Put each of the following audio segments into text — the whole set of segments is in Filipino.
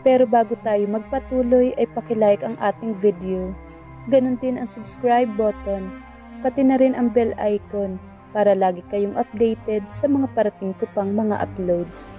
Pero bago tayo magpatuloy ay pakilike ang ating video. Ganon din ang subscribe button, pati na rin ang bell icon para lagi kayong updated sa mga parating ko pang mga uploads.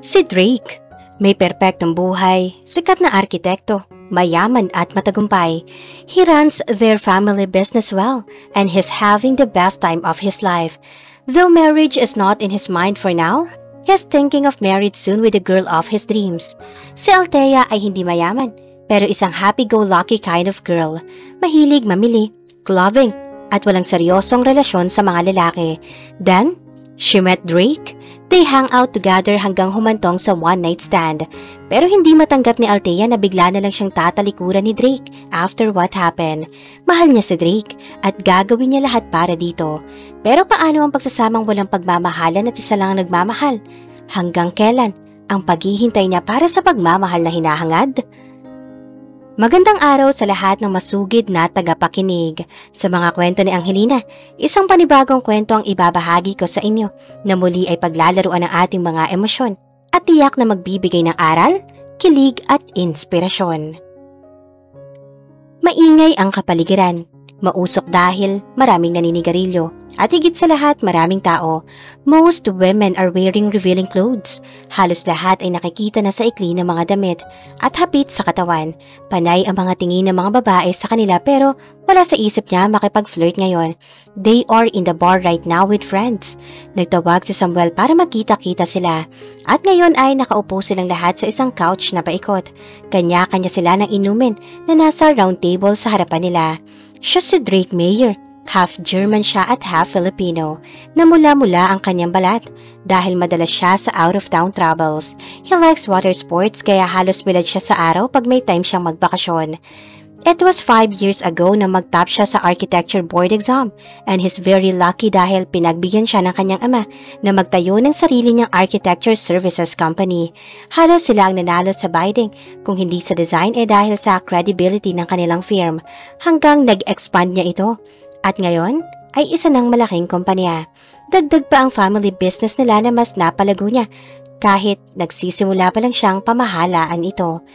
Si Drake, may perpektong buhay, sikat na arkitekto, mayaman at matagumpay. He runs their family business well and he's having the best time of his life. Though marriage is not in his mind for now, he's thinking of marriage soon with the girl of his dreams. Si Althea ay hindi mayaman, pero isang happy-go-lucky kind of girl. Mahilig mamili, clubbing, at walang seryosong relasyon sa mga lalaki. Then, she met Drake. They hang out together hanggang humantong sa one-night stand. Pero hindi matanggap ni Althea na bigla na lang siyang tatalikuran ni Drake after what happened. Mahal niya si Drake at gagawin niya lahat para dito. Pero paano ang pagsasamang walang pagmamahalan at isa lang ang nagmamahal? Hanggang kailan ang paghihintay niya para sa pagmamahal na hinahangad? Magandang araw sa lahat ng masugid na tagapakinig. Sa mga kwento ni Angelina, isang panibagong kwento ang ibabahagi ko sa inyo na muli ay paglalaruan ng ating mga emosyon at tiyak na magbibigay ng aral, kilig at inspirasyon. Maingay ang kapaligiran, mausok dahil maraming naninigarilyo. At higit sa lahat, maraming tao. Most women are wearing revealing clothes. Halos lahat ay nakikita na sa ikli ng mga damit at hapit sa katawan. Panay ang mga tingin ng mga babae sa kanila pero wala sa isip niya makipag-flirt ngayon. They are in the bar right now with friends. Nagtawag si Samuel para magkita-kita sila. At ngayon ay nakaupo silang lahat sa isang couch na paikot. Kanya-kanya sila ng inumin na nasa round table sa harapan nila. Siya si Drake Mayer. Half German siya at half Filipino. Namula-mula ang kanyang balat dahil madalas siya sa out-of-town travels. He likes water sports kaya halos bilad siya sa araw pag may time siyang magbakasyon. It was 5 years ago na mag-top siya sa architecture board exam and he's very lucky dahil pinagbigyan siya ng kanyang ama na magtayo ng sarili niyang architecture services company. Halos sila ang nanalo sa bidding kung hindi sa design dahil sa credibility ng kanilang firm hanggang nag-expand niya ito. At ngayon ay isa ng malaking kumpanya. Dagdag pa ang family business nila na mas napalago niya kahit nagsisimula pa lang siyang pamahalaan ito.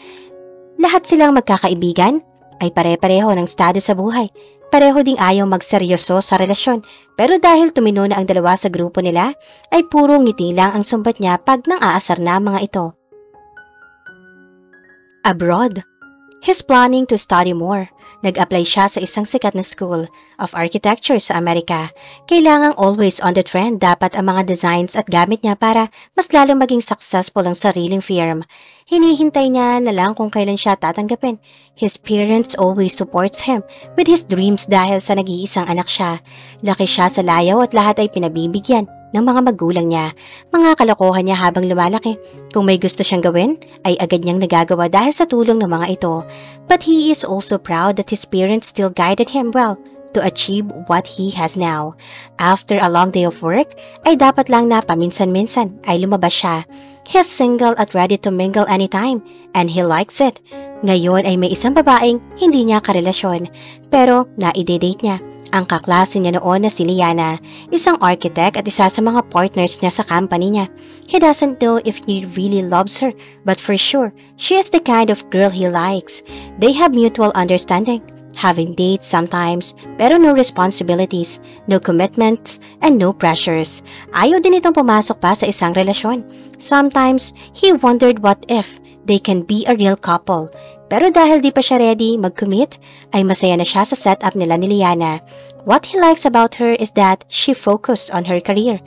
Lahat silang magkakaibigan ay pare-pareho ng estado sa buhay. Pareho ding ayaw magseryoso sa relasyon pero dahil tumino na ang dalawa sa grupo nila ay puro ngiti lang ang sumbat niya pag nang-aasar na mga ito. Abroad. He's planning to study more. Nag-apply siya sa isang sikat na school of architecture sa Amerika. Kailangang always on the trend dapat ang mga designs at gamit niya para mas lalong maging successful ang sariling firm. Hinihintay niya na lang kung kailan siya tatanggapin. His parents always supports him with his dreams dahil sa nag-iisang anak siya. Laki siya sa layaw at lahat ay pinabibigyan ng mga magulang niya, mga kalokohan niya habang lumalaki. Kung may gusto siyang gawin, ay agad niyang nagagawa dahil sa tulong ng mga ito. But he is also proud that his parents still guided him well to achieve what he has now. After a long day of work, ay dapat lang na paminsan-minsan ay lumabas siya. He's single at ready to mingle anytime, and he likes it. Ngayon ay may isang babaeng hindi niya karelasyon, pero naide-date niya. Ang kaklase niya noon na si Liana, isang architect at isa sa mga partners niya sa company niya. He doesn't know if he really loves her, but for sure, she is the kind of girl he likes. They have mutual understanding, having dates sometimes, pero no responsibilities, no commitments, and no pressures. Ayaw din itong pumasok pa sa isang relasyon. Sometimes, he wondered what if they can be a real couple. Pero dahil di pa siya ready mag-commit, ay masaya na siya sa setup nila ni Liana. What he likes about her is that she focused on her career,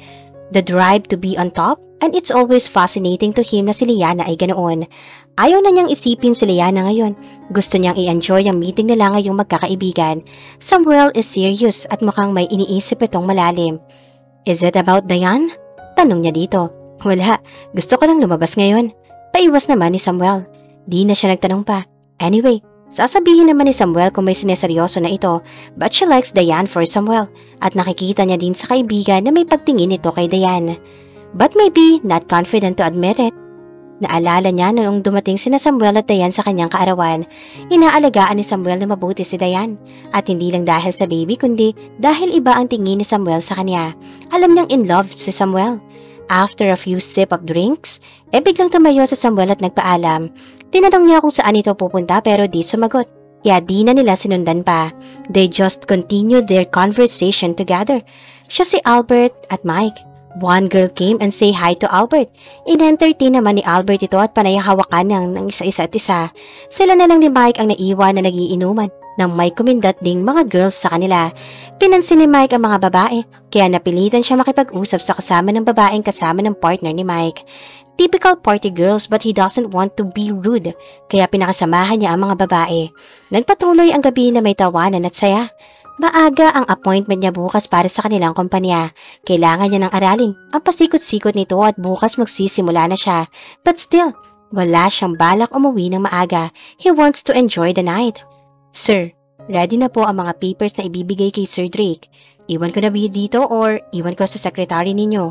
the drive to be on top, and it's always fascinating to him na si Liana ay ganoon. Ayaw na niyang isipin si Liana ngayon. Gusto niyang i-enjoy ang meeting nila ngayong magkakaibigan. Samuel is serious at mukhang may iniisip itong malalim. Is it about Diane? Tanong niya dito. Wala, gusto ko lang lumabas ngayon. Paiwas naman ni Samuel. Di na siya nagtanong pa. Anyway, sasabihin naman ni Samuel kung may sineseryoso na ito, but she likes Diane for Samuel at nakikita niya din sa kaibigan na may pagtingin ito kay Diane. But maybe not confident to admit it. Naalala niya noong dumating sina Samuel at Diane sa kanyang kaarawan. Inaalagaan ni Samuel na mabuti si Diane. At hindi lang dahil sa baby kundi dahil iba ang tingin ni Samuel sa kanya. Alam niyang in love si Samuel. After a few sip of drinks, biglang tumayo si Samuel at nagpaalam. Tinanong niya kung saan ito pupunta pero di sumagot. Kaya di na nila sinundan pa. They just continued their conversation together. Siya si Albert at Mike. One girl came and say hi to Albert. In-entertain naman ni Albert ito at panayahawakan ng isa-isa at isa. Sila na lang ni Mike ang naiwan na nagiinuman nang may kumindat ding mga girls sa kanila. Pinansin ni Mike ang mga babae, kaya napilitan siya makipag-usap sa kasama ng babaeng kasama ng partner ni Mike. Typical party girls but he doesn't want to be rude, kaya pinakasamahan niya ang mga babae. Nagpatuloy ang gabi na may tawanan at saya. Maaga ang appointment niya bukas para sa kanilang kumpanya. Kailangan niya ng aralin ang pasikot-sikot nito at bukas magsisimula na siya. But still, wala siyang balak umuwi ng maaga. He wants to enjoy the night. Sir, ready na po ang mga papers na ibibigay kay Sir Drake. Iwan ko na ba dito or iwan ko sa sekretary ninyo?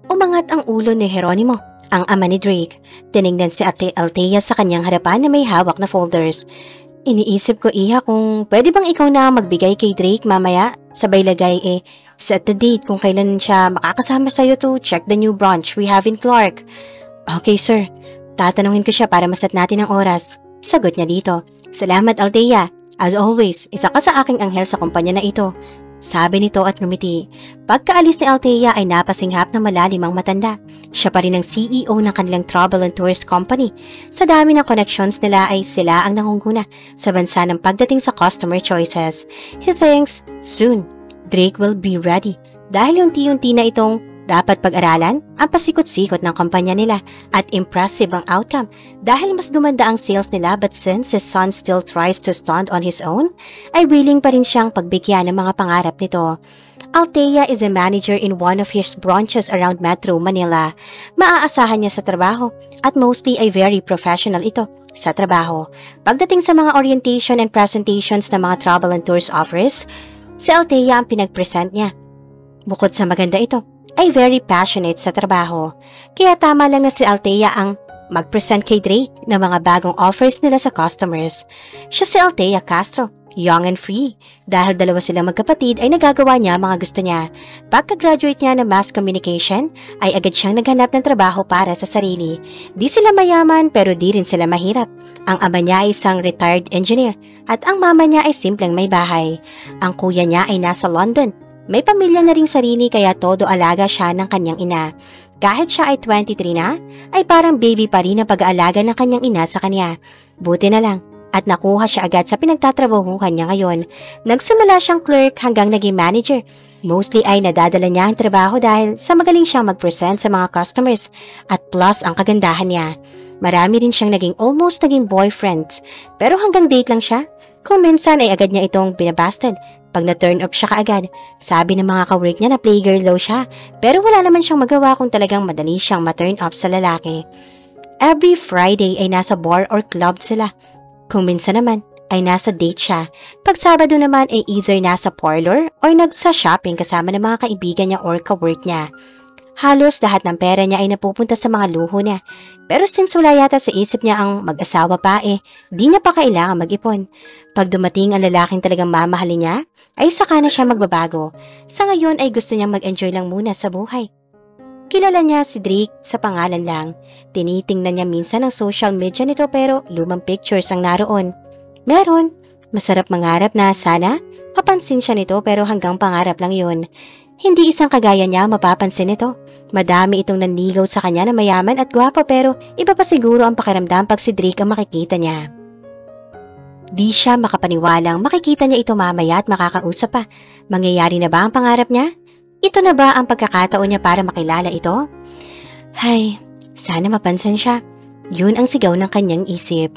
Umangat ang ulo ni Geronimo, ang ama ni Drake. Tinignan si Ate Althea sa kanyang harapan na may hawak na folders. Iniisip ko, Iha, kung pwede bang ikaw na magbigay kay Drake mamaya? Sabay lagay set the date kung kailan siya makakasama sa'yo to check the new branch we have in Clark. Okay, sir. Tatanungin ko siya para maset natin ang oras. Sagot niya dito. Salamat, Althea. As always, isa ka sa aking anghel sa kumpanya na ito. Sabi nito at ngumiti. Pagkaalis ni Althea ay napasinghap ng malalim ang matanda. Siya pa rin ang CEO ng kanilang travel and tourist company. Sa dami ng connections nila ay sila ang nangunguna sa bansa ng pagdating sa customer choices. He thinks, soon, Drake will be ready. Dahil unti-unti na itong dapat pag-aralan ang pasikot-sikot ng kampanya nila at impressive ang outcome dahil mas gumanda ang sales nila but since his son still tries to stand on his own, ay willing pa rin siyang pagbigyan ng mga pangarap nito. Althea is a manager in one of his branches around Metro Manila. Maaasahan niya sa trabaho at mostly ay very professional ito sa trabaho. Pagdating sa mga orientation and presentations ng mga travel and tours offers, si Althea ang pinag-present niya. Bukod sa maganda ito, ay very passionate sa trabaho. Kaya tama lang na si Althea ang mag-present kay Drake ng mga bagong offers nila sa customers. Siya si Althea Castro, young and free. Dahil dalawa silang magkapatid ay nagagawa niya mga gusto niya. Pagka-graduate niya ng mass communication, ay agad siyang naghanap ng trabaho para sa sarili. Di sila mayaman pero di rin sila mahirap. Ang ama niya ay isang retired engineer at ang mama niya ay simpleng may bahay. Ang kuya niya ay nasa London. May pamilya na ring sarili kaya todo alaga siya ng kanyang ina. Kahit siya ay 23 na, ay parang baby pa rin ang pag-aalaga ng kanyang ina sa kanya. Buti na lang, at nakuha siya agad sa pinagtatrabahuhan niya ngayon. Nagsimula siyang clerk hanggang naging manager. Mostly ay nadadala niya ang trabaho dahil sa magaling siyang mag-present sa mga customers at plus ang kagandahan niya. Marami rin siyang almost naging boyfriends, pero hanggang date lang siya. Kung minsan ay agad niya itong binabasted. Pag na-turn up siya kaagad, sabi ng mga ka-work niya na playgirl daw siya, pero wala naman siyang magawa kung talagang madali siyang ma-turn up sa lalaki. Every Friday ay nasa bar or club sila. Kung minsan naman ay nasa date siya. Pag Sabado naman ay either nasa parlor or nagsa-shopping kasama ng mga kaibigan niya or ka-work niya. Halos lahat ng pera niya ay napupunta sa mga luho niya. Pero since wala yata sa isip niya ang mag-asawa pa di niya pa kailangan mag-ipon. Pag dumating ang lalaking talagang mamahalin niya, ay saka na siya magbabago. Sa ngayon ay gusto niyang mag-enjoy lang muna sa buhay. Kilala niya si Drake sa pangalan lang. Tinitingnan niya minsan ang social media nito pero lumang pictures ang naroon. Meron. Masarap mangarap na sana mapansin siya nito pero hanggang pangarap lang yun. Hindi isang kagaya niya mapapansin ito. Madami itong nanligaw sa kanya na mayaman at gwapo pero iba pa siguro ang pakiramdam pag si Drake ang makikita niya. Di siya makapaniwalang makikita niya ito mamaya at makakausap pa. Mangyayari na ba ang pangarap niya? Ito na ba ang pagkakataon niya para makilala ito? Hay, sana mapansin siya. Yun ang sigaw ng kanyang isip.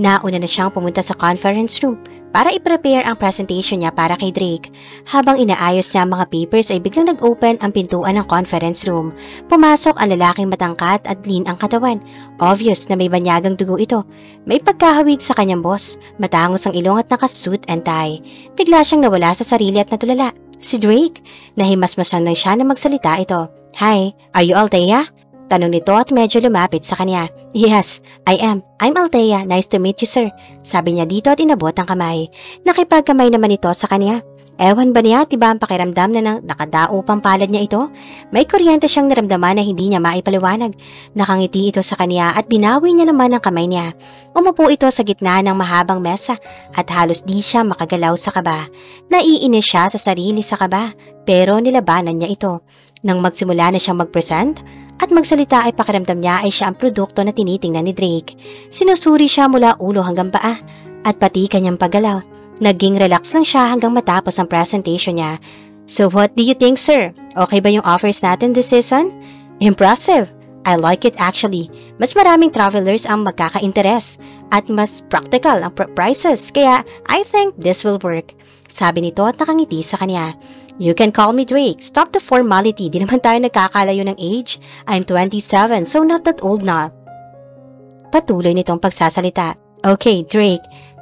Nauna na siyang pumunta sa conference room para i-prepare ang presentation niya para kay Drake. Habang inaayos niya ang mga papers ay biglang nag-open ang pintuan ng conference room. Pumasok ang lalaking matangkat at lean ang katawan. Obvious na may banyagang dugo ito. May pagkahawig sa kanyang boss. Matangos ang ilong at naka-suit and tie. Bigla siyang nawala sa sarili at natulala. Si Drake, nahimasmasan na siya na magsalita ito. Hi, are you Althea? Tanong nito at medyo lumapit sa kanya. Yes, I am. I'm Althea. Nice to meet you, sir. Sabi niya dito at inabot ang kamay. Nakipagkamay naman ito sa kanya. Ewan ba niya at iba ang pakiramdam na nakadao pang palad niya ito? May kuryente siyang naramdaman na hindi niya maipaliwanag. Nakangiti ito sa kanya at binawi niya naman ang kamay niya. Umupo ito sa gitna ng mahabang mesa at halos di siya makagalaw sa kaba. Naiinis siya sa sarili sa kaba pero nilabanan niya ito. Nang magsimula na siyang mag-present at magsalita ay pakiramdam niya ay siya ang produkto na tinitingnan ni Drake. Sinusuri siya mula ulo hanggang paa at pati kanyang paggalaw. Naging relax lang siya hanggang matapos ang presentation niya. So what do you think, sir? Okay ba yung offers natin this season? Impressive! I like it actually. Mas maraming travelers ang magkaka-interes at mas practical ang prices kaya I think this will work. Sabi nito at nakangiti sa kanya. You can call me Drake. Stop the formality. Di naman tayo nagkakalayo ng age. I'm 27 so not that old na. Patuloy nitong pagsasalita. Okay, Drake.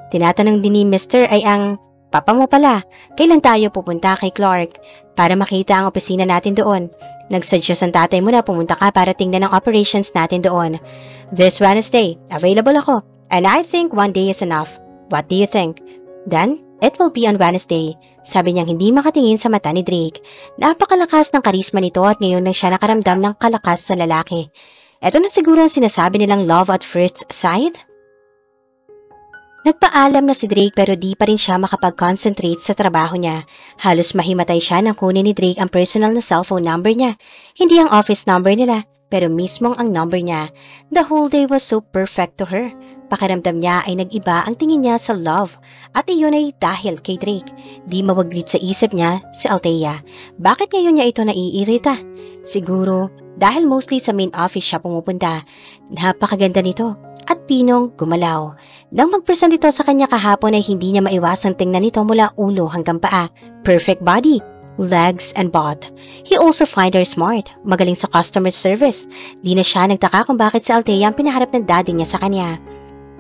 Tinatanong din ni Mr. ay ang papa mo pala. Kailan tayo pupunta kay Clark para makita ang opisina natin doon? Nagsuggest ang tatay mo na pumunta ka para tingnan ang operations natin doon. This Wednesday, available ako. And I think one day is enough. What do you think? Then, it will be on Wednesday. Sabi niyang hindi makatingin sa mata ni Drake. Napakalakas ng karisma nito at ngayon lang siya nakaramdam ng kalakas sa lalaki. Ito na siguro ang sinasabi nilang love at first sight? Nagpaalam na si Drake pero di pa rin siya makapag-concentrate sa trabaho niya. Halos mahimatay siya nang kunin ni Drake ang personal na cellphone number niya. Hindi ang office number nila, pero mismong ang number niya. The whole day was so perfect to her. Pakiramdam niya ay nag-iba ang tingin niya sa love. At iyon ay dahil kay Drake. Di mawaglit sa isip niya si Althea. Bakit ngayon niya ito naiirita? Siguro dahil mostly sa main office siya pumupunta. Napakaganda nito. At Pinong gumalaw. Nang mag-present ito sa kanya kahapon ay hindi niya maiwasang tingnan ito mula ulo hanggang paa. Perfect body, legs, and butt. He also find her smart, magaling sa customer service. Di na siya nagtaka kung bakit si Althea ang pinaharap ng daddy niya sa kanya.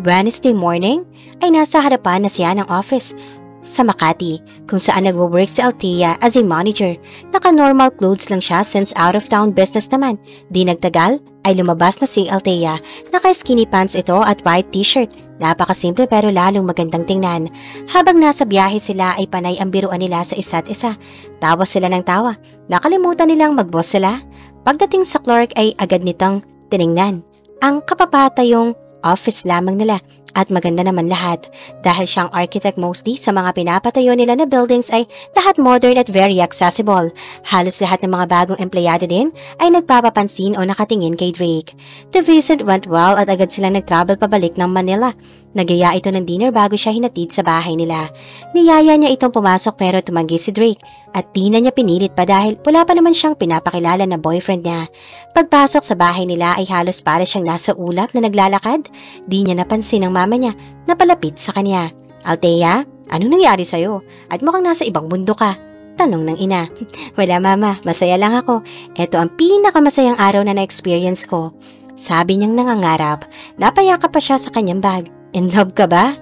Wednesday morning ay nasa harapan na siya ng office sa Makati kung saan nagwo-work si Althea as a manager. Naka-normal clothes lang siya since out-of-town business naman. Di nagtagal ay lumabas na si Althea. Naka-skinny pants ito at white t-shirt. Napakasimple pero lalong magandang tingnan. Habang nasa biyahe sila ay panay ang biruan nila sa isa't isa. Tawa sila ng tawa. Nakalimutan nilang mag-boss sila. Pagdating sa Clark ay agad nitong tiningnan. Ang kapapatayong office lamang nila. At maganda naman lahat. Dahil siyang architect mostly sa mga pinapatayo nila na buildings ay lahat modern at very accessible. Halos lahat ng mga bagong empleyado din ay nagpapapansin o nakatingin kay Drake. The visit went well at agad silang nag-travel pabalik ng Manila. Nagaya ito ng dinner bago siya hinatid sa bahay nila. Niyaya niya itong pumasok pero tumanggi si Drake at di na niya pinilit pa dahil wala pa naman siyang pinapakilala na boyfriend niya. Pagpasok sa bahay nila ay halos para siyang nasa ulap na naglalakad. Di niya napansin ang mama niya na palapit sa kanya. Althea, anong nangyari sa'yo? At mukhang nasa ibang mundo ka. Tanong ng ina. Wala mama, masaya lang ako. Ito ang pinakamasayang araw na na-experience ko. Sabi niyang nangangarap. Napayakap pa siya sa kanyang bag. In love ka ba?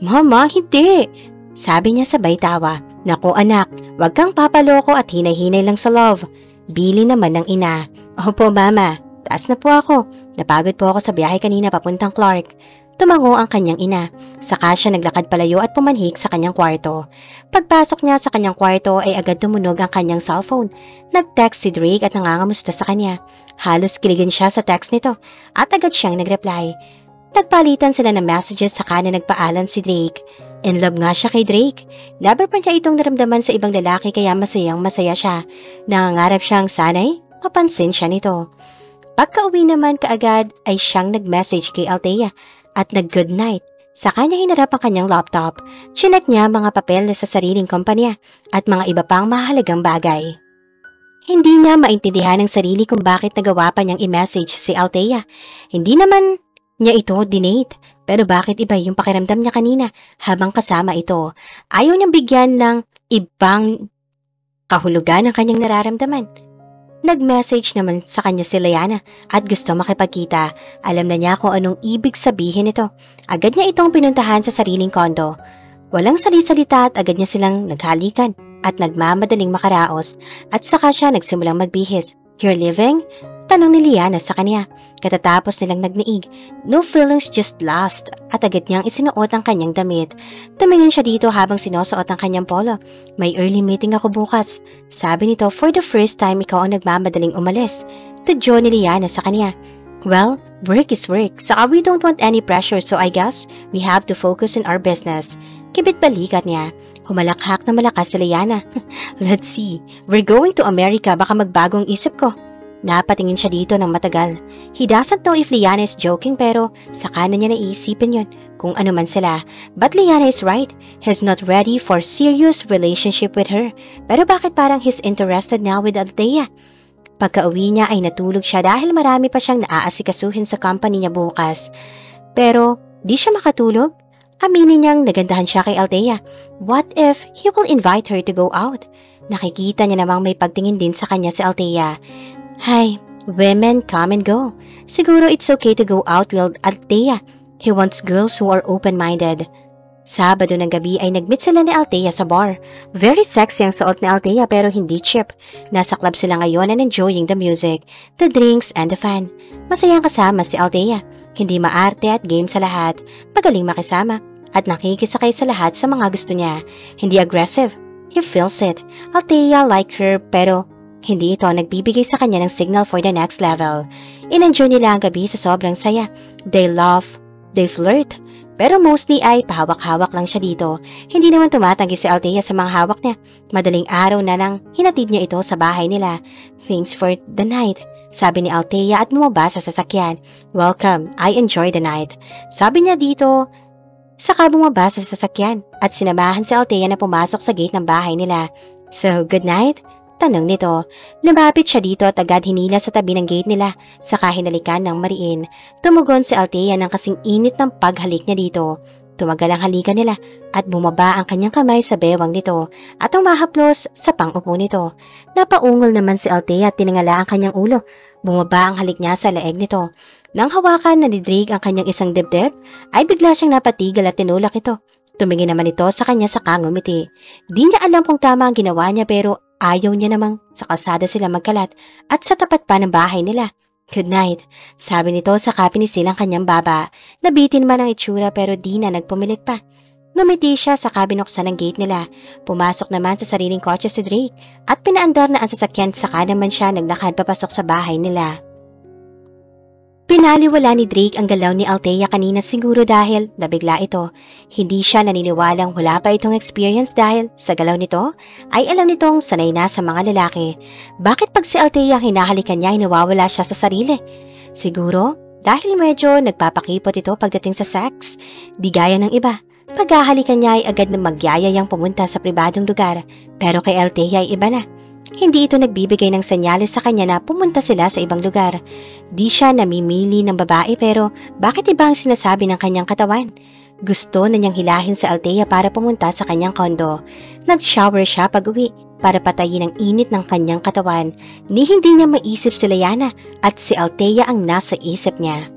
Mama, hindi. Sabi niya sabay tawa. Naku anak, wag kang papaloko at hinay-hinay lang sa love. Bili naman ng ina. Opo mama, taas na po ako. Napagod po ako sa biyahe kanina papuntang Clark. Tumango ang kanyang ina. Saka siya naglakad palayo at pumanhik sa kanyang kwarto. Pagpasok niya sa kanyang kwarto ay agad tumunog ang kanyang cellphone. Nag-text si Drake at nangangamusta sa kanya. Halos kiligin siya sa text nito at agad siyang nag-reply. Nagpalitan sila ng messages saka na nagpaalam si Drake. In love nga siya kay Drake. Never pa niya itong naramdaman sa ibang lalaki kaya masayang masaya siya. Nangangarap siyang sanay mapansin siya nito. Pagka-uwi naman kaagad ay siyang nag-message kay Althea at nag-good night. Saka niya hinarap ang kanyang laptop. Chinek niya mga papel na sa sariling kumpanya at mga iba pang mahalagang bagay. Hindi niya maintindihan ng sarili kung bakit nagawa pa niyang i-message si Althea. Hindi naman niya ito dinate. Pero bakit iba yung pakiramdam niya kanina habang kasama ito? Ayaw niyang bigyan ng ibang kahulugan ang kanyang nararamdaman. Nag-message naman sa kanya si Liana at gusto makipagkita. Alam na niya kung anong ibig sabihin ito. Agad niya itong pinuntahan sa sariling kondo. Walang sali-salita at agad niya silang naghalikan at nagmamadaling makaraos at saka siya nagsimulang magbihis. You're leaving? Tanong ni Liana sa kanya. Katatapos nilang nagniig. No feelings, just lust. At agad niyang isinuot ang kanyang damit. Tumingin siya dito habang sinusuot ang kanyang polo. May early meeting ako bukas. Sabi nito, for the first time ikaw ang nagmamadaling umalis. Tudyo ni Liana sa kanya. Well, work is work. Saka we don't want any pressure, so I guess we have to focus on our business. Kibit balikat niya. Humalakhak na malakas si Liana. Let's see. We're going to America. Baka magbagong isip ko. Napatingin siya dito ng matagal. He doesn't know if Liana is joking pero saka na niya naiisipin yun kung ano man sila. But Liana is right. He's not ready for serious relationship with her. Pero bakit parang he's interested now with Althea? Pagka-uwi niya ay natulog siya dahil marami pa siyang naaasikasuhin sa company niya bukas. Pero di siya makatulog. Aminin niyang nagandahan siya kay Althea. What if he will invite her to go out? Nakikita niya namang may pagtingin din sa kanya si Althea. Hi, women come and go. Siguro it's okay to go out with Althea. He wants girls who are open-minded. Sabado ng gabi ay nag-meet sila ni Althea sa bar. Very sexy ang suot ni Althea pero hindi cheap. Nasa club sila ngayon and enjoying the music, the drinks, and the fun. Masayang kasama si Althea. Hindi maarte at game sa lahat. Magaling makisama at nakikisakay sa lahat sa mga gusto niya. Hindi aggressive. He feels it. Althea like her pero hindi ito nagbibigay sa kanya ng signal for the next level. In-enjoy nila ang gabi sa sobrang saya. They laugh, they flirt, pero mostly ay pahawak-hawak lang siya dito. Hindi naman tumatanggi si Althea sa mga hawak niya. Madaling araw na nang hinatid niya ito sa bahay nila. Thanks for the night, sabi ni Althea at bumaba sa sasakyan. Welcome, I enjoy the night. Sabi niya dito, saka bumaba sa sasakyan at sinamahan si Althea na pumasok sa gate ng bahay nila. So, good night? Tanong nito. Lumapit siya dito at agad hinila sa tabi ng gate nila. Saka hinalikan ng mariin. Tumugon si Althea ng kasing init ng paghalik niya dito. Tumagal ang halikan nila at bumaba ang kanyang kamay sa bewang nito at umahaplos sa pang-upo nito. Napaungol naman si Althea at tiningala ang kanyang ulo. Bumaba ang halik niya sa leeg nito. Nang hawakan na didrig ang kanyang isang dibdib, ay bigla siyang napatigil at tinulak ito. Tumingin naman ito sa kanya sa ngumiti. Di niya alam kung tama ang ginawa niya pero ayaw niya namang sa kalsada sila magkalat at sa tapat pa ng bahay nila. Good night, sabi nito sa pinisilang kanyang baba. Nabitin man ang itsura pero di na nagpumilit pa. Ngumiti siya sa binuksan ng gate nila. Pumasok naman sa sariling kotse si Drake at pinaandar na ang sasakyan saka naman siya naglakad papasok sa bahay nila. Pinaliwala ni Drake ang galaw ni Althea kanina siguro dahil nabigla ito. Hindi siya naniniwalang wala pa itong experience dahil sa galaw nito ay alam nitong sanay na sa mga lalaki. Bakit pag si Althea hinahalikan niya ay nawawala siya sa sarili? Siguro dahil medyo nagpapakipot ito pagdating sa sex. Di gaya ng iba. Paghahalikan niya ay agad na magyayayang pumunta sa pribadong lugar pero kay Althea ay iba na. Hindi ito nagbibigay ng senyales sa kanya na pumunta sila sa ibang lugar. Di siya namimili ng babae pero bakit iba ang sinasabi ng kanyang katawan? Gusto na niyang hilahin si Althea para pumunta sa kanyang kondo. Nag-shower siya pag-uwi para patayin ang init ng kanyang katawan. Ni hindi niya maisip si Liana at si Althea ang nasa isip niya.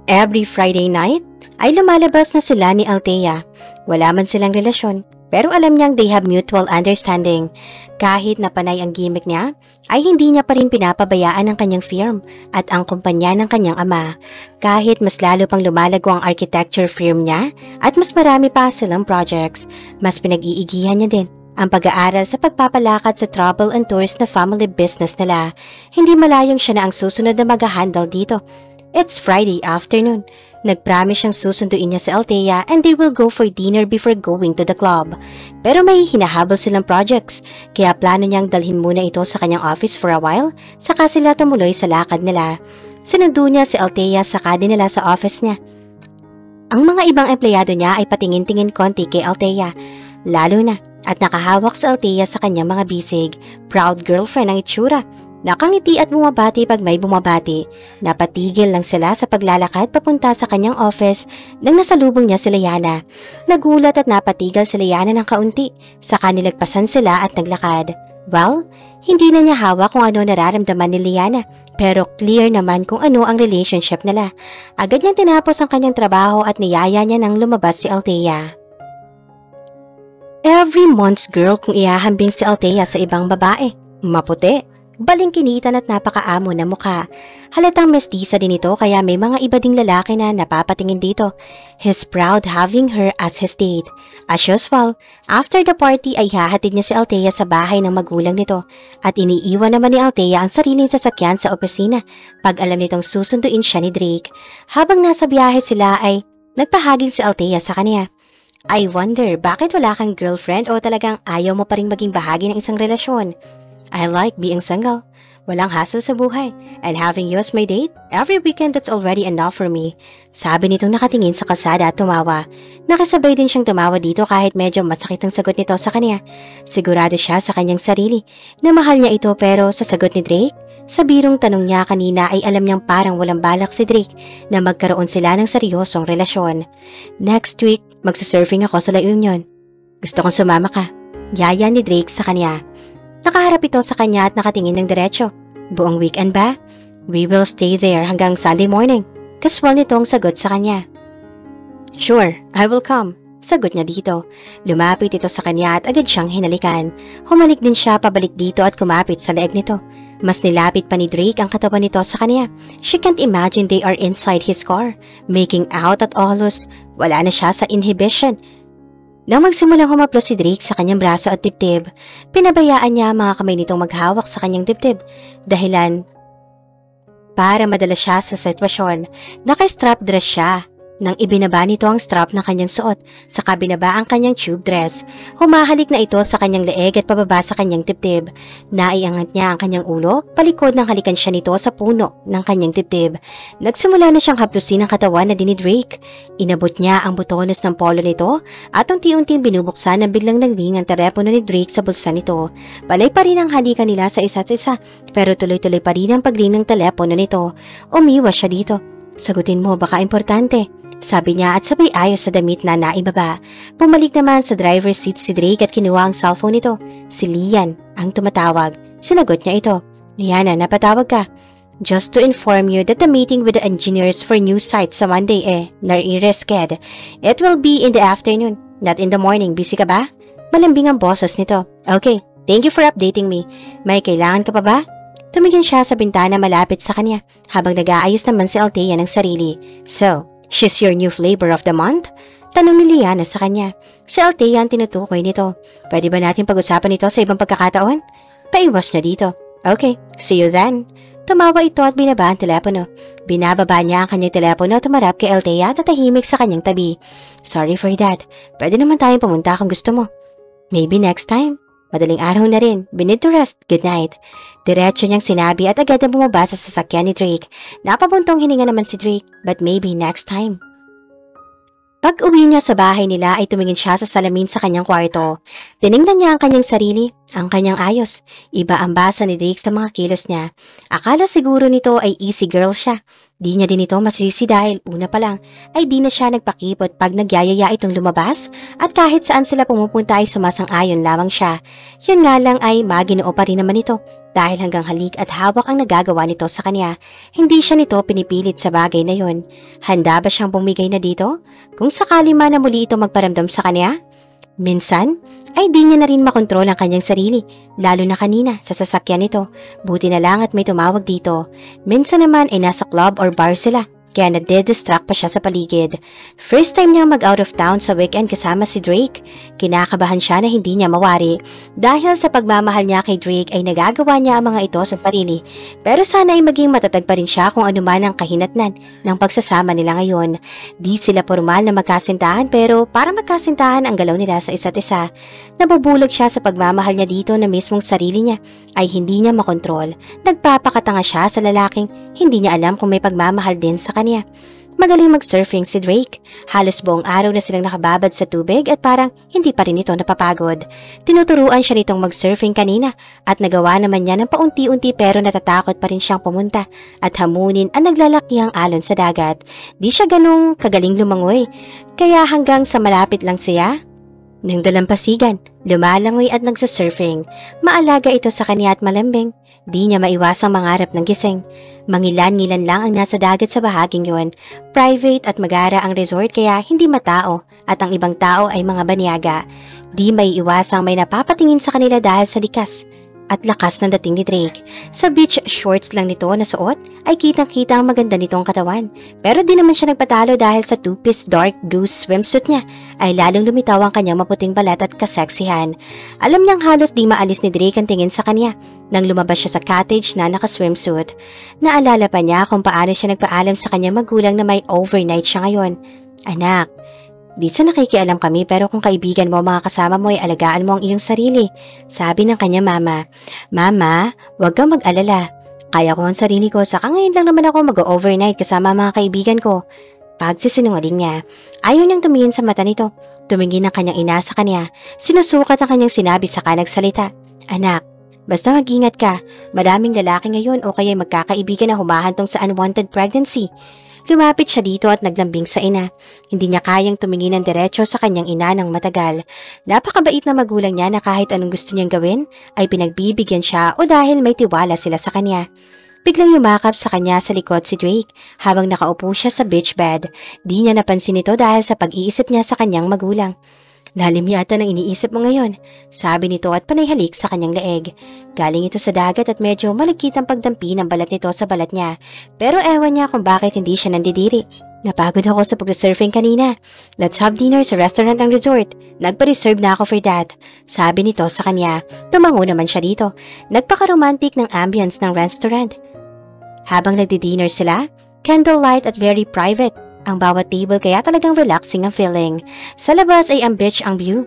Every Friday night ay lumalabas na sila ni Althea. Wala man silang relasyon. Pero alam niyang they have mutual understanding. Kahit na panay ang gimmick niya, ay hindi niya pa rin pinapabayaan ang kanyang firm at ang kumpanya ng kanyang ama. Kahit mas lalo pang lumalago ang architecture firm niya at mas marami pa silang projects, mas pinag-iigihan niya din ang pag-aaral sa pagpapalakad sa travel and tours na family business nila. Hindi malayong siya na ang susunod na mag-handle dito. It's Friday afternoon. Nag-promise siyang susunduin niya si Althea and they will go for dinner before going to the club. Pero may hinahabol silang projects, kaya plano niyang dalhin muna ito sa kanyang office for a while, saka sila tumuloy sa lakad nila. Sinundo niya si Althea saka din nila sa office niya. Ang mga ibang empleyado niya ay patingin-tingin konti kay Althea, lalo na at nakahawak si Althea sa kanyang mga bisig. Proud girlfriend ang itsura. Nakangiti at bumabati pag may bumabati. Napatigil lang sila sa paglalakad papunta sa kanyang office nang nasalubong niya si Liana. Nagulat at napatigil si Liana ng kaunti. Saka nilagpasan sila at naglakad. Well, hindi na niya hawak kung ano nararamdaman ni Liana. Pero clear naman kung ano ang relationship nila. Agad niyang tinapos ang kanyang trabaho at niyaya niya nang lumabas si Althea. Every month's girl kung ihahambing si Althea sa ibang babae. Maputi, balingkinitan at napakaamo na mukha. Halatang mestiza din ito kaya may mga iba ding lalaki na napapatingin dito. He's proud having her as his date. As usual, after the party ay hahatid niya si Althea sa bahay ng magulang nito at iniiwan naman ni Althea ang sariling sasakyan sa opisina pag alam nitong susunduin siya ni Drake. Habang nasa biyahe sila ay nagpahaging si Althea sa kanya. I wonder bakit wala kang girlfriend o talagang ayaw mo pa rin maging bahagi ng isang relasyon? I like being single. Walang hassle sa buhay. And having you as my date, every weekend that's already enough for me. Sabi nitong nakatingin sa kalsada at tumawa. Nakasabay din siyang tumawa dito kahit medyo masakit ang sagot nito sa kanya. Sigurado siya sa kanyang sarili na mahal niya ito pero sa sagot ni Drake, sa birong tanong niya kanina ay alam niyang parang walang balak si Drake na magkaroon sila ng seryosong relasyon. Next week, magsusurfing ako sa La Union. Gusto kong sumama ka. Yaya ni Drake sa kanya. Nakaharap ito sa kanya at nakatingin ng diretso. Buong weekend ba? We will stay there hanggang Sunday morning. Kaswal nitong sagot sa kanya. Sure, I will come. Sagot niya dito. Lumapit ito sa kanya at agad siyang hinalikan. Humalik din siya pabalik dito at kumapit sa leeg nito. Mas nilapit pa ni Drake ang katawan nito sa kanya. She can't imagine they are inside his car, making out at halos wala na siya sa inhibition. Nang magsimulang humaplos si Drake sa kanyang braso at dibdib, pinabayaan niya ang mga kamay nitong maghawak sa kanyang dibdib. Dahilan para madala siya sa sitwasyon, naka-strap dress siya. Nang ibinaba nito ang strap ng kanyang suot, saka binaba ang kanyang tube dress. Humahalik na ito sa kanyang leeg at pababa sa kanyang dibdib. Naiangat niya ang kanyang ulo, palikod nang halikan siya nito sa puno ng kanyang dibdib. Nagsimula na siyang haplusin ang katawan na ni Drake. Inabot niya ang butones ng polo nito at unti-unting binubuksan na biglang nagring ang telepono ni Drake sa bulsa nito. Palay pa rin ang halikan nila sa isa't isa, pero tuloy-tuloy pa rin ang pagring ng telepono nito. Umiwas siya dito. Sagutin mo, baka importante. Sabi niya at sabay ayos sa damit na naibaba. Bumalik naman sa driver's seat si Drake at kinuha ang cellphone nito. Si Lian ang tumatawag. Sinagot niya ito. Liana, napatawag ka. Just to inform you that the meeting with the engineers for new site sa Monday nare-reschedule. It will be in the afternoon, not in the morning. Busy ka ba? Malambing ang boses nito. Okay, thank you for updating me. May kailangan ka pa ba? Tumingin siya sa bintana malapit sa kanya habang nag-aayos naman si Althea ng sarili. So, she's your new flavor of the month? Tanong ni Liana sa kanya. Si Althea ang tinutukoy nito. Pwede ba natin pag-usapan ito sa ibang pagkakataon? Paiwas niya dito. Okay, see you then. Tumawa ito at binaba ang telepono. Binababa niya ang kanyang telepono at tumarap kay Althea at natahimik sa kanyang tabi. Sorry for that. Pwede naman tayong pumunta kung gusto mo. Maybe next time. Madaling araw na rin. We need to rest. Good night. Diretso niyang sinabi at agad na bumaba sa sasakyan ni Drake. Napabuntong hininga naman si Drake, but maybe next time. Pag-uwi niya sa bahay nila ay tumingin siya sa salamin sa kanyang kwarto. Tiningnan niya ang kanyang sarili, ang kanyang ayos. Iba ang basa ni Drake sa mga kilos niya. Akala siguro nito ay easy girl siya. Di niya din ito masisi dahil una pa lang ay di na siya nagpakipot pag nagyayaya itong lumabas at kahit saan sila pumupunta ay sumasang-ayon lamang siya. Yun nga lang ay maginoo pa rin naman ito dahil hanggang halik at hawak ang nagagawa nito sa kanya. Hindi siya nito pinipilit sa bagay na yon. Handa ba siyang bumigay na dito? Kung sakali man na muli ito magparamdam sa kanya? Minsan, ay di niya na rin makontrol ang kanyang sarili, lalo na kanina sa sasakyan nito. Buti na lang at may tumawag dito. Minsan naman ay nasa club or bar sila, kaya nade-distract pa siya sa paligid. First time niya mag-out of town sa weekend kasama si Drake. Kinakabahan siya na hindi niya mawari. Dahil sa pagmamahal niya kay Drake ay nagagawa niya ang mga ito sa sarili. Pero sana ay maging matatag pa rin siya kung anuman ang kahinatnan ng pagsasama nila ngayon. Di sila formal na magkasintahan pero para magkasintahan ang galaw nila sa isa't isa. Nabubulag siya sa pagmamahal niya dito na mismong sarili niya ay hindi niya makontrol. Nagpapakatanga siya sa lalaking hindi niya alam kung may pagmamahal din sa kanya. Magaling mag-surfing si Drake. Halos buong araw na silang nakababad sa tubig at parang hindi pa rin ito napapagod. Tinuturuan siya nitong mag-surfing kanina at nagawa naman niya ng paunti-unti pero natatakot pa rin siyang pumunta at hamunin ang naglalakiang alon sa dagat. Di siya ganong kagaling lumangoy. Kaya hanggang sa malapit lang siya nang dalampasigan, lumalangoy at nagsasurfing. Maalaga ito sa kanya at malambing. Di niya maiwasang mangarap ng gising. Mangilan-ngilan lang ang nasa dagat sa bahaging yun. Private at magara ang resort kaya hindi matao at ang ibang tao ay mga banyaga. Di may iwasang may napapatingin sa kanila dahil sa likas at lakas ng dating ni Drake. Sa beach shorts lang nito na suot ay kitang-kita ang maganda nitong katawan. Pero di naman siya nagpatalo dahil sa two-piece dark blue swimsuit niya ay lalong lumitaw ang kanyang maputing balat at kaseksihan. Alam niyang halos di maalis ni Drake ang tingin sa kanya nang lumabas siya sa cottage na naka-swimsuit. Naalala pa niya kung paano siya nagpaalam sa kanyang magulang na may overnight siya ngayon. Anak, di sa nakikialam kami pero kung kaibigan mo mga kasama mo ay alagaan mo ang iyong sarili, sabi ng kanya mama. Mama, huwag kang mag-alala. Kaya ko ang sarili ko, saka ngayon lang naman ako mag-overnight kasama mga kaibigan ko. Pagsisinungaling niya, ayaw niyang tumingin sa mata nito. Tumingin ang kanyang ina sa kanya. Sinusukat ang kanyang sinabi saka nagsalita. Anak, basta mag-ingat ka. Maraming lalaki ngayon o kaya magkakaibigan na humahantong sa unwanted pregnancy. Lumapit siya dito at naglambing sa ina. Hindi niya kayang tumingin ng diretso sa kanyang ina ng matagal. Napakabait na magulang niya na kahit anong gusto niyang gawin ay pinagbibigyan siya o dahil may tiwala sila sa kanya. Biglang yumakap sa kanya sa likod si Drake habang nakaupo siya sa beach bed. Di niya napansin ito dahil sa pag-iisip niya sa kanyang magulang. Lalim yata ng iniisip mo ngayon, sabi nito at panayhalik sa kanyang leeg. Galing ito sa dagat at medyo malagkit ang pagdampi ng balat nito sa balat niya. Pero ewan niya kung bakit hindi siya nandidiri. Napagod ako sa pag-surfing kanina. Let's have dinner sa restaurant ng resort. Nagpa-reserve na ako for that, sabi nito sa kanya. Tumango naman siya dito. Nagpaka-romantic ng ambience ng restaurant. Habang nagdi-dinner sila, candlelight at very private ang bawat table kaya talagang relaxing ang feeling. Sa labas ay ang beach ang view.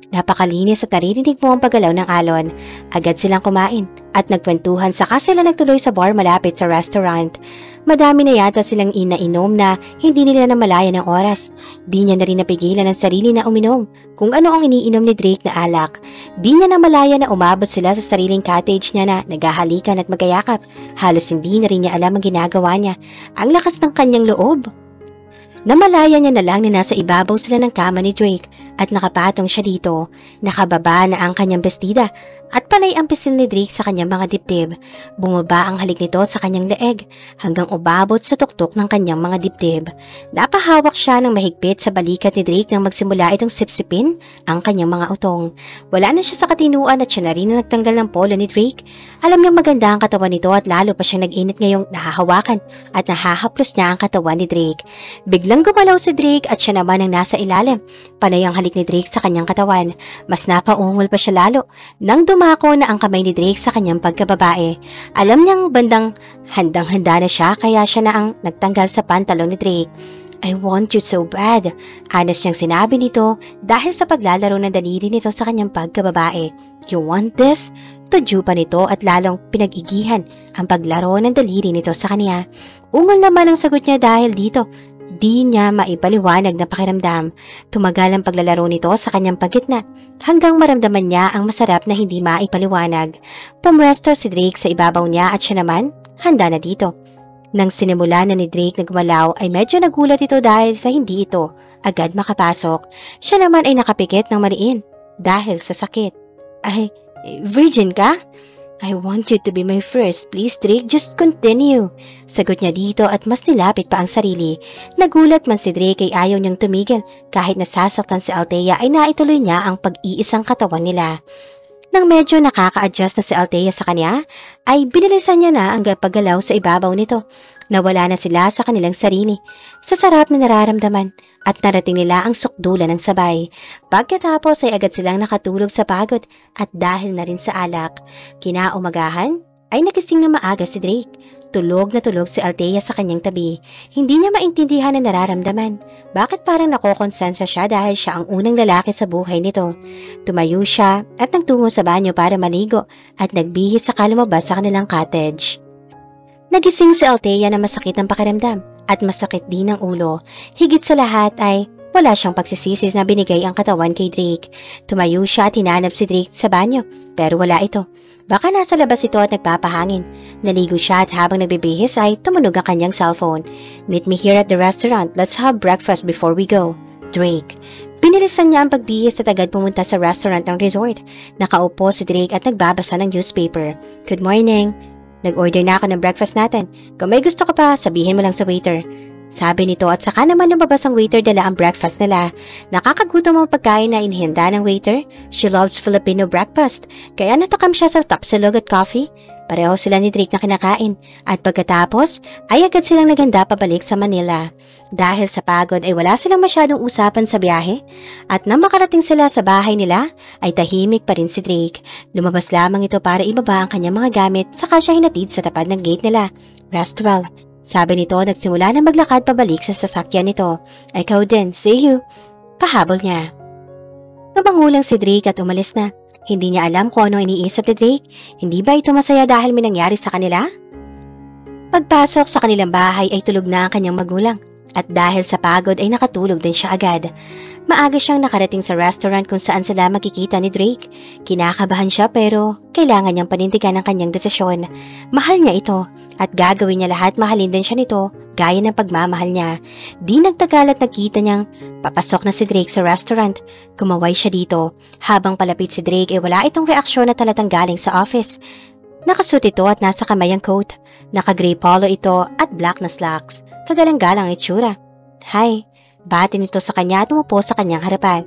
Napakalinis at naririnig mo ang paggalaw ng alon. Agad silang kumain at nagkwentuhan saka sila nagtuloy sa bar malapit sa restaurant. Madami na yata silang inainom na hindi nila namalayan ng oras. Di niya na rin napigilan ang sarili na uminom kung ano ang iniinom ni Drake na alak. Di niya namalaya na umabot sila sa sariling cottage niya na naghahalikan at magayakap. Halos hindi na rin niya alam ang ginagawa niya. Ang lakas ng kanyang loob. Namalaya niya na lang na nasa ibabaw sila ng kama ni Drake at nakapatong siya dito. Nakababa na ang kanyang bestida at panay ang pisil ni Drake sa kanyang mga dibdib. Bumaba ang halik nito sa kanyang leeg hanggang umabot sa tuktok ng kanyang mga dibdib. Napahawak siya ng mahigpit sa balikat ni Drake nang magsimula itong sipsipin ang kanyang mga utong. Wala na siya sa katinuan at siya na rin na nagtanggal ng polo ni Drake. Alam niyang maganda ang katawan nito at lalo pa siyang nag-init ngayong nahahawakan at nahahaplos niya ang katawan ni Drake. Biglang gumalaw si Drake at siya naman ang nasa ilalim. Panay ang halik ni Drake sa kanyang katawan. Mas napaungol pa siya lalo nang dumako na ang kamay ni Drake sa kanyang pagkababae. Alam niyang bandang handang-handa na siya kaya siya na ang nagtanggal sa pantalon ni Drake. I want you so bad. Hanas niyang sinabi nito dahil sa paglalaro ng daliri nito sa kanyang pagkababae. You want this? Tudyo pa nito at lalong pinag-igihan ang paglaro ng daliri nito sa kanya. Ungol naman ang sagot niya dahil dito. Di niya maipaliwanag na pakiramdam. Tumagal ang paglalaro nito sa kanyang paggitna hanggang maramdaman niya ang masarap na hindi maipaliwanag. Pumwesto si Drake sa ibabaw niya at siya naman handa na dito. Nang sinimula na ni Drake na gumalaw ay medyo nagulat ito dahil sa hindi ito agad makapasok. Siya naman ay nakapikit ng mariin dahil sa sakit. Ay, virgin ka? I want you to be my first. Please, Drake, just continue. Sagot niya dito at mas nilapit pa ang sarili. Nagulat man si Drake ay ayaw niyang tumigil. Kahit nasasaktan si Althea ay naituloy niya ang pag-iisang katawan nila. Nang medyo nakaka-adjust na si Althea sa kanya, ay binilisan niya na ang paggalaw sa ibabaw nito. Nawala na sila sa kanilang sarili, sa sarap na nararamdaman at narating nila ang sukdulan ng sabay. Pagkatapos ay agad silang nakatulog sa pagod at dahil na rin sa alak. Kinaumagahan ay nagising na maaga si Drake. Tulog na tulog si Althea sa kanyang tabi. Hindi niya maintindihan ang nararamdaman. Bakit parang nakokonsensya siya dahil siya ang unang lalaki sa buhay nito. Tumayo siya at nagtungo sa banyo para maligo at nagbihis saka lumabas sa kanilang cottage. Nagising si Althea na masakit ang pakiramdam at masakit din ang ulo. Higit sa lahat ay wala siyang pagsisisi na binigay ang katawan kay Drake. Tumayo siya at hinanap si Drake sa banyo pero wala ito. Baka nasa labas ito at nagpapahangin. Naligo siya at habang nagbibihis ay tumunog ang kanyang cellphone. Meet me here at the restaurant. Let's have breakfast before we go. Drake. Pinilisan niya ang pagbihis at agad pumunta sa restaurant ng resort. Nakaupo si Drake at nagbabasa ng newspaper. Good morning. Nag-order na ako ng breakfast natin. Kung may gusto ka pa, sabihin mo lang sa waiter. Sabi nito at saka naman lumabas ang waiter dala ang breakfast nila. Nakakagutom ang pagkain na inihanda ng waiter. She loves Filipino breakfast, kaya natakam siya sa tapsilog at coffee. Pareho sila ni Drake na kinakain at pagkatapos ay agad silang naganda pabalik sa Manila. Dahil sa pagod ay wala silang masyadong usapan sa biyahe at nang makarating sila sa bahay nila ay tahimik pa rin si Drake. Lumabas lamang ito para ibaba ang kanyang mga gamit saka siya hinatid sa tapat ng gate nila. Rest well. Sabi nito nagsimula na maglakad pabalik sa sasakyan nito. Ikaw din, see you. Pahabol niya. Nabangulang si Drake at umalis na. Hindi niya alam kung ano iniisip ni Drake. Hindi ba ito masaya dahil may nangyari sa kanila? Pagpasok sa kanilang bahay ay tulog na ang kanyang magulang. At dahil sa pagod ay nakatulog din siya agad. Maaga siyang nakarating sa restaurant kung saan sila makikita ni Drake. Kinakabahan siya pero kailangan niyang panindigan ang kanyang desisyon. Mahal niya ito at gagawin niya lahat mahalin din siya nito gaya ng pagmamahal niya. Di nagtagal at nakita niyang papasok na si Drake sa restaurant. Kumaway siya dito. Habang palapit si Drake ay wala itong reaksyon na talatang galing sa office. Nakasuot ito at nasa kamay ang coat. Naka-gray polo ito at black na slacks. Kagalang-galang itsura. Hi. Bati nito sa kanya at umupo sa kanyang harapan.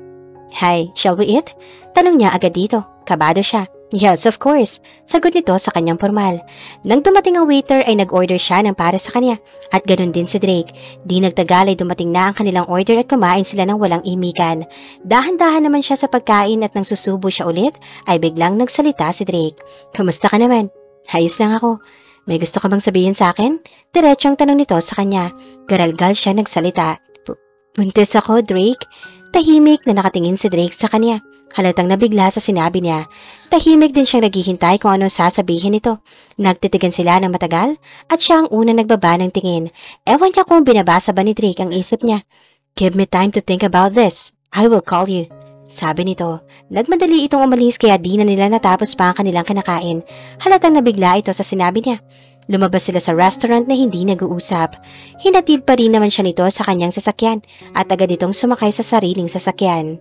Hi, shall we eat? Tanong niya agad dito. Kabado siya. Yes, of course. Sagot nito sa kanyang formal. Nang dumating ang waiter ay nag-order siya ng para sa kanya. At ganun din si Drake. Di nagtagal ay dumating na ang kanilang order at kumain sila ng walang imikan. Dahan-dahan naman siya sa pagkain at nang susubo siya ulit ay biglang nagsalita si Drake. Kamusta ka naman? Ayos lang ako. May gusto ka bang sabihin sa akin? Diretsong tanong nito sa kanya. Garalgal siya nagsalita. Buntis ako, Drake. Tahimik na nakatingin si Drake sa kanya. Halatang nabigla sa sinabi niya. Tahimik din siyang naghihintay kung anong sasabihin nito. Nagtitigan sila ng matagal at siya ang unang nagbaba ng tingin. Ewan niya kung binabasa ba ni Drake ang isip niya. Give me time to think about this. I will call you. Sabi nito. Nagmadali itong umalis kaya di na nila natapos pa ang kanilang kinakain. Halatang nabigla ito sa sinabi niya. Lumabas sila sa restaurant na hindi nag-uusap. Hinatid pa rin naman siya nito sa kanyang sasakyan at agad itong sumakay sa sariling sasakyan.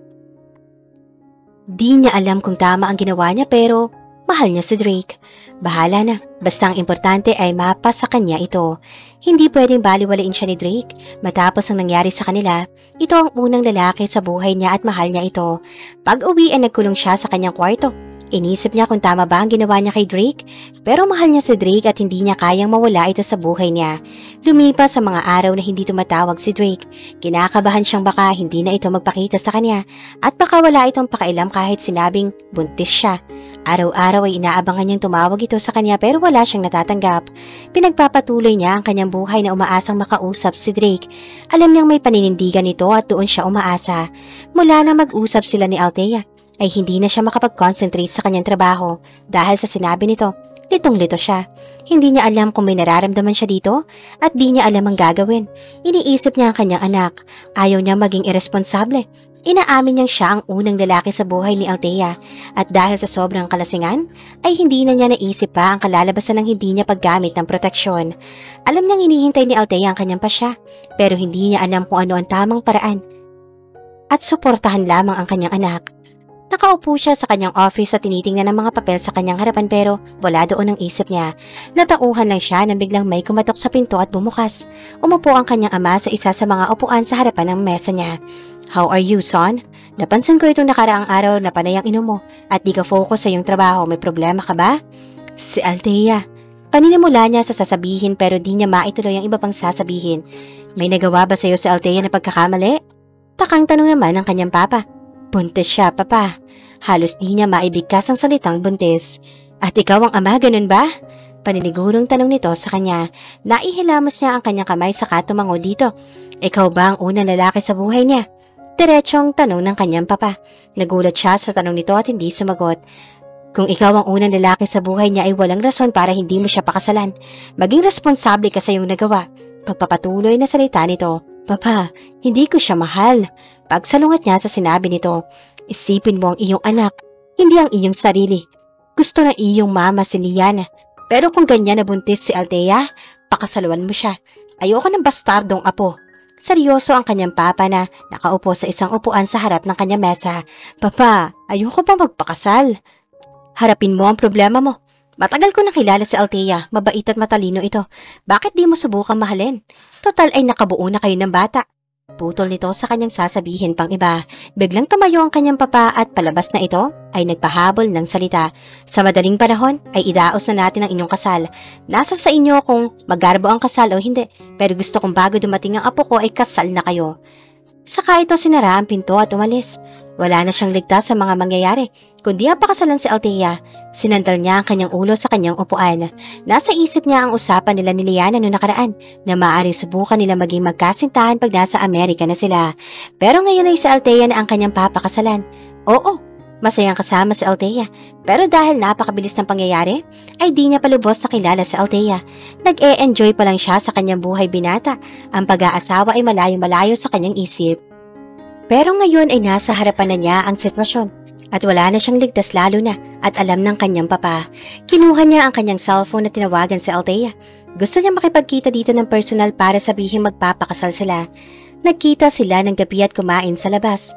Di niya alam kung tama ang ginawa niya pero mahal niya si Drake. Bahala na, basta ang importante ay mapa sa kanya ito. Hindi pwedeng baliwalain siya ni Drake. Matapos ang nangyari sa kanila, ito ang unang lalaki sa buhay niya at mahal niya ito. Pag-uwi ay nagkulong siya sa kanyang kwarto. Inisip niya kung tama ba ang ginawa niya kay Drake, pero mahal niya si Drake at hindi niya kayang mawala ito sa buhay niya. Lumipas sa mga araw na hindi tumatawag si Drake. Kinakabahan siyang baka hindi na ito magpakita sa kanya at baka wala itong pakailam kahit sinabing buntis siya. Araw-araw ay inaabangan niyang tumawag ito sa kanya pero wala siyang natatanggap. Pinagpapatuloy niya ang kanyang buhay na umaasang makausap si Drake. Alam niyang may paninindigan ito at doon siya umaasa. Mula na mag-usap sila ni Althea, ay hindi na siya makapag-concentrate sa kanyang trabaho dahil sa sinabi nito, litong-lito siya. Hindi niya alam kung may nararamdaman siya dito at di niya alam ang gagawin. Iniisip niya ang kanyang anak. Ayaw niya maging irresponsable. Inaamin niyang siya ang unang lalaki sa buhay ni Althea at dahil sa sobrang kalasingan, ay hindi na niya naisip pa ang kalalabasan ng hindi niya paggamit ng proteksyon. Alam niyang hinihintay ni Althea ang kanyang pasya pero hindi niya alam kung ano ang tamang paraan at suportahan lamang ang kanyang anak. Nakaupo siya sa kanyang office at tinitingnan ng mga papel sa kanyang harapan pero wala doon ang isip niya. Natauhan lang siya nang biglang may kumatok sa pinto at bumukas. Umupo ang kanyang ama sa isa sa mga upuan sa harapan ng mesa niya. How are you, son? Napansin ko itong nakaraang araw na panay ang inom mo at di ka focus sa iyong trabaho. May problema ka ba? Si Althea. Paninimula niya sa sasabihin pero di niya maituloy ang iba pang sasabihin. May nagawa ba sa iyo si Althea na pagkakamali? Takang tanong naman ng kanyang papa. Buntis siya, papa. Halos di niya maibigkas ang salitang buntis. At ikaw ang ama, ganun ba? Paninigurong tanong nito sa kanya. Naihilamos niya ang kanyang kamay saka tumango dito. Ikaw ba ang unang lalaki sa buhay niya? Diretsong tanong ng kanyang papa. Nagulat siya sa tanong nito at hindi sumagot. Kung ikaw ang unang lalaki sa buhay niya ay walang rason para hindi mo siya pakasalan. Maging responsable ka sa iyong nagawa. Pagpapatuloy na salita nito. Papa, hindi ko siya mahal. Pagsalungat niya sa sinabi nito, isipin mo ang iyong anak, hindi ang iyong sarili. Gusto na iyong mama si Liana. Pero kung ganyan na buntis si Althea, pakasaluan mo siya. Ayoko ng bastardong apo. Seryoso ang kanyang papa na nakaupo sa isang upuan sa harap ng kanyang mesa. Papa, ayoko pa magpakasal. Harapin mo ang problema mo. Matagal ko nakilala si Althea, mabait at matalino ito. Bakit di mo subukang mahalin? Total ay nakabuo na kayo ng bata. Putol nito sa kanyang sasabihin pang iba. Biglang tumayo ang kanyang papa at palabas na ito ay nagpahabol ng salita. Sa madaling panahon ay idaos na natin ang inyong kasal. Nasa sa inyo kung maggarbo ang kasal o hindi. Pero gusto kong bago dumating ang apo ko ay kasal na kayo. Saka ito sinara ang pinto at umalis. Wala na siyang ligtas sa mga mangyayari, kundi ang pakasalan si Althea. Sinandal niya ang kanyang ulo sa kanyang upuan. Nasa isip niya ang usapan nila ni Liana noong nakaraan na maaaring subukan nila maging magkasintahan pag nasa Amerika na sila. Pero ngayon ay si Althea na ang kanyang papakasalan. Oo, masayang kasama si Althea. Pero dahil napakabilis ng pangyayari, ay di niya palubos na kilala si Althea. Nag-e-enjoy pa lang siya sa kanyang buhay binata. Ang pag-aasawa ay malayo-malayo sa kanyang isip. Pero ngayon ay nasa harapan na niya ang sitwasyon at wala na siyang ligtas lalo na at alam ng kanyang papa. Kinuha niya ang kanyang cellphone at tinawagan si Althea. Gusto niya makipagkita dito ng personal para sabihin magpapakasal sila. Nagkita sila ng gabi at kumain sa labas.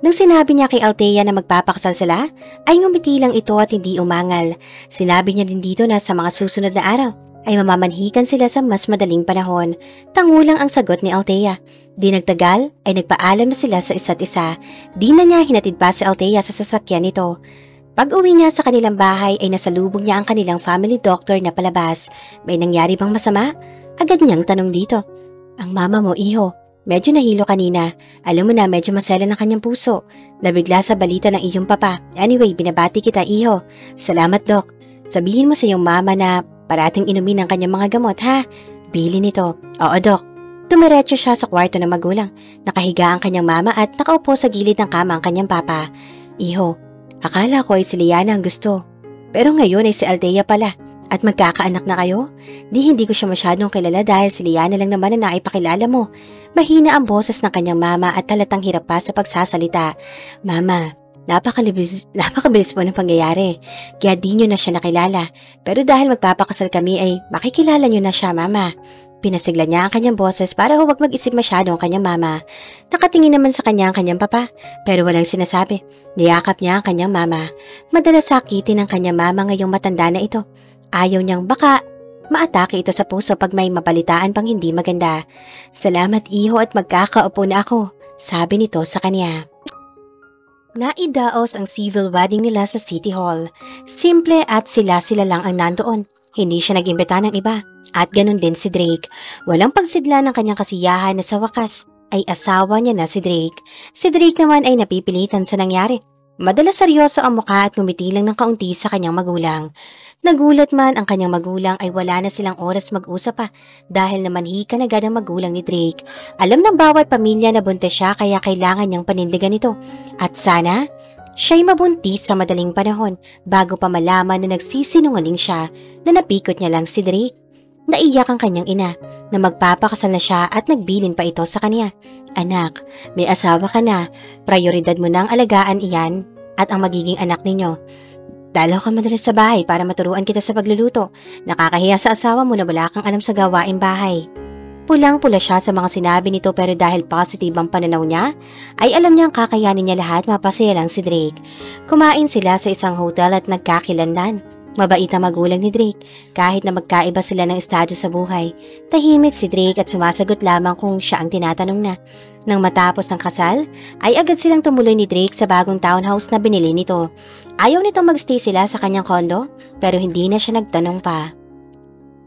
Nang sinabi niya kay Althea na magpapakasal sila, ay ngumiti lang ito at hindi umangal. Sinabi niya din dito na sa mga susunod na araw ay mamamanhikan sila sa mas madaling panahon. Tangulang ang sagot ni Althea. Di nagtagal ay nagpaalam na sila sa isa't isa. Di na niya hinatid pa si Althea sa sasakyan nito. Pag uwi niya sa kanilang bahay ay nasalubong niya ang kanilang family doctor na palabas. May nangyari bang masama? Agad niyang tanong dito. Ang mama mo, iho. Medyo nahilo kanina. Alam mo na medyo masela ng kanyang puso. Nabigla sa balita ng iyong papa. Anyway, binabati kita, iho. Salamat, Doc. Sabihin mo sa iyong mama na parating inumin ang kanyang mga gamot, ha? Bili nito. Oo, Doc. Tumiretso siya sa kwarto ng magulang. Nakahiga ang kanyang mama at nakaupo sa gilid ng kama ang kanyang papa. Iho, akala ko ay si Liana ang gusto. Pero ngayon ay si Althea pala. At magkakaanak na kayo? Hindi ko siya masyadong kilala dahil si Liana lang naman na naipakilala mo. Mahina ang boses ng kanyang mama at talatang hirap pa sa pagsasalita. Mama, napakabilis po ng pangyayari. Kaya di nyo na siya nakilala. Pero dahil magpapakasal kami ay makikilala nyo na siya, mama. Pinasigla niya ang kanyang boses para huwag mag-isip masyado ang kanyang mama. Nakatingin naman sa kanya ang kanyang papa, pero walang sinasabi. Niyakap niya ang kanyang mama. Madalas sakitin ang kanyang mama ngayong matanda na ito. Ayaw niyang baka maatake ito sa puso pag may mabalitaan pang hindi maganda. Salamat, iho, at magkakaupo na ako, sabi nito sa kanya. Naidaos ang civil wedding nila sa City Hall. Simple at sila lang ang nandoon. Hindi siya nag-imbita ng iba. At ganun din si Drake. Walang pagsigla ng kanyang kasiyahan na sa wakas ay asawa niya na si Drake. Si Drake naman ay napipilitan sa nangyari. Madalas seryoso ang mukha at ngumiti lang ng kaunti sa kanyang magulang. Nagulat man ang kanyang magulang ay wala na silang oras mag-usap pa dahil namanhikan agad ang magulang ni Drake. Alam ng bawat pamilya na buntis siya kaya kailangan niyang panindigan ito. At sana siya'y mabuntis sa madaling panahon bago pa malaman na nagsisinungaling siya na napikot niya lang si Drake. Naiyak ang kanyang ina na magpapakasal na siya at nagbilin pa ito sa kanya. Anak, may asawa ka na. Prioridad mo nang alagaan iyan at ang magiging anak ninyo. Dalaw ka madalas sa bahay para maturuan kita sa pagluluto. Nakakahiya sa asawa mo na wala kang alam sa gawaing bahay. Pulang-pula siya sa mga sinabi nito pero dahil positive ang pananaw niya, ay alam niyang kakayanin niya lahat mapasaya lang si Drake. Kumain sila sa isang hotel at nagkakilanlan. Mabait ang magulang ni Drake kahit na magkaiba sila ng estado sa buhay. Tahimik si Drake at sumasagot lamang kung siya ang tinatanong na. Nang matapos ang kasal, ay agad silang tumuloy ni Drake sa bagong townhouse na binili nito. Ayaw nitong magstay sila sa kanyang kondo pero hindi na siya nagtanong pa.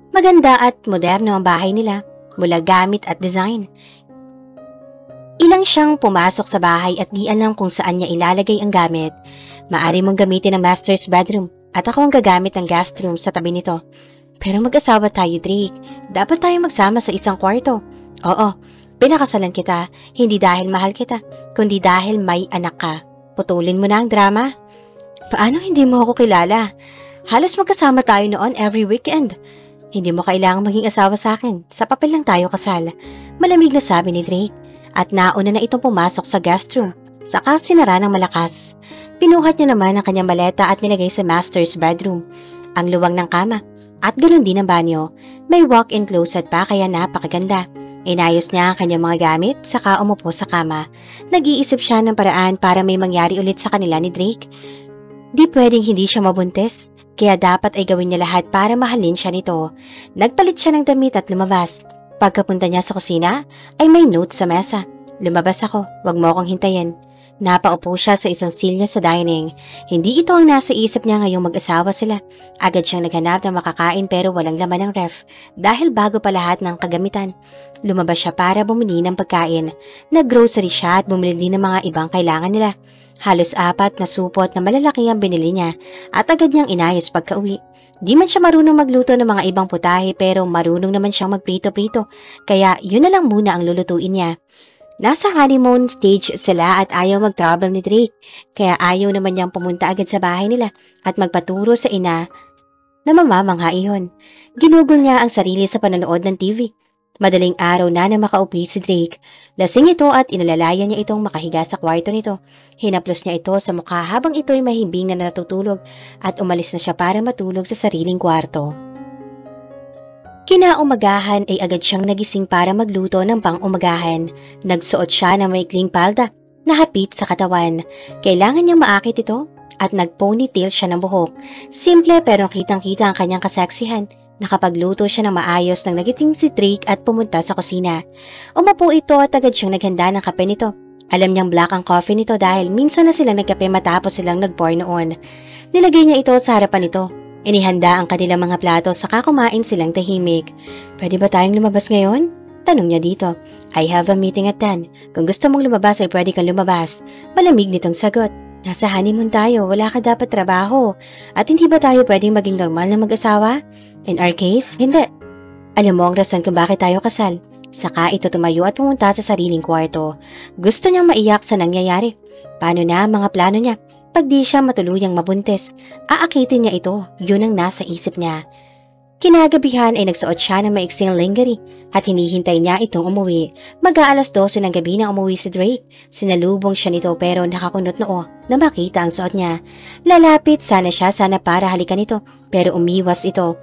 Maganda at moderno ang bahay nila mula gamit at design. Ilang siyang pumasok sa bahay at di alam kung saan niya ilalagay ang gamit. Maari mong gamitin ang master's bedroom. At ako ang gagamit ng guest room sa tabi nito. Pero mag-asawa tayo, Drake. Dapat tayo magsama sa isang kwarto. Oo, pinakasalan kita. Hindi dahil mahal kita, kundi dahil may anak ka. Putulin mo na ang drama. Paano hindi mo ako kilala? Halos magkasama tayo noon every weekend. Hindi mo kailangang maging asawa sa akin. Sa papel lang tayo kasal. Malamig na sabi ni Drake. At nauna na itong pumasok sa guest room. Saka sinara ng malakas. Pinuhat niya naman ang kanyang maleta at nilagay sa master's bedroom. Ang luwang ng kama at ganoon din ang banyo. May walk-in closet pa kaya napakaganda. Inayos niya ang kanyang mga gamit saka umupo sa kama. Nag-iisip siya ng paraan para may mangyari ulit sa kanila ni Drake. Di pwedeng hindi siya mabuntis. kaya dapat ay gawin niya lahat para mahalin siya nito. Nagpalit siya ng damit at lumabas. Pagkapunta niya sa kusina, ay may note sa mesa. Lumabas ako, wag mo akong hintayin. Napaupo siya sa isang silya sa dining. Hindi ito ang nasa isip niya ngayong mag-asawa sila. Agad siyang naghanap ng makakain pero walang laman ng ref dahil bago pa lahat ng kagamitan. Lumabas siya para bumili ng pagkain. Nag-grocery siya at bumili din ng mga ibang kailangan nila. Halos 4 na supot na malalaki ang binili niya at agad niyang inayos pagka-uwi. Di man siya marunong magluto ng mga ibang putahe pero marunong naman siyang magprito-prito kaya yun na lang muna ang lulutuin niya. Nasa honeymoon stage sila at ayaw mag-travel ni Drake, kaya ayaw naman niyang pumunta agad sa bahay nila at magpaturo sa ina na mamamangha iyon. Ginugol niya ang sarili sa panonood ng TV. Madaling araw na makauwi si Drake. Lasing ito at inalalayan niya itong makahiga sa kwarto nito. Hinaplos niya ito sa mukha habang ito'y mahimbing na natutulog at umalis na siya para matulog sa sariling kwarto. Kinaumagahan ay agad siyang nagising para magluto ng pang-umagahan. Nagsuot siya ng maikling palda na hapit sa katawan. Kailangan niyang maakit ito at nag-ponytail siya ng buhok. Simple pero kitang-kita ang kanyang kaseksihan. Nakapagluto siya ng maayos nang nagiting si Drake at pumunta sa kusina. Umapo ito at agad siyang naghanda ng kape nito. Alam niyang black ang coffee nito dahil minsan na silang nagkape matapos silang nag-pour noon. Nilagay niya ito sa harapan nito. Inihanda ang kanilang mga plato saka kumain silang tahimik. Pwede ba tayong lumabas ngayon? Tanong niya dito. I have a meeting at 10. Kung gusto mong lumabas ay pwede kang lumabas. Malamig nitong sagot. Nasa honeymoon tayo, wala ka dapat trabaho. At hindi ba tayo pwedeng maging normal na mag-asawa? In our case, hindi. Alam mo ang rason kung bakit tayo kasal. Saka ito tumayo at pumunta sa sariling kwarto. Gusto niyang maiyak sa nangyayari. Paano na ang mga plano niya? Pag di siya matuluyang mabuntis, aakitin niya ito, yun ang nasa isip niya. Kinagabihan ay nagsuot siya ng maiksing lingerie at hinihintay niya itong umuwi. Mag-aalas 12 ng gabi na umuwi si Drake. Sinalubong siya nito pero nakakunot noo na makita ang suot niya. Lalapit sana siya para halikan ito pero umiwas ito.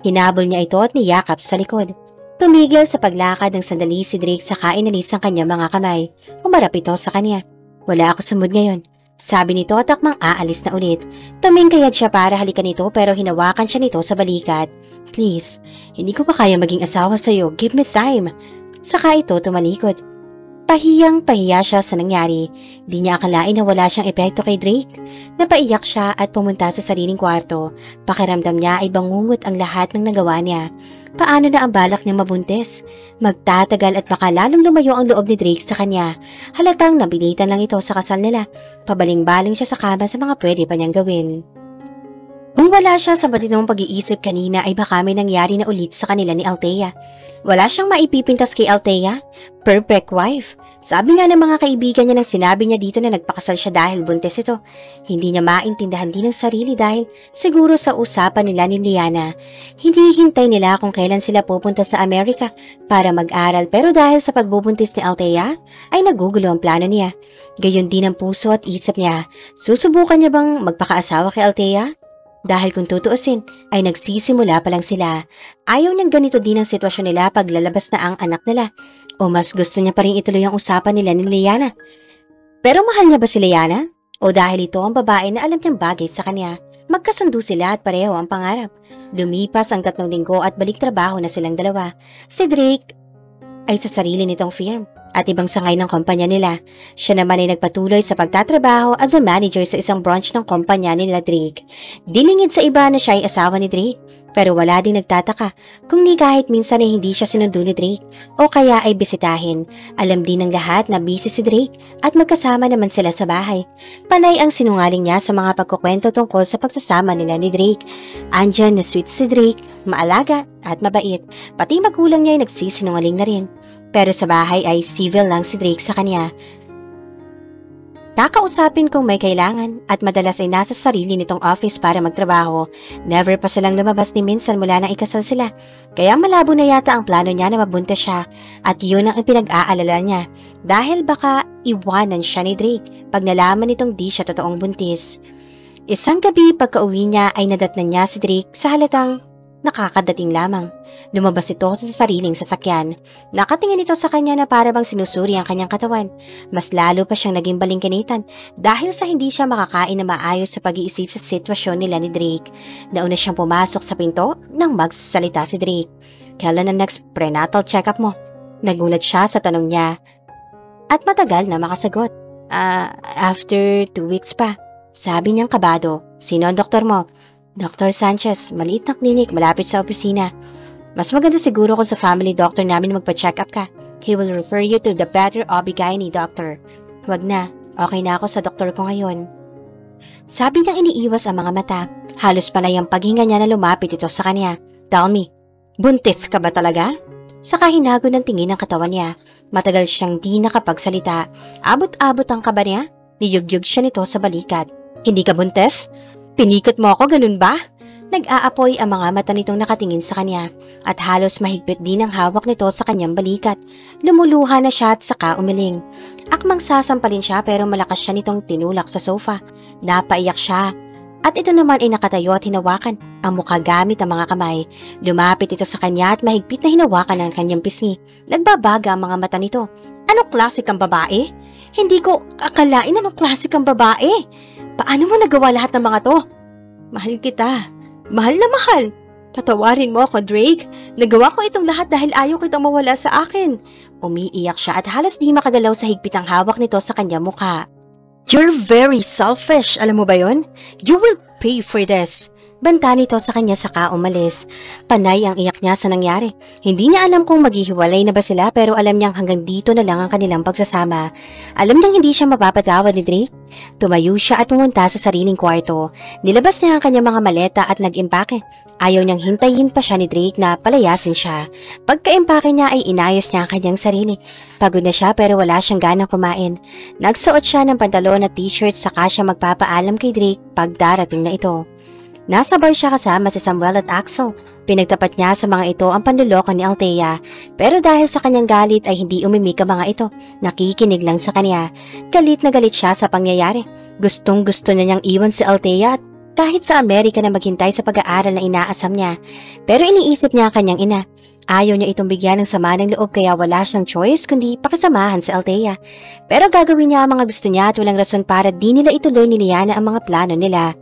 Hinabol niya ito at niyakap sa likod. Tumigil sa paglakad ng sandali si Drake saka inalis ang kanyang mga kamay. Umarap ito sa kanya. Wala ako sa mood ngayon. Sabi nito at akmang aalis na ulit. Tumingkayad siya para halikan ito pero hinawakan siya nito sa balikat. Please, hindi ko pa kaya maging asawa sa'yo. Give me time. Saka ito tumalikod. Pahiyang-pahiya siya sa nangyari. Di niya akalain na wala siyang epekto kay Drake. Napaiyak siya at pumunta sa sariling kwarto. Pakiramdam niya ay bangungot ang lahat ng nagawa niya. Paano na ang balak niya mabuntis? Magtatagal at baka lalong lumayo ang loob ni Drake sa kanya. Halatang nabilitan lang ito sa kasal nila. Pabaling-baling siya sa kama sa mga pwede pa niyang gawin. Kung wala siya sa matinong pag-iisip kanina ay baka may nangyari na ulit sa kanila ni Althea. Wala siyang maipipintas kay Althea. Perfect wife. Sabi nga ng mga kaibigan niya nang sinabi niya dito na nagpakasal siya dahil buntis ito. Hindi niya maintindihan din ng sarili dahil siguro sa usapan nila ni Liana. Hindi hintay nila kung kailan sila pupunta sa Amerika para mag-aral pero dahil sa pagbubuntis ni Althea ay nagugulo ang plano niya. Gayon din ang puso at isip niya. Susubukan niya bang magpakaasawa kay Althea? Dahil kung tutuusin, ay nagsisimula pa lang sila. Ayaw niyang ganito din ang sitwasyon nila pag lalabas na ang anak nila. O mas gusto niya pa rin ituloy ang usapan nila ni Liana. Pero mahal niya ba si Liana? O dahil ito ang babae na alam niyang bagay sa kanya? Magkasundo sila at pareho ang pangarap. Lumipas ang 3 linggo at balik trabaho na silang dalawa. Si Drake ay sa sarili nitong firm at ibang sangay ng kumpanya nila. Siya naman ay nagpatuloy sa pagtatrabaho as a manager sa isang branch ng kumpanya nila Drake. Dilingid sa iba na siya ay asawa ni Drake. Pero wala ding nagtataka kung ni kahit minsan ay hindi siya sinundo ni Drake o kaya ay bisitahin. Alam din ng lahat na busy si Drake at magkasama naman sila sa bahay. Panay ang sinungaling niya sa mga pagkukwento tungkol sa pagsasama nila ni Drake. Andyan na sweet si Drake, maalaga at mabait. Pati magulang niya ay nagsisinungaling na rin. Pero sa bahay ay civil lang si Drake sa kanya. Kakausapin kung may kailangan at madalas ay nasa sarili nitong office para magtrabaho. Never pa silang lumabas ni minsan mula nang ikasal sila. Kaya malabo na yata ang plano niya na mabuntis siya at yun ang pinag-aalala niya. Dahil baka iwanan siya ni Drake pag nalaman nitong di siya totoong buntis. Isang gabi pagka-uwi niya ay nadatnan niya si Drake sa halatang nakakadating lamang. Lumabas ito sa sariling sasakyan. Nakatingin ito sa kanya na para bang sinusuri ang kanyang katawan. Mas lalo pa siyang naging balingkinitan dahil sa hindi siya makakain na maayos sa pag-iisip sa sitwasyon nila ni Drake. Nauna siyang pumasok sa pinto nang magsasalita si Drake. Kailan ang next prenatal check-up mo? Nagulat siya sa tanong niya at matagal na makasagot. After 2 weeks pa. Sabi niyang kabado. Sino ang doktor mo? Dr. Sanchez, maliit na klinik malapit sa opisina. Mas maganda siguro kung sa family doctor namin magpa-check up ka. He will refer you to the better OB-GYN doctor. Huwag na, okay na ako sa doktor ko ngayon. Sabi niyang iniiwas ang mga mata. Halos panay ang paghinga niya na lumapit ito sa kanya. Tell me, buntis ka ba talaga? Saka hinago ng tingin ang katawan niya. Matagal siyang di nakapagsalita. Abot-abot ang kaba niya. Niyugyug siya nito sa balikat. Hindi ka buntis? Pinikot mo ako, ganun ba? Nag-aapoy ang mga mata nitong nakatingin sa kanya at halos mahigpit din ang hawak nito sa kanyang balikat. Lumuluha na siya at saka umiling. Akmang sasampalin siya pero malakas siya nitong tinulak sa sofa. Napaiyak siya at ito naman ay nakatayo at hinawakan ang mukha gamit ang mga kamay. Lumapit ito sa kanya at mahigpit na hinawakan ang kanyang pisngi. Nagbabaga ang mga mata nito. Anong klase kang babae? Hindi ko akalain anong klase kang babae. Paano mo nagawa lahat ng mga to? Mahal kita. Mahal na mahal. Patawarin mo ako, Drake. Nagawa ko itong lahat dahil ayaw kitang mawala sa akin. Umiiyak siya at halos di makagalaw sa higpit ang hawak nito sa kanyang mukha. You're very selfish, alam mo ba yon? You will pay for this. Banta nito sa kanya saka umalis. Panay ang iyak niya sa nangyari. Hindi niya alam kung maghihiwalay na ba sila pero alam niyang hanggang dito na lang ang kanilang pagsasama. Alam niyang hindi siya mapapatawad ni Drake. Tumayo siya at pumunta sa sariling kwarto. Nilabas niya ang kanyang mga maleta at nag-impake. Ayaw niyang hintayin pa siya ni Drake na palayasin siya. Pagka-impake niya ay inayos niya ang kanyang sarili. Pagod na siya pero wala siyang ganang kumain. Nagsuot siya ng pantalon at t-shirt saka siya magpapaalam kay Drake pag darating na ito. Nasa bar siya kasama si Samuel at Axel. Pinagtapat niya sa mga ito ang panluloko ni Althea. Pero dahil sa kanyang galit ay hindi umimik ang mga ito. Nakikinig lang sa kanya. Galit na galit siya sa pangyayari. Gustong gusto na niyang iwan si Althea at kahit sa Amerika na maghintay sa pag-aaral na inaasam niya. Pero iniisip niya ang kanyang ina. Ayaw niya itong bigyan ng sama ng loob kaya wala siyang choice kundi pakisamahan si Althea. Pero gagawin niya ang mga gusto niya at walang rason para di nila ituloy ni Liana ang mga plano nila.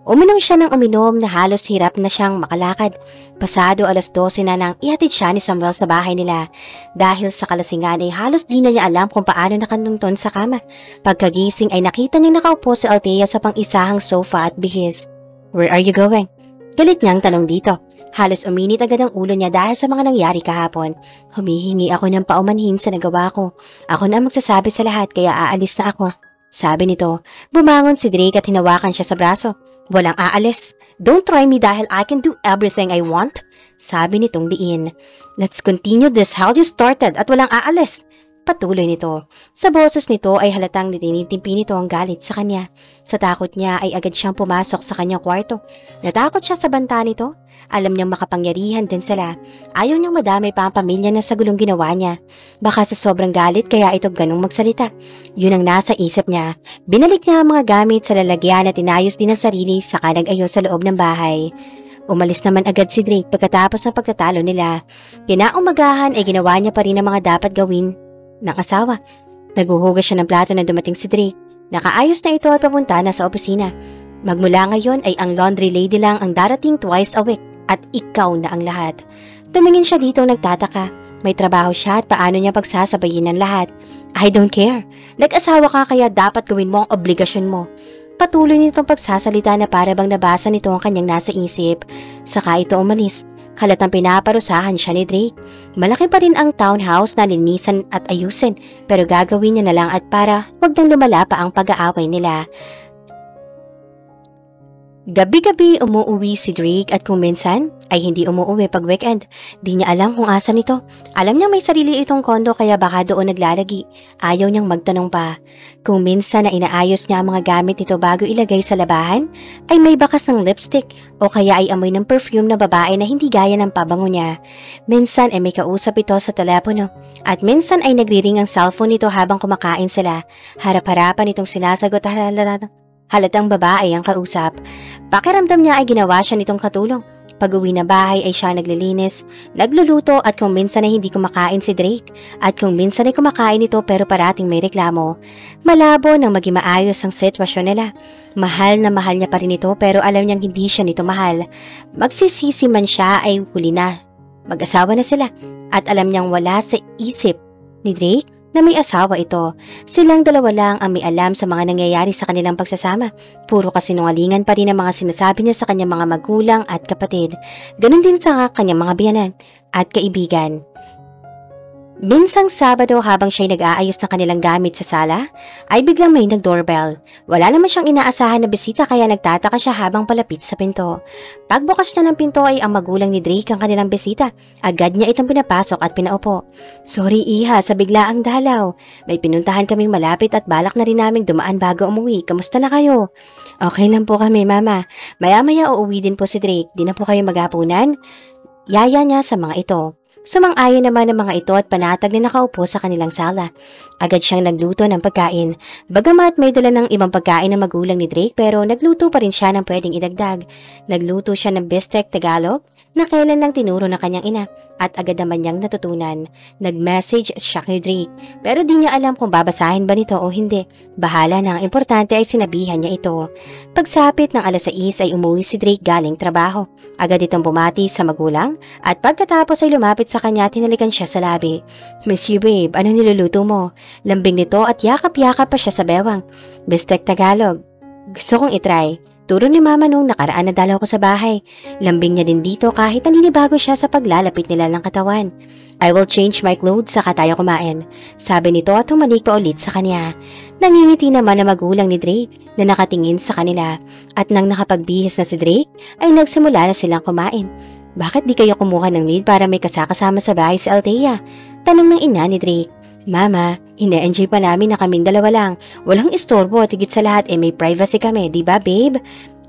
Uminom siya ng uminom na halos hirap na siyang makalakad. Pasado 12:00 na nang ihatid siya ni Samuel sa bahay nila. Dahil sa kalasingan ay halos di na niya alam kung paano nakatungtong sa kama. Pagkagising ay nakita niyang nakaupo si Althea sa pang-isahang sofa at bihis. Where are you going? Galit niyang tanong dito. Halos uminit agad ang ulo niya dahil sa mga nangyari kahapon. Humihingi ako ng paumanhin sa nagawa ko. Ako na ang magsasabi sa lahat kaya aalis na ako. Sabi nito. Bumangon si Drake at hinawakan siya sa braso. Walang aalis. Don't try me dahil I can do everything I want. Sabi nitong diin. Let's continue this how you started at walang aalis. Patuloy nito. Sa boses nito ay halatang tinitimpi nito ang galit sa kanya. Sa takot niya ay agad siyang pumasok sa kanyang kwarto. Natakot siya sa banta nito. Alam niyang makapangyarihan din sila. Ayaw niyang madamay pa ang pamilya na sa gulong ginawa niya. Baka sa sobrang galit kaya ito ganong magsalita. Yun ang nasa isip niya. Binalik niya ang mga gamit sa lalagyan at inayos din ang sarili saka nag-ayos sa loob ng bahay. Umalis naman agad si Drake pagkatapos ng pagtatalo nila. Kinaumagahan ay ginawa niya pa rin ang mga dapat gawin ng asawa. Naghuhugas siya ng plato na dumating si Drake. Nakaayos na ito at papunta na sa opisina. Magmula ngayon ay ang laundry lady lang ang darating twice a week. At ikaw na ang lahat. Tumingin siya dito nagtataka. May trabaho siya at paano niya pagsasabayin ang lahat. I don't care. Nag-asawa ka kaya dapat gawin mo ang obligasyon mo. Patuloy nitong pagsasalita na para bang nabasa nito ang kanyang nasa isip. Saka ito umalis. Halatang pinaparusahan siya ni Drake. Malaki pa rin ang townhouse na linisan at ayusin. Pero gagawin niya na lang at para wag nang lumala pa ang pag-aaway nila. Gabi-gabi umuuwi si Drake at kung minsan ay hindi umuuwi pag weekend. Di niya alam kung asan ito. Alam niya may sarili itong kondo kaya baka doon naglalagi. Ayaw niyang magtanong pa. Kung minsan na inaayos niya ang mga gamit nito bago ilagay sa labahan, ay may bakas ng lipstick o kaya ay amoy ng perfume na babae na hindi gaya ng pabango niya. Minsan ay may kausap ito sa telepono. At minsan ay nagriring ang cellphone nito habang kumakain sila. Harap-harapan itong sinasagot Halatang babae ang kausap. Pakiramdam niya ay ginawa siya nitong katulong. Pag-uwi na bahay ay siya naglilinis, nagluluto at kung minsan ay hindi kumakain si Drake at kung minsan ay kumakain ito pero parating may reklamo. Malabo nang maging maayos ang sitwasyon nila. Mahal na mahal niya pa rin ito pero alam niyang hindi siya nito mahal. Magsisisi man siya ay huli na. Mag-asawa na sila at alam niyang wala sa isip ni Drake na may asawa ito. Silang dalawa lang ang may alam sa mga nangyayari sa kanilang pagsasama. Puro kasinungalingan pa rin ang mga sinasabi niya sa kanyang mga magulang at kapatid. Ganon din sa kanyang mga biyanan at kaibigan. Minsang Sabado habang siya'y nag-aayos ng kanilang gamit sa sala, ay biglang may nag-doorbell. Wala naman siyang inaasahan na bisita kaya nagtataka siya habang palapit sa pinto. Pagbukas niya ng pinto ay ang magulang ni Drake ang kanilang bisita. Agad niya itong pinapasok at pinaupo. "Sorry iha, sa biglaang dalaw. May pinuntahan kaming malapit at balak na rin naming dumaan bago umuwi. Kamusta na kayo?" "Okay lang po kami, mama. Maya-maya uuwi din po si Drake. Di na po kayo maghapunan?" Yaya niya sa mga ito. Sumang-ayon naman ang mga ito at panatag na nakaupo sa kanilang sala. Agad siyang nagluto ng pagkain. Bagamat may dala ng ibang pagkain ng magulang ni Drake pero nagluto pa rin siya ng pwedeng idagdag. Nagluto siya ng bistec Tagalog na kailan lang tinuro ng kanyang ina at agad naman niyang natutunan. Nag-message siya kay Drake pero di niya alam kung babasahin ba nito o hindi. Bahala na, ang importante ay sinabihan niya ito. Pagsapit ng 6:00 ay umuwi si Drake galing trabaho. Agad itong bumati sa magulang at pagkatapos ay lumapit sa kanya at hinalikan siya sa labi. "Miss you babe, anong niluluto mo?" Lambing nito at yakap-yakap pa siya sa bewang. "Bistec Tagalog. Gusto kong itry. Turo ni mama nung nakaraan na dalaw ko sa bahay." Lambing niya din dito kahit naninibago siya sa paglalapit nila ng katawan. "I will change my clothes saka tayo kumain," sabi nito at humalik pa ulit sa kanya. Nangingiti naman ang magulang ni Drake na nakatingin sa kanila at nang nakapagbihis na si Drake ay nagsimula na silang kumain. "Bakit di kayo kumuha ng lead para may kasakasama sa bahay si Althea?" tanong ng ina ni Drake. "Mama, ine-enjoy pa namin na kaming dalawa lang. Walang istorbo at higit sa lahat may privacy kami, di ba babe?"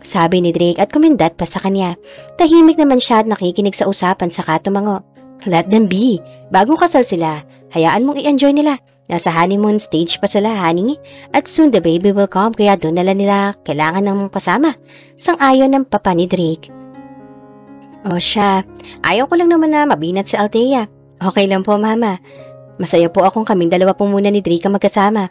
sabi ni Drake at kumindat pa sa kanya. Tahimik naman siya at nakikinig sa usapan saka tumango. "Let them be. Bagong kasal sila. Hayaan mong i-enjoy nila. Nasa honeymoon stage pa sila, honey. At soon the baby will come kaya doon nila kailangan ng kasama." Sang-ayon ng papa ni Drake. "O siya, ayaw ko lang naman na mabinat si Althea." "Okay lang po mama. Masaya po akong kaming dalawa po muna ni Drake ang magkasama."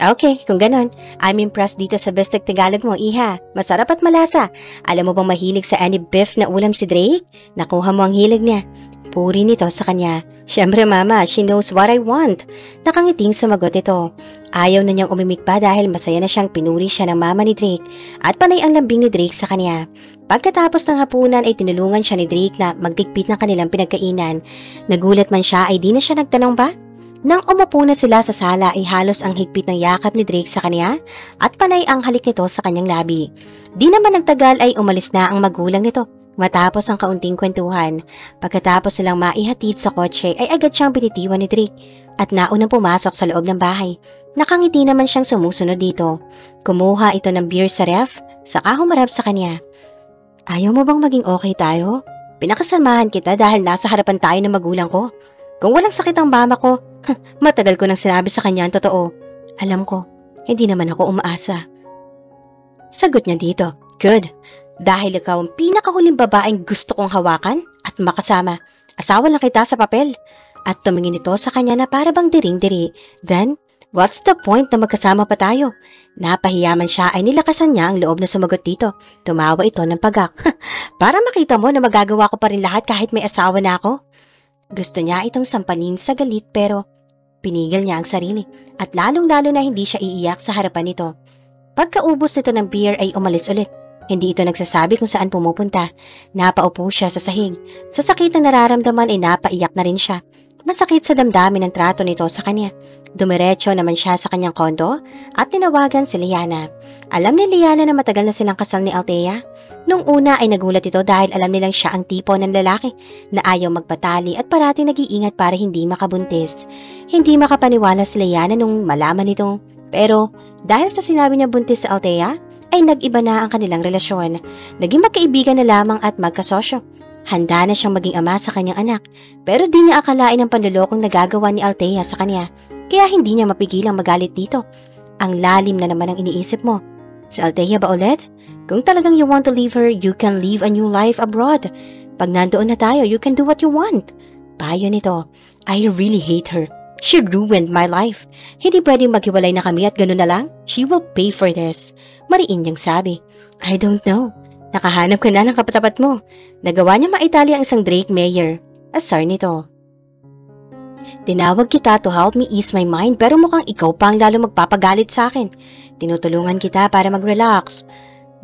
"Okay, kung ganon. I'm impressed dito sa bistec Tagalog mo, iha. Masarap at malasa. Alam mo bang mahilig sa any beef na ulam si Drake? Nakuha mo ang hilig niya." Puri nito sa kanya. "Siyempre mama, she knows what I want." Nakangiting sumagot ito. Ayaw na niyang umimik pa dahil masaya na siyang pinuri siya ng mama ni Drake at panay ang lambing ni Drake sa kanya. Pagkatapos ng hapunan ay tinulungan siya ni Drake na magtikpit ng kanilang pinagkainan. Nagulat man siya ay di na siya nagtanong pa. Nang umupo na sila sa sala ay halos ang higpit ng yakap ni Drake sa kanya at panay ang halik nito sa kanyang labi. Di naman nagtagal ay umalis na ang magulang nito. Matapos ang kaunting kwentuhan, pagkatapos silang maihatid sa kotse ay agad siyang binitiwan ni Drake at naunang pumasok sa loob ng bahay. Nakangiti naman siyang sumusunod dito. Kumuha ito ng beer sa ref, saka humarap sa kanya. "Ayaw mo bang maging okay tayo? Pinakasamahan kita dahil nasa harapan tayo ng magulang ko. Kung walang sakit ang mama ko, matagal ko nang sinabi sa kanya ang totoo. Alam ko, hindi naman ako umaasa." Sagot niya dito. "Good. Dahil ikaw ang pinakahuling babaeng gusto kong hawakan at makasama. Asawa lang kita sa papel." At tumingin ito sa kanya na para bang diring-diri. "Then, what's the point na magkasama pa tayo?" Napahiyaman siya ay nilakasan niya ang loob na sumagot dito. Tumawa ito ng pagak. "Para makita mo na magagawa ko pa rin lahat kahit may asawa na ako." Gusto niya itong sampalin sa galit pero pinigil niya ang sarili at lalong-lalo na hindi siya iiyak sa harapan nito. Pagkaubos nito ng beer ay umalis ulit. Hindi ito nagsasabi kung saan pumupunta. Napaupo siya sa sahig. Sa sakit na nararamdaman ay napaiyak na rin siya. Masakit sa damdamin ang trato nito sa kanya. Dumiretso naman siya sa kanyang kondo at tinawagan si Liana. Alam ni Liana na matagal na silang kasal ni Althea. Nung una ay nagulat ito dahil alam nilang siya ang tipo ng lalaki na ayaw magpatali at parating nag-iingat para hindi makabuntis. Hindi makapaniwala si Liana nung malaman nitong pero dahil sa sinabi niya buntis sa Althea, ay nag-iba na ang kanilang relasyon. Naging magkaibigan na lamang at magkasosyo. Handa na siyang maging ama sa kanyang anak, pero di niya akalain ang panlolokong nagagawa ni Althea sa kanya, kaya hindi niya mapigilang magalit dito. Ang lalim na naman ang iniisip mo. Si Althea ba ulit? Kung talagang you want to leave her, you can live a new life abroad. Pag nandoon na tayo, you can do what you want. Payo nito. I really hate her. She ruined my life. Hindi pwedeng maghiwalay na kami at gano'n na lang. She will pay for this. Mariin niyang sabi. I don't know. Nakahanap ka na ng kapatapat mo. Nagawa niya maitali ang isang Drake Mayer. Asar nito. Tinawag kita to help me ease my mind pero mukhang ikaw pa ang lalo magpapagalit sa akin. Tinutulungan kita para mag-relax.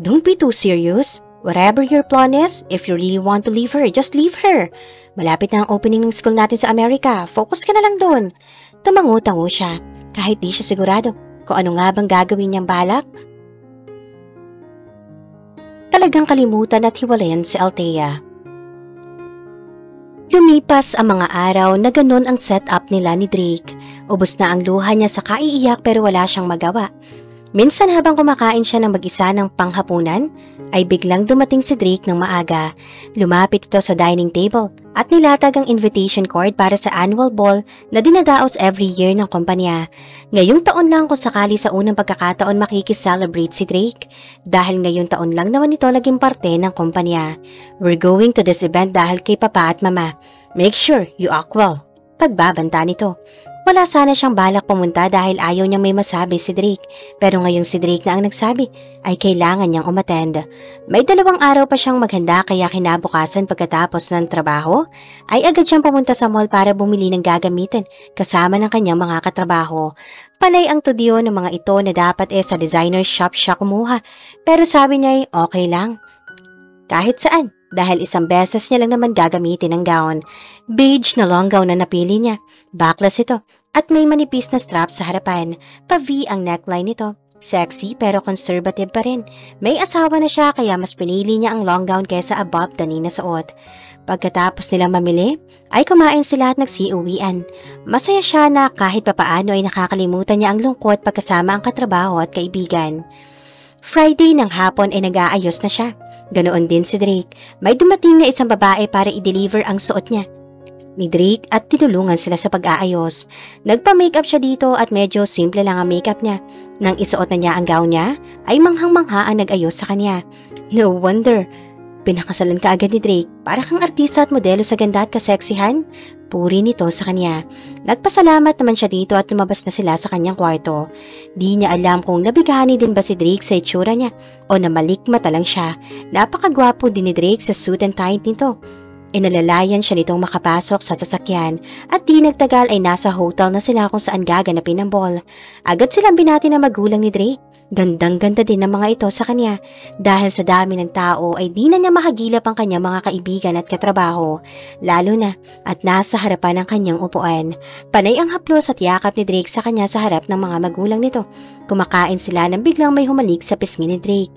Don't be too serious. Whatever your plan is, if you really want to leave her, just leave her. Malapit na ang opening ng school natin sa Amerika. Focus ka na lang doon. Tumango-tango siya, kahit di siya sigurado kung ano nga bang gagawin niyang balak. Talagang kalimutan at hiwalayan si Althea. Lumipas ang mga araw na ganon ang setup nila ni Drake. Ubos na ang luha niya sa kaiiyak pero wala siyang magawa. Minsan habang kumakain siya ng mag-isa ng panghapunan, ay biglang dumating si Drake ng maaga. Lumapit ito sa dining table at nilatag ang invitation card para sa annual ball na dinadaos every year ng kumpanya. Ngayong taon lang kung sakali sa unang pagkakataon makikiselebrate si Drake dahil ngayong taon lang naman ito naging parte ng kumpanya. We're going to this event dahil kay Papa at Mama. Make sure you act well. Pagbabanta nito. Wala sana siyang balak pumunta dahil ayaw niyang may masabi si Drake. Pero ngayong si Drake na ang nagsabi, ay kailangan niyang umattend. May 2 araw pa siyang maghanda kaya kinabukasan pagkatapos ng trabaho, ay agad siyang pumunta sa mall para bumili ng gagamitin kasama ng kanyang mga katrabaho. Panay ang tudyo ng mga ito na dapat sa designer shop siya kumuha. Pero sabi niya ay okay lang. Kahit saan. Dahil isang beses niya lang naman gagamitin ang gown. Beige na long gown na napili niya. Backless ito at may manipis na strap sa harapan. Pa-V ang neckline nito. Sexy pero conservative pa rin. May asawa na siya kaya mas pinili niya ang long gown kaysa above dani na suot. Pagkatapos nilang mamili, ay kumain sila at nagsiuwian. Masaya siya na kahit papaano ay nakakalimutan niya ang lungkot pagkasama ang katrabaho at kaibigan. Friday ng hapon ay nag-aayos na siya. Ganoon din si Drake. May dumating na isang babae para i-deliver ang suot niya ni Drake at tinulungan sila sa pag-aayos. Nagpa-makeup siya dito at medyo simple lang ang makeup niya. Nang isuot na niya ang gown niya, ay manghang-mangha ang nag-ayos sa kanya. No wonder, pinakasalan ka agad ni Drake. Para kang artista at modelo sa ganda at kaseksihan. Puri nito sa kanya. Nagpasalamat naman siya dito at lumabas na sila sa kanyang kwarto. Di niya alam kung nabigani din ba si Drake sa itsura niya o namalikmata lang siya. Napakagwapo din ni Drake sa suit and tie nito. Inalalayan siya nitong makapasok sa sasakyan at di nagtagal ay nasa hotel na sila kung saan gaganapin ang ball. Agad silang binati ng magulang ni Drake. Gandang-ganda din ng mga ito sa kanya. Dahil sa dami ng tao ay di na niya makagilap ang kanyang mga kaibigan at katrabaho. Lalo na at nasa harapan ng kanyang upuan. Panay ang haplos at yakap ni Drake sa kanya sa harap ng mga magulang nito. Kumakain sila nang biglang may humalik sa pisngi ni Drake.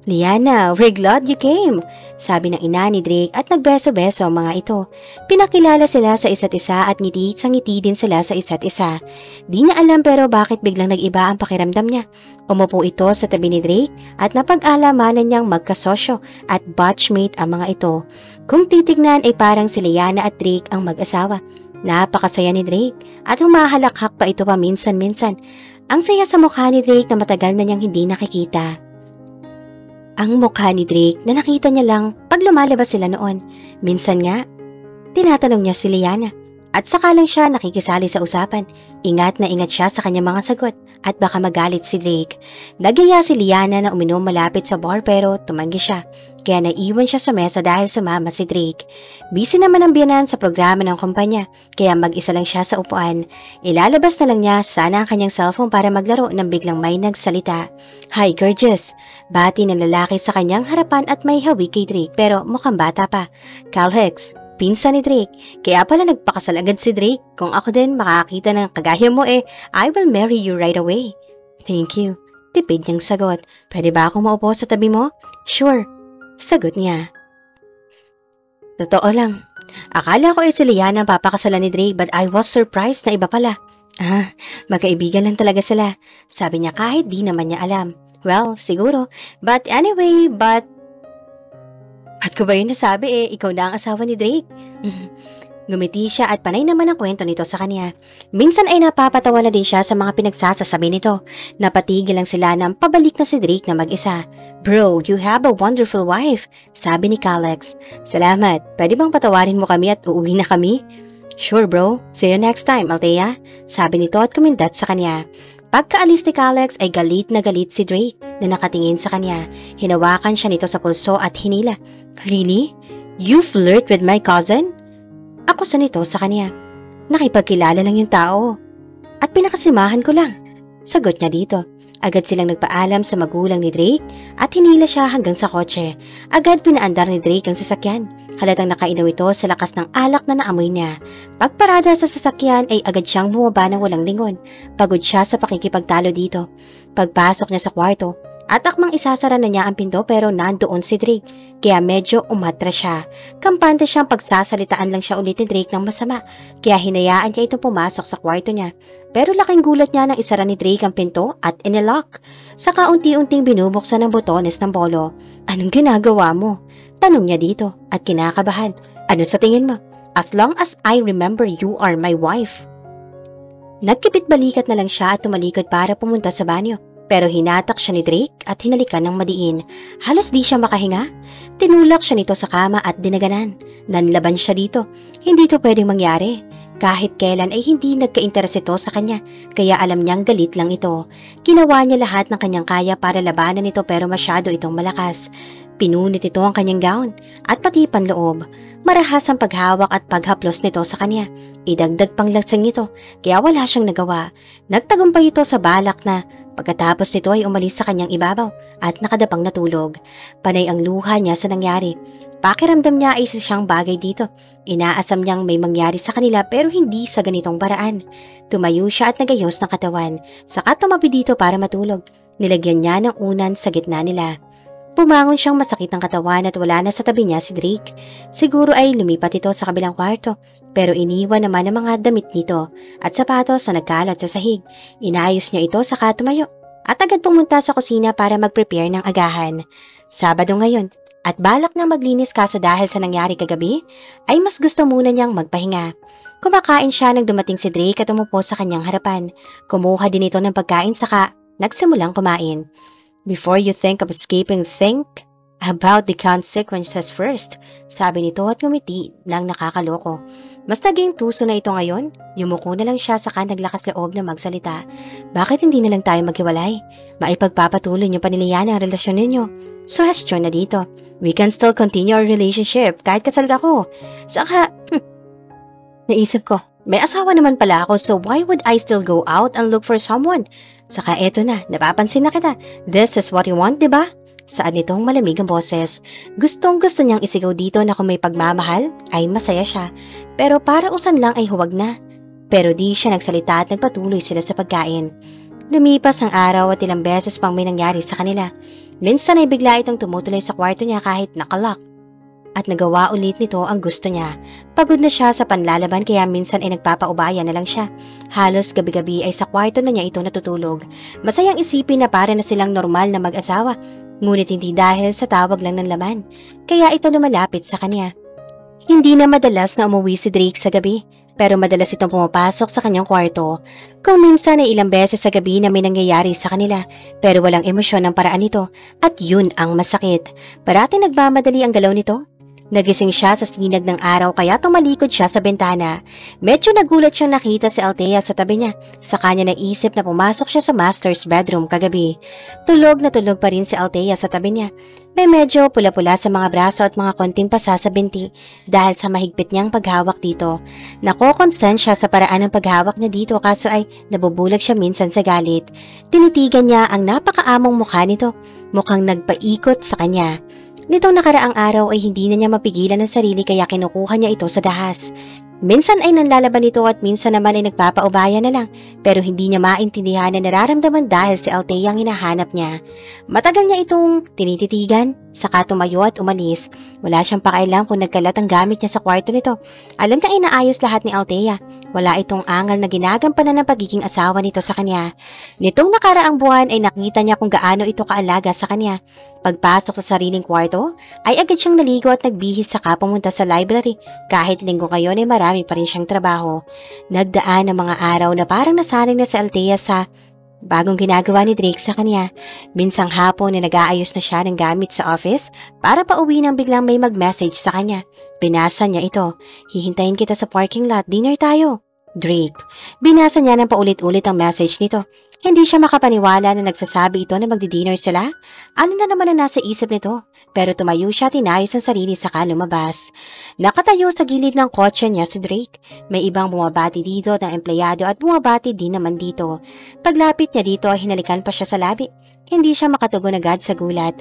Liana, we're glad you came, sabi ng ina ni Drake at nagbeso-beso ang mga ito. Pinakilala sila sa isa't isa at ngiti din sila sa isa't isa. Di niya alam pero bakit biglang nag-iba ang pakiramdam niya. Umupo ito sa tabi ni Drake at napag-alamanan niyang magkasosyo at batchmate ang mga ito. Kung titignan ay parang si Liana at Drake ang mag-asawa. Napakasaya ni Drake at humahalakhak pa ito paminsan-minsan. Ang saya sa mukha ni Drake na matagal na niyang hindi nakikita. Ang mukha ni Drake na nakita niya lang pag lumalabas sila noon. Minsan nga, tinatanong niya si Liana at saka lang siya nakikisali sa usapan. Ingat na ingat siya sa kanyang mga sagot at baka magalit si Drake. Nagyaya si Liana na uminom malapit sa bar pero tumanggi siya. Kaya naiwan siya sa mesa dahil sumama si Drake. Busy naman ang biyanan sa programa ng kumpanya kaya mag-isa lang siya sa upuan. Ilalabas na lang niya sana ang kanyang cellphone para maglaro nang biglang may nagsalita. Hi gorgeous! Bati ng lalaki sa kanyang harapan at may hawig kay Drake pero mukhang bata pa. Cal Hicks, pinsan ni Drake. Kaya pala nagpakasal agad si Drake. Kung ako din makakita ng kagaya mo I will marry you right away. Thank you. Tipid niyang sagot. Pwede ba akong maupo sa tabi mo? Sure. Sagot niya. Totoo lang. Akala ko si Liana ang papakasalan ni Drake but I was surprised na iba pala. Magkaibigan lang talaga sila. Sabi niya kahit di naman niya alam. Well, siguro. But anyway, Ba't ko ba yun nasabi ikaw na ang asawa ni Drake? Ngumiti siya at panay naman ang kwento nito sa kanya. Minsan ay napapatawa na din siya sa mga pinagsasasabi nito. Napatigil lang sila nang pabalik na si Drake na mag-isa. "Bro, you have a wonderful wife," sabi ni Calex. "Salamat. Pwede bang patawarin mo kami at uuwi na kami?" "Sure bro. See you next time, Althea," sabi nito at kumindat sa kanya. Pagkaalis ni Calex ay galit na galit si Drake na nakatingin sa kanya. Hinawakan siya nito sa pulso at hinila. "Really? You flirt with my cousin?" Ako sa nito sa kanya. "Nakipagkilala lang yung tao. At pinakasimahan ko lang," sagot niya dito. Agad silang nagpaalam sa magulang ni Drake at hinila siya hanggang sa kotse. Agad pinaandar ni Drake ang sasakyan. Halatang nakainom ito sa lakas ng alak na naamoy niya. Pagparada sa sasakyan ay agad siyang bumaba ng walang lingon. Pagod siya sa pakikipagtalo dito. Pagpasok niya sa kwarto, at akmang isasara na niya ang pinto pero nandoon si Drake. Kaya medyo umatras siya. Kampante siyang pagsasalitaan lang siya ulit ni Drake ng masama. Kaya hinayaan niya itong pumasok sa kwarto niya. Pero laking gulat niya nang isara ni Drake ang pinto at inilock. Saka unti-unting binubuksan ng botones ng polo. "Anong ginagawa mo?" tanong niya dito at kinakabahan. "Ano sa tingin mo? As long as I remember you are my wife." Nagkipit balikat na lang siya at tumalikod para pumunta sa banyo. Pero hinatak siya ni Drake at hinalikan ng madiin. Halos di siya makahinga. Tinulak siya nito sa kama at dinaganan. Nanlaban siya dito. Hindi to pwedeng mangyari. Kahit kailan ay hindi nagka-interes ito sa kanya, kaya alam niyang galit lang ito. Ginawa niya lahat ng kanyang kaya para labanan ito pero masyado itong malakas. Pinunit ito ang kanyang gown at pati panloob. Marahas ang paghawak at paghaplos nito sa kanya. Idagdag pang lagsang ito, kaya wala siyang nagawa. Nagtagumpay ito sa balak na pagkatapos nito ay umalis sa kanyang ibabaw at nakadapang natulog. Panay ang luha niya sa nangyari. Pakiramdam niya ay isa siyang bagay dito. Inaasam niyang may mangyari sa kanila pero hindi sa ganitong paraan. Tumayo siya at nagayos ng katawan. Saka tumabi dito para matulog. Nilagyan niya ng unan sa gitna nila. Pumangon siyang masakit ang katawan at wala na sa tabi niya si Drake. Siguro ay lumipat ito sa kabilang kwarto. Pero iniwan naman ang mga damit nito at sapatos na nagkalat sa sahig. Inayos niya ito saka tumayo. At agad pumunta sa kusina para mag-prepare ng agahan. Sabado ngayon. At balak niyang maglinis kaso dahil sa nangyari kagabi, ay mas gusto muna niyang magpahinga. Kumakain siya nang dumating si Drake at umupo sa kanyang harapan. Kumuha din ito ng pagkain saka nagsimulang kumain. "Before you think of escaping, think about the consequences first," sabi nito at ngumiti ng nakakaloko. Mas naging tuso na ito ngayon. Yumuko na lang siya saka naglakas loob na magsalita. "Bakit hindi na lang tayo maghiwalay? Maipagpapatuloy niyo pa niliyan ang relasyon ninyo." Suhestyon na dito. "We can still continue our relationship kahit kasal ako." Saka, naisip ko, may asawa naman pala ako so why would I still go out and look for someone? Saka eto na, napapansin na kita. This is what you want, diba? Saan nitong malamig ang boses. Gustong gusto niyang isigaw dito na kung may pagmamahal, ay masaya siya. Pero para usan lang ay huwag na. Pero di siya nagsalita at nagpatuloy sila sa pagkain. Lumipas ang araw at ilang beses pang may nangyari sa kanila. Minsan ay bigla itong tumutuloy sa kwarto niya kahit nakalock. At nagawa ulit nito ang gusto niya. Pagod na siya sa panlalaban kaya minsan ay nagpapaubaya na lang siya. Halos gabi-gabi ay sa kwarto na niya ito natutulog. Masayang isipin na para na silang normal na mag-asawa. Ngunit hindi dahil sa tawag lang ng laman. Kaya ito lumalapit sa kanya. Hindi na madalas na umuwi si Drake sa gabi. Pero madalas itong pumapasok sa kanyang kwarto. Kung minsan ay ilang beses sa gabi na may nangyayari sa kanila. Pero walang emosyon ang paraan nito. At yun ang masakit. Parating nagmamadali ang galaw nito. Nagising siya sa sinag ng araw kaya tumalikod siya sa bintana. Medyo nagulat siyang nakita si Althea sa tabi niya. Sa kanya naisip na pumasok siya sa master's bedroom kagabi. Tulog na tulog pa rin si Althea sa tabi niya. May medyo pula-pula sa mga braso at mga konting pasa sa binti dahil sa mahigpit niyang paghawak dito. Nakokonsent siya sa paraan ng paghawak niya dito kaso ay nabubulag siya minsan sa galit. Tinitigan niya ang napakaamong mukha nito. Mukhang nagpaikot sa kanya. Nitong nakaraang araw ay hindi na niya mapigilan ang sarili kaya kinukuha niya ito sa dahas. Minsan ay nanlalaban ito at minsan naman ay nagpapaubaya na lang pero hindi niya maintindihan na nararamdaman dahil si Althea ang hinahanap niya. Matagal niya itong tinititigan, saka tumayo at umalis. Wala siyang pakailan kung nagkalat ang gamit niya sa kwarto nito. Alam na inaayos lahat ni Althea. Wala itong angal na ginagampanan ng pagiging asawa nito sa kanya. Nitong nakaraang buwan ay nakita niya kung gaano ito kaalaga sa kanya. Pagpasok sa sariling kwarto, ay agad siyang naligo at nagbihis saka pumunta sa library. Kahit linggo ngayon ay marami pa rin siyang trabaho. Nagdaan ang mga araw na parang nasanay na si Althea sa bagong ginagawa ni Drake sa kanya. Minsang hapon na nag-aayos na siya ng gamit sa office para pauwi nang biglang may mag-message sa kanya. Binasa niya ito. "Hihintayin kita sa parking lot, dinner tayo." Drake. Binasa niya ng paulit-ulit ang message nito. Hindi siya makapaniwala na nagsasabi ito na magdi-dinner sila. Ano na naman ang nasa isip nito? Pero tumayo siya at inayos ang sarili saka lumabas. Nakatayo sa gilid ng kotse niya si Drake. May ibang bumabati dito na empleyado at bumabati din naman dito. Paglapit niya dito, hinalikan pa siya sa labi. Hindi siya makatugon agad sa gulat.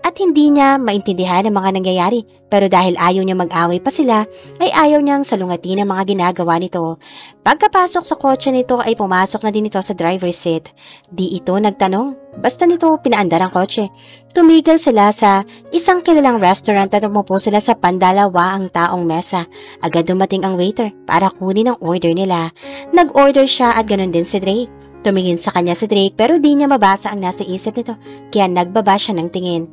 At hindi niya maintindihan ang mga nangyayari. Pero dahil ayaw niya mag-away pa sila, ay ayaw niyang salungatin ang mga ginagawa nito. Pagkapasok sa kotse nito ay pumasok na din ito sa driver's seat. Di ito nagtanong. Basta nito pinaandar ang kotse. Tumigil sila sa isang kilalang restaurant at umupo sila sa pandalawa ang taong mesa. Agad dumating ang waiter para kunin ang order nila. Nag-order siya at ganun din si Drake. Tumingin sa kanya si Drake pero di niya mabasa ang nasa isip nito, kaya nagbaba siya ng tingin.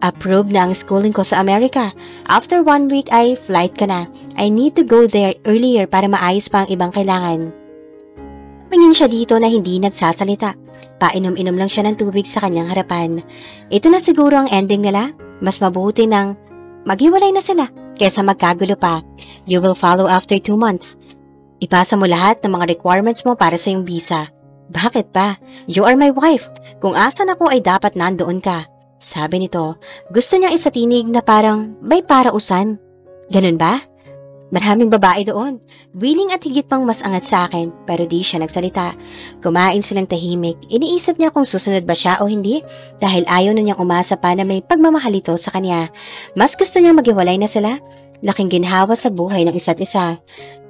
"Approved na ang schooling ko sa Amerika. After 1 week ay flight ka na. I need to go there earlier para maayos pa ang ibang kailangan." Tumingin siya dito na hindi nagsasalita. Painom-inom lang siya ng tubig sa kanyang harapan. Ito na siguro ang ending nila. Mas mabuti nang maghiwalay na sila kaysa magkagulo pa. "You will follow after 2 months. Ipasa mo lahat ng mga requirements mo para sa iyong visa." "Bakit pa? You are my wife. Kung asan ako ay dapat nandoon ka." Sabi nito. Gusto niyang isatinig na parang may parausan. "Ganun ba? Maraming babae doon. Willing at higit pang mas angat sa akin." Pero di siya nagsalita. Kumain silang tahimik. Iniisip niya kung susunod ba siya o hindi dahil ayaw na niyang umasa pa na may pagmamahal ito sa kanya. Mas gusto niyang maghiwalay na sila. Laking ginhawa sa buhay ng isa't isa.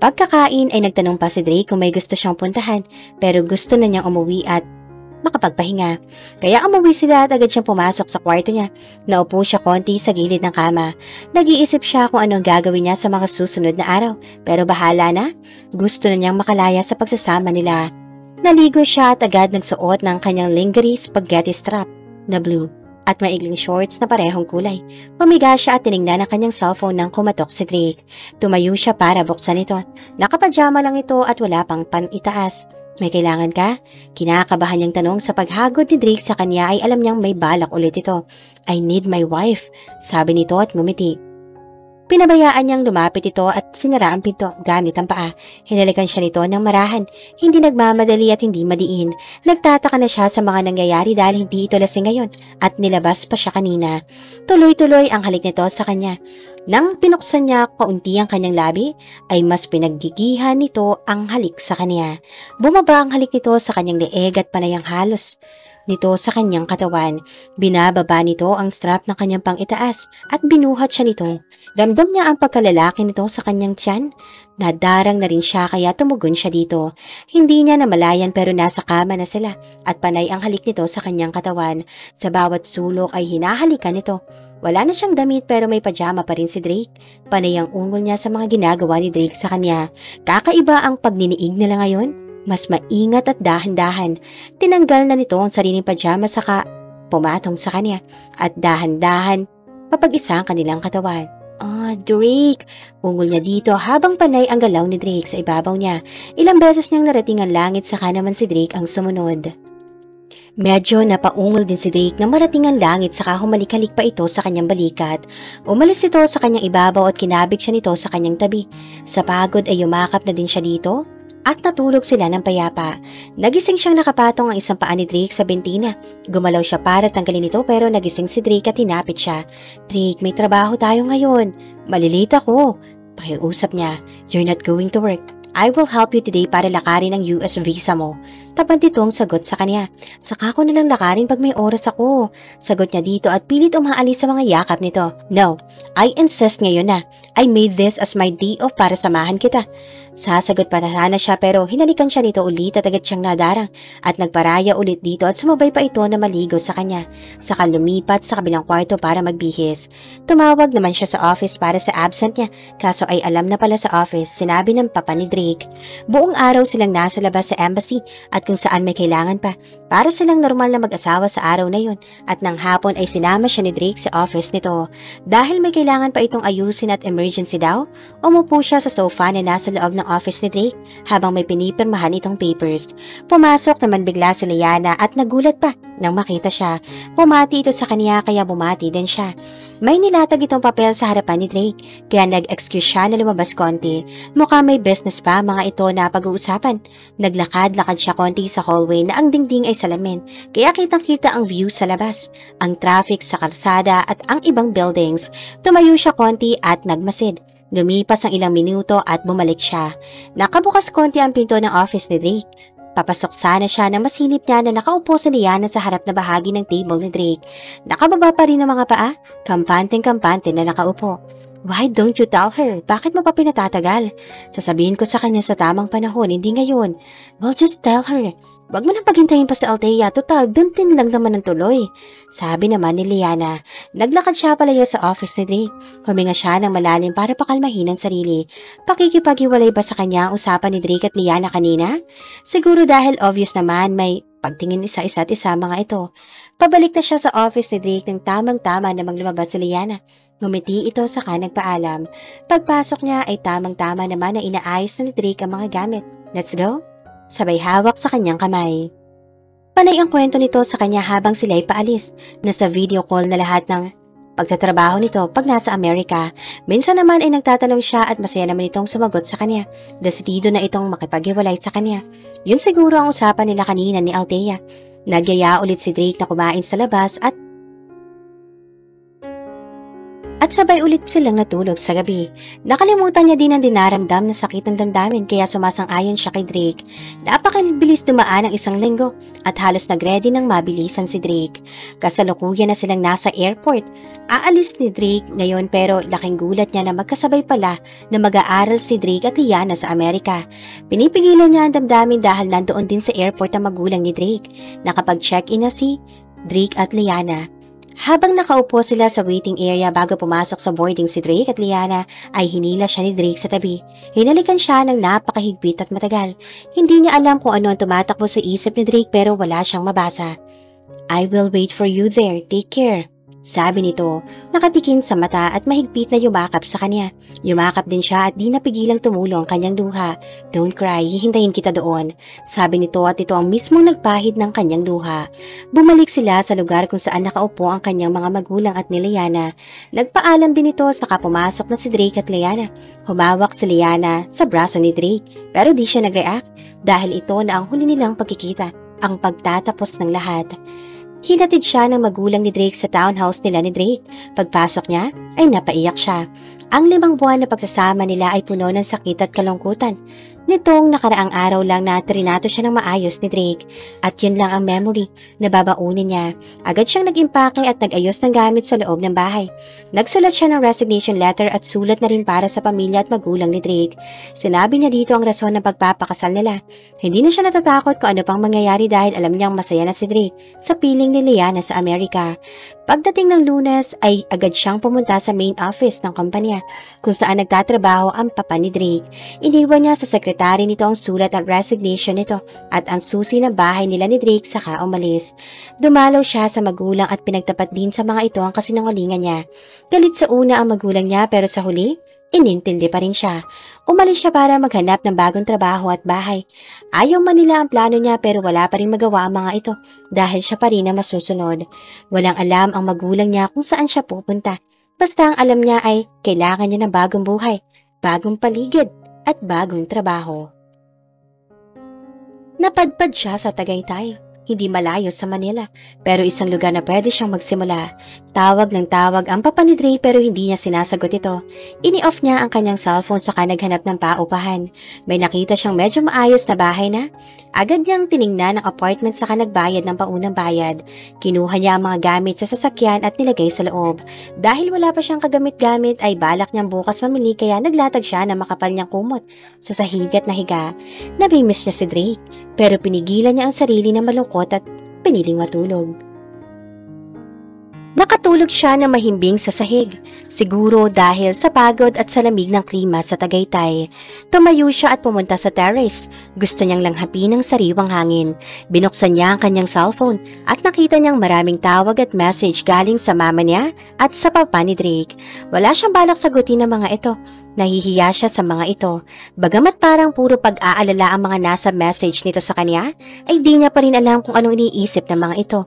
Pagkakain ay nagtanong pa si Drake kung may gusto siyang puntahan pero gusto na niyang umuwi at makapagpahinga. Kaya umuwi sila at agad siyang pumasok sa kwarto niya. Naupo siya konti sa gilid ng kama. Nag-iisip siya kung anong gagawin niya sa mga susunod na araw pero bahala na. Gusto na niyang makalaya sa pagsasama nila. Naligo siya at agad nagsuot ng kanyang lingerie spaghetti strap na blue at maigling shorts na parehong kulay. Pumiga siya at tinignan ang kanyang cellphone nang kumatok si Drake. Tumayo siya para buksan ito. Nakapajama lang ito at wala pang panitaas. "May kailangan ka?" Kinakabahan niyang tanong sa paghagod ni Drake sa kanya ay alam niyang may balak ulit ito. "I need my wife," sabi nito at ngumiti. Pinabayaan niyang lumapit ito at sinara ang pinto gamit ang paa. Hinalikan siya nito ng marahan. Hindi nagmamadali at hindi madiin. Nagtataka na siya sa mga nangyayari dahil hindi ito lasing ngayon at nilabas pa siya kanina. Tuloy-tuloy ang halik nito sa kanya. Nang pinuksan niya kaunti ang kanyang labi, ay mas pinaggigihan nito ang halik sa kanya. Bumaba ang halik nito sa kanyang leeg at panayang halos nito sa kanyang katawan. Binababa nito ang strap ng kanyang pang-itaas at binuhat siya nito. Ramdam niya ang pagkalalaki nito sa kanyang tiyan. Nadarang na rin siya kaya tumugon siya dito. Hindi niya namalayan pero nasa kama na sila at panay ang halik nito sa kanyang katawan. Sa bawat sulok ay hinahalikan nito. Wala na siyang damit pero may pajama pa rin si Drake. Panay ang ungol niya sa mga ginagawa ni Drake sa kanya. Kakaiba ang pagniniig nila ngayon. Mas maingat at dahan-dahan. Tinanggal na nito ang sariling pajama saka pumatong sa kanya at dahan-dahan papag-isa ang kanilang katawan. Drake! Ungol niya dito habang panay ang galaw ni Drake sa ibabaw niya. Ilang beses niyang narating ang langit saka naman si Drake ang sumunod. Medyo napaungol din si Drake na marating ang langit saka humalik-halik pa ito sa kanyang balikat. Umalis ito sa kanyang ibabaw at kinabig siya nito sa kanyang tabi. Sa pagod ay yumakap na din siya dito at natulog sila ng payapa. Nagising siyang nakapatong ang isang paa ni Drake sa bentina. Gumalaw siya para tanggalin ito pero nagising si Drake at hinapit siya. "Drake, may trabaho tayo ngayon. Malilate ako." Pakiusap niya. "You're not going to work. I will help you today para lakarin ang US visa mo." Tapat nitong sagot sa kanya. "Saka ko nalang lakarin pag may oras ako." Sagot niya dito at pilit umaalis sa mga yakap nito. "No, I insist ngayon na. I made this as my day off para samahan kita." Sasagot pa na sana siya pero hinalikan siya nito ulit at agad siyang nadarang at nagparaya ulit dito at sumabay pa ito na maligo sa kanya. Saka lumipat sa kabilang kwarto para magbihis. Tumawag naman siya sa office para sa absent niya kaso ay alam na pala sa office, sinabi ng papa ni Drake. Buong araw silang nasa labas sa embassy at kung saan may kailangan pa. Para silang normal na mag-asawa sa araw na yun at nang hapon ay sinama siya ni Drake sa office nito. Dahil may kailangan pa itong ayusin at emergency daw, umupo siya sa sofa na nasa loob ng office ni Drake habang may pinipirmahan itong papers. Pumasok naman bigla si Liana at nagulat pa nang makita siya. Bumati ito sa kanya kaya bumati din siya. May nilatag itong papel sa harapan ni Drake kaya nag-excuse siya na lumabas konti. Mukhang may business pa mga ito na pag-uusapan. Naglakad-lakad siya konti sa hallway na ang dingding ay salamin kaya kitang-kita ang view sa labas, ang traffic sa kalsada at ang ibang buildings. Tumayo siya konti at nagmasid. Lumipas ang ilang minuto at bumalik siya. Nakabukas konti ang pinto ng office ni Drake. Papasok sana siya nang masilip niya na nakaupo si Liana sa harap na bahagi ng table ni Drake. Nakababa pa rin ang mga paa, kampante-kampante na nakaupo. Why don't you tell her? Bakit mo pa pinatatagal? Sasabihin ko sa kanya sa tamang panahon, hindi ngayon. Well, just tell her. Wag mo nang paghintayin pa sa Althea, total, duntin lang naman ang tuloy. Sabi naman ni Liana. Naglakad siya palayo sa office ni Drake. Huminga siya ng malalim para pakalmahin ang sarili. Pakikipaghiwalay ba sa kanya ang usapan ni Drake at Liana kanina? Siguro dahil obvious naman may pagtingin isa-isa't isa mga ito. Pabalik na siya sa office ni Drake ng tamang-tama namang lumabas si Liana. Ngumiti ito saka nagpaalam. Pagpasok niya ay tamang-tama naman na inaayos na ni Drake ang mga gamit. Let's go? Sabay hawak sa kanyang kamay. Panay ang kwento nito sa kanya habang sila ay paalis. Nasa video call na lahat ng pagtatrabaho nito pag nasa Amerika. Minsan naman ay nagtatanong siya at masaya naman itong sumagot sa kanya. Desidido na itong makipaghiwalay sa kanya. Yun siguro ang usapan nila kanina ni Althea. Nagyaya ulit si Drake na kumain sa labas at sabay ulit silang natulog sa gabi. Nakalimutan niya din ang dinaramdam na sakit ng damdamin kaya sumasang-ayon siya kay Drake. Napakabilis dumaan ang isang linggo at halos nag-ready ng mabilisan si Drake. Kasalukuyan na silang nasa airport. Aalis ni Drake ngayon pero laking gulat niya na magkasabay pala na mag-aaral si Drake at Liana sa Amerika. Pinipigilan niya ang damdamin dahil nandoon din sa airport ang magulang ni Drake. Nakapag-check-in na si Drake at Liana. Habang nakaupo sila sa waiting area bago pumasok sa boarding si Drake at Liana, ay hinila siya ni Drake sa tabi. Hinalikan siya ng napakahigpit at matagal. Hindi niya alam kung ano ang tumatakbo sa isip ni Drake pero wala siyang mabasa. I will wait for you there. Take care. Sabi nito, nakatikin sa mata at mahigpit na yumakap sa kanya. Yumakap din siya at di napigilang tumulong kanyang luha. Don't cry, hihintayin kita doon. Sabi nito at ito ang mismong nagpahid ng kanyang luha. Bumalik sila sa lugar kung saan nakaupo ang kanyang mga magulang at ni Liana. Nagpaalam din ito saka pumasok na si Drake at Liana. Humawak si Liana sa braso ni Drake pero di siya nag-react dahil ito na ang huli nilang pagkikita, ang pagtatapos ng lahat. Hinatid siya ng magulang ni Drake sa townhouse nila ni Drake. Pagpasok niya, ay napaiyak siya. Ang 5 buwan na pagsasama nila ay puno ng sakit at kalungkutan. Nitong nakaraang araw lang na trinato siya ng maayos ni Drake at yun lang ang memory na babaunin niya. Agad siyang nag-impake at nag-ayos ng gamit sa loob ng bahay. Nagsulat siya ng resignation letter at sulat na rin para sa pamilya at magulang ni Drake. Sinabi niya dito ang rason ng pagpapakasal nila. Hindi na siya natatakot kung ano pang mangyayari dahil alam niyang masaya na si Drake sa piling ni Liana sa Amerika. Pagdating ng Lunes ay agad siyang pumunta sa main office ng kumpanya kung saan nagtatrabaho ang papa ni Drake. Iniwan niya sa sekretary nito ang sulat at resignation nito at ang susi ng bahay nila ni Drake saka umalis. Dumalaw siya sa magulang at pinagtapat din sa mga ito ang kasinungalingan niya. Galit sa una ang magulang niya pero sa huli, inintindi pa rin siya. Umalis siya para maghanap ng bagong trabaho at bahay. Ayaw man nila ang plano niya pero wala pa rin magawa ang mga ito dahil siya pa rin ang masusunod. Walang alam ang magulang niya kung saan siya pupunta. Basta ang alam niya ay kailangan niya ng bagong buhay, bagong paligid at bagong trabaho. Napadpad siya sa Tagaytay. hindi malayo sa Manila, pero isang lugar na pwede siyang magsimula. Tawag ng tawag ang papa ni Drake pero hindi niya sinasagot ito. Ini-off niya ang kanyang cellphone saka naghanap ng paupahan. May nakita siyang medyo maayos na bahay na. Agad niyang tiningnan ang apartment saka nagbayad ng paunang bayad. Kinuha niya ang mga gamit sa sasakyan at nilagay sa loob. Dahil wala pa siyang kagamit-gamit ay balak niyang bukas mamili kaya naglatag siya ng makapal niyang kumot sa sahig at nahiga. Nabimiss niya si Drake pero pinigilan niya ang sarili na malungkot at piniling matulog. Nakatulog siya na mahimbing sa sahig, siguro dahil sa pagod at sa lamig ng klima sa Tagaytay. Tumayo siya at pumunta sa terrace. Gusto niyang langhapin ng sariwang hangin. Binuksan niya ang kanyang cellphone at nakita niyang maraming tawag at message galing sa mama niya at sa papa ni Drake. Wala siyang balak sagutin ang mga ito. Nahihiya siya sa mga ito. Bagamat parang puro pag-aalala ang mga nasa message nito sa kanya, ay di niya pa rin alam kung anong iniisip ng mga ito.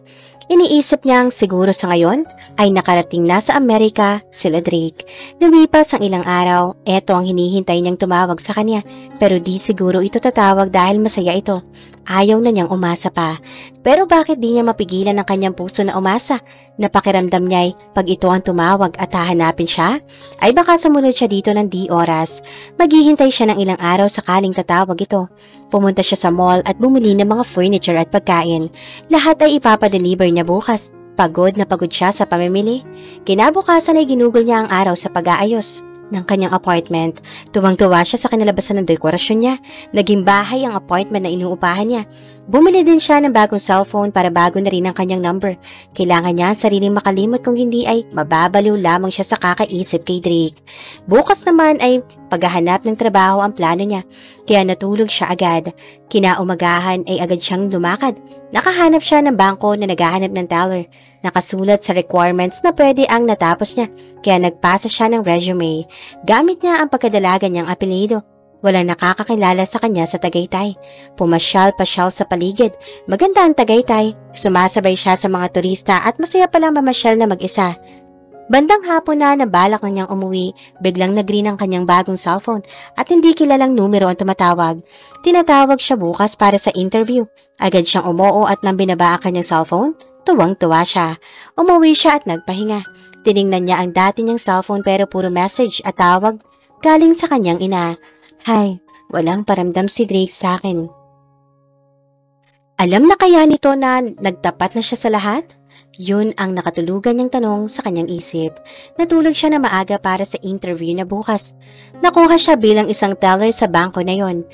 Iniisip niyang siguro sa ngayon ay nakarating na sa Amerika sila Drake. Lumipas ang ilang araw, eto ang hinihintay niyang tumawag sa kanya pero di siguro ito tatawag dahil masaya ito. Ayaw na niyang umasa pa. Pero bakit di niya mapigilan ang kanyang puso na umasa? Napakiramdam niya ay pag ito ang tumawag at hahanapin siya, ay baka sumunod siya dito ng di oras. Maghihintay siya ng ilang araw sakaling tatawag ito. Pumunta siya sa mall at bumili ng mga furniture at pagkain. Lahat ay ipapadeliver niya bukas. Pagod na pagod siya sa pamimili. Kinabukasan ay ginugol niya ang araw sa pag-aayos ng kanyang apartment. Tuwang-tuwa siya sa kinalabasan ng dekorasyon niya. Naging bahay ang apartment na inuupahan niya. Bumili din siya ng bagong cellphone para bago na rin ang kanyang number. Kailangan niya ang sariling makalimot kung hindi ay mababaliw lamang siya sa kakaisip kay Drake. Bukas naman ay paghahanap ng trabaho ang plano niya, kaya natulog siya agad. Kinaumagahan ay agad siyang lumakad. Nakahanap siya ng bangko na naghahanap ng teller. Nakasulat sa requirements na pwede ang natapos niya, kaya nagpasa siya ng resume. Gamit niya ang pagkadalaga niyang apelyido. Walang nakakakilala sa kanya sa Tagaytay. Pumasyal-pasyal sa paligid. Maganda ang Tagaytay. Sumasabay siya sa mga turista at masaya palang mamasyal na mag-isa. Bandang hapon na balak na niyang umuwi, biglang nag-ring ang kanyang bagong cellphone at hindi kilalang numero ang tumatawag. Tinatawag siya bukas para sa interview. Agad siyang umuo at nang binaba ang kanyang cellphone, tuwang-tuwa siya. Umuwi siya at nagpahinga. Tiningnan niya ang dati niyang cellphone pero puro message at tawag galing sa kanyang ina. Hay, walang paramdam si Drake sa akin. Alam na kaya nito na nagtapat na siya sa lahat? Yun ang nakatulugan niyang tanong sa kanyang isip. Natulog siya na maaga para sa interview na bukas. Nakuha siya bilang isang teller sa bangko na yon.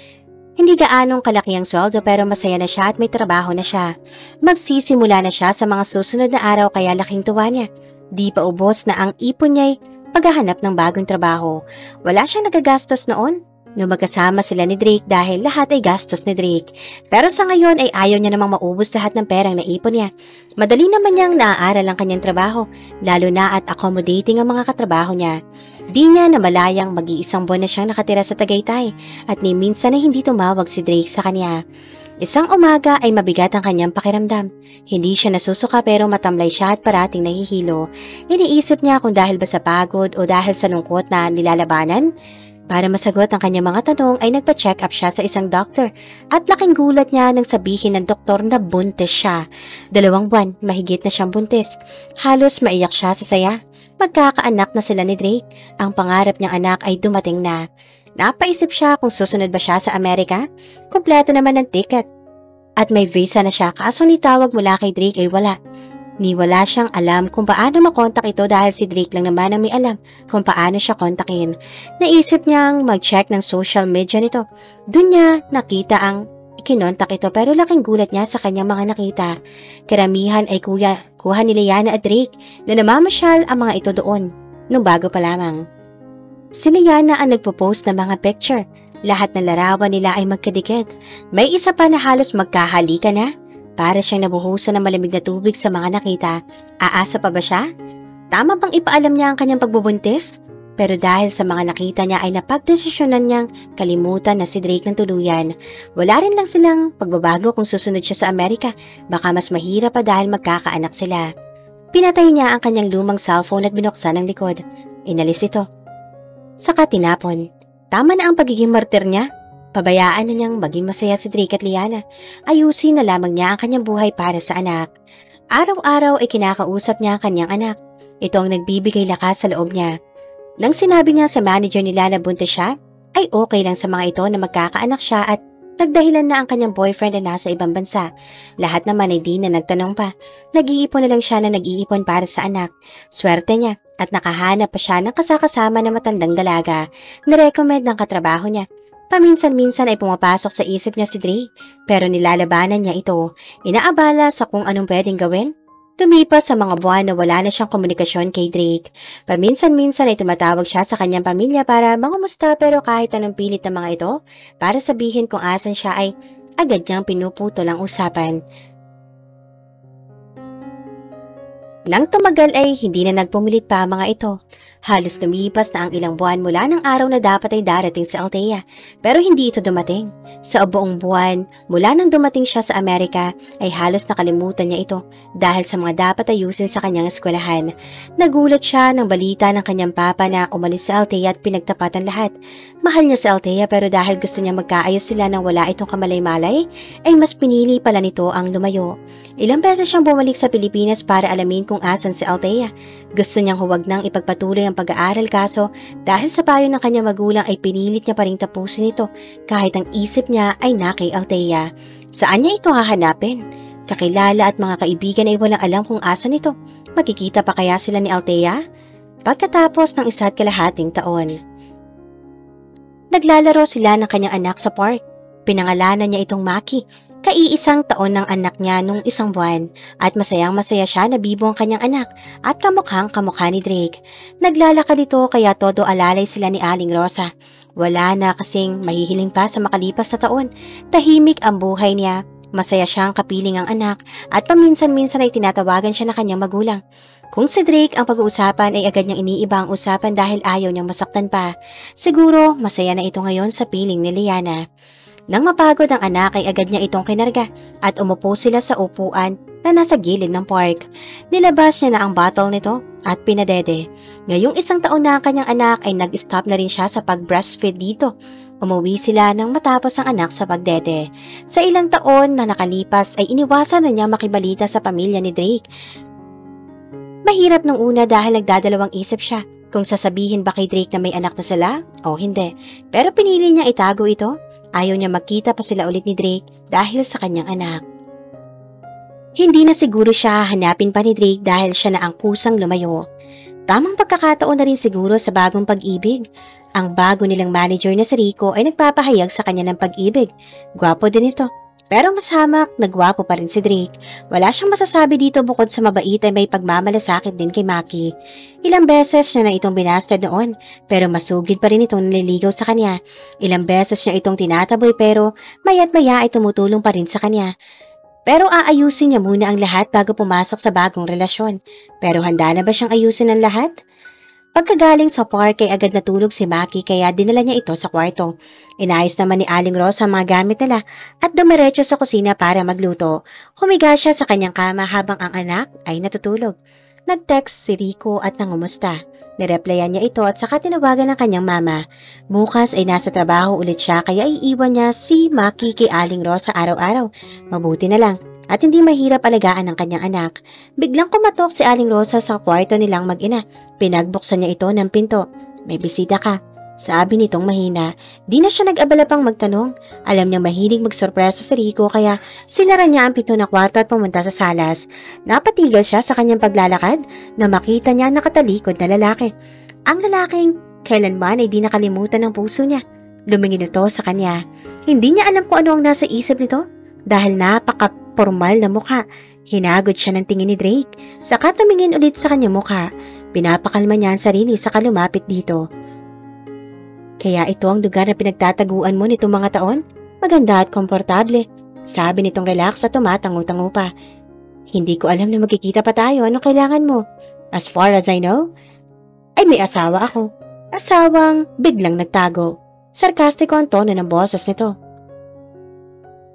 Hindi gaanong kalaki ang sweldo pero masaya na siya at may trabaho na siya. Magsisimula na siya sa mga susunod na araw kaya laking tuwa niya. Di pa ubos na ang ipon niya'y paghahanap ng bagong trabaho. Wala siyang nagagastos noon. Nung magkasama sila ni Drake dahil lahat ay gastos ni Drake. Pero sa ngayon ay ayaw niya namang maubos lahat ng perang naipon niya. Madali naman niyang naaaral ang kanyang trabaho, lalo na at accommodating ang mga katrabaho niya. Di niya namalayang mag-iisang buwan na siyang nakatira sa Tagaytay at ni minsan na hindi tumawag si Drake sa kanya. Isang umaga ay mabigat ang kanyang pakiramdam. Hindi siya nasusuka pero matamlay siya at parating nahihilo. Iniisip niya kung dahil ba sa pagod o dahil sa lungkot na nilalabanan. Para masagot ang kanyang mga tanong ay nagpa-check up siya sa isang doktor at laking gulat niya nang sabihin ng doktor na buntis siya. 2 buwan, mahigit na siyang buntis. Halos maiyak siya sa saya. Magkakaanak na sila ni Drake. Ang pangarap niyang anak ay dumating na. Napaisip siya kung susunod ba siya sa Amerika. Kompleto naman ang ticket. At may visa na siya kaso nitawag mula kay Drake ay wala. Wala siyang alam kung paano makontak ito dahil si Drake lang naman ang may alam kung paano siya kontakin. Naisip niyang mag-check ng social media nito. Doon niya nakita ang ikinontak ito pero laking gulat niya sa kanyang mga nakita. Karamihan ay kuha ni Liana at Drake na namamasyal ang mga ito doon nung bago pa lamang. Si Liana ang nagpo-post ng mga picture. Lahat ng larawan nila ay magkadikit. May isa pa na halos magkahalika na. Para siyang nabuhusan ng malamig na tubig sa mga nakita. Aasa pa ba siya? Tama bang ipaalam niya ang kanyang pagbubuntis? Pero dahil sa mga nakita niya ay napagdesisyonan niyang kalimutan na si Drake ng tuluyan. Wala rin lang silang pagbabago kung susunod siya sa Amerika. Baka mas mahirap pa dahil magkakaanak sila. Pinatay niya ang kanyang lumang cellphone at binuksan ang likod. Inalis ito. Saka tinapon. Tama na ang pagiging martir niya. Pabayaan na niyang maging masaya si Drake at Liana. Ayusin na lamang niya ang kanyang buhay para sa anak. Araw-araw ay kinakausap niya ang kanyang anak. Ito ang nagbibigay lakas sa loob niya. Nang sinabi niya sa manager nila na buntis siya, ay okay lang sa mga ito na magkakaanak siya at nagdahilan na ang kanyang boyfriend na nasa ibang bansa. Lahat naman ay di na nagtanong pa. Nag-iipon na lang siya na nag-iipon para sa anak. Swerte niya at nakahanap pa siya ng kasakasama na matandang dalaga na recommend ng katrabaho niya. Paminsan-minsan ay pumapasok sa isip niya si Drake, pero nilalabanan niya ito, inaabala sa kung anong pwedeng gawin. Tumipas sa mga buwan na wala na siyang komunikasyon kay Drake. Paminsan-minsan ay tumatawag siya sa kanyang pamilya para mangumusta pero kahit anong pilit ng mga ito, para sabihin kung asan siya ay agad niyang pinuputol ang usapan. Nang tumagal ay hindi na nagpumilit pa ang mga ito. Halos lumipas na ang ilang buwan mula ng araw na dapat ay darating sa Althea, pero hindi ito dumating. Sa buong buwan, mula nang dumating siya sa Amerika, ay halos nakalimutan niya ito dahil sa mga dapat ayusin sa kanyang eskwelahan. Nagulat siya ng balita ng kanyang papa na umalis sa Althea at pinagtapatan lahat. Mahal niya sa Althea pero dahil gusto niya magkaayos sila nang wala itong kamalay-malay, ay mas pinili pala nito ang lumayo. Ilang beses siyang bumalik sa Pilipinas para alamin kung asan si Althea. Gusto niyang huwag nang ipagpatuloy ang pag-aaral kaso dahil sa payo ng kanyang magulang ay pinilit niya pa rin tapusin ito kahit ang isip niya ay na kay Althea. Saan niya ito hahanapin? Kakilala at mga kaibigan ay walang alam kung asan ito. Magkikita pa kaya sila ni Althea? Pagkatapos ng 1.5 taon. Naglalaro sila ng kanyang anak sa park. Pinangalanan niya itong Maki. Kaiisang taon ng anak niya nung 1 buwan at masayang-masaya siya na bibo ang kanyang anak at kamukhang kamukha ni Drake. Naglalakad ito kaya todo alalay sila ni Aling Rosa. Wala na kasing mahihiling pa sa makalipas na taon. Tahimik ang buhay niya. Masaya siyang kapiling ang anak at paminsan-minsan ay tinatawagan siya na kanyang magulang. Kung si Drake ang pag-uusapan ay agad niyang iniiba ang usapan dahil ayaw niyang masaktan pa. Siguro masaya na ito ngayon sa piling ni Liana. Nang mapagod ang anak ay agad niya itong kinarga at umupo sila sa upuan na nasa gilid ng park. Nilabas niya na ang bottle nito at pinadede. Ngayong 1 taon na ang kanyang anak ay nag-stop na rin siya sa pag-breastfeed dito. Umuwi sila nang matapos ang anak sa pagdede. Sa ilang taon na nakalipas ay iniwasan na niya makibalita sa pamilya ni Drake. Mahirap nung una dahil nagdadalawang isip siya kung sasabihin ba kay Drake na may anak na sila o hindi. Pero pinili niya itago ito. Ayaw niya magkita pa sila ulit ni Drake dahil sa kanyang anak. Hindi na siguro siya hanapin pa ni Drake dahil siya na ang kusang lumayo. Tamang pagkakataon na rin siguro sa bagong pag-ibig. Ang bago nilang manager na si Rico ay nagpapahayag sa kanya ng pag-ibig. Gwapo din ito. Pero mas hamak, nagwapo pa rin si Drake. Wala siyang masasabi dito bukod sa mabait ay may pagmamalasakit din kay Maki. Ilang beses niya na itong binastad noon, pero masugid pa rin itong naliligaw sa kanya. Ilang beses niya itong tinataboy pero maya't maya ay tumutulong pa rin sa kanya. Pero aayusin niya muna ang lahat bago pumasok sa bagong relasyon. Pero handa na ba siyang ayusin ang lahat? Pagkagaling sa park ay agad natulog si Maki kaya dinala niya ito sa kwarto. Inayos naman ni Aling Rosa ang mga gamit nila at dumiretso sa kusina para magluto. Humiga siya sa kanyang kama habang ang anak ay natutulog. Nag-text si Rico at nangumusta. Nireplyan niya ito at saka tinawagan ng kanyang mama. Bukas ay nasa trabaho ulit siya kaya iiwan niya si Maki kay Aling Rosa araw-araw. Mabuti na lang. At hindi mahirap alagaan ang kanyang anak. Biglang kumatok si Aling Rosa sa kwarto nilang mag-ina. Pinagbuksan niya ito ng pinto. May bisita ka. Sabi nitong mahina. Di na siya nag-abala pang magtanong. Alam niya mahilig magsorpresa si Rico kaya sinara niya ang pinto ng kwarto at pumunta sa salas. Napatigil siya sa kanyang paglalakad na makita niya nakatalikod na lalaki. Ang lalaking kailanman ay di nakalimutan ng puso niya. Lumingin ito sa kanya. Hindi niya alam kung ano ang nasa isip nito dahil napaka-formal na mukha. Hinagod siya ng tingin ni Drake. Saka tumingin ulit sa kanyang mukha. Pinapakalma niya ang sarili saka lumapit dito. Kaya ito ang lugar na pinagtataguan mo nitong mga taon? Maganda at komportable. Sabi nitong relax at tumatango-tango pa. Hindi ko alam na magkikita pa tayo. Anong kailangan mo? As far as I know, ay may asawa ako. Asawang biglang nagtago. Sarkastiko ang tono ng boses nito.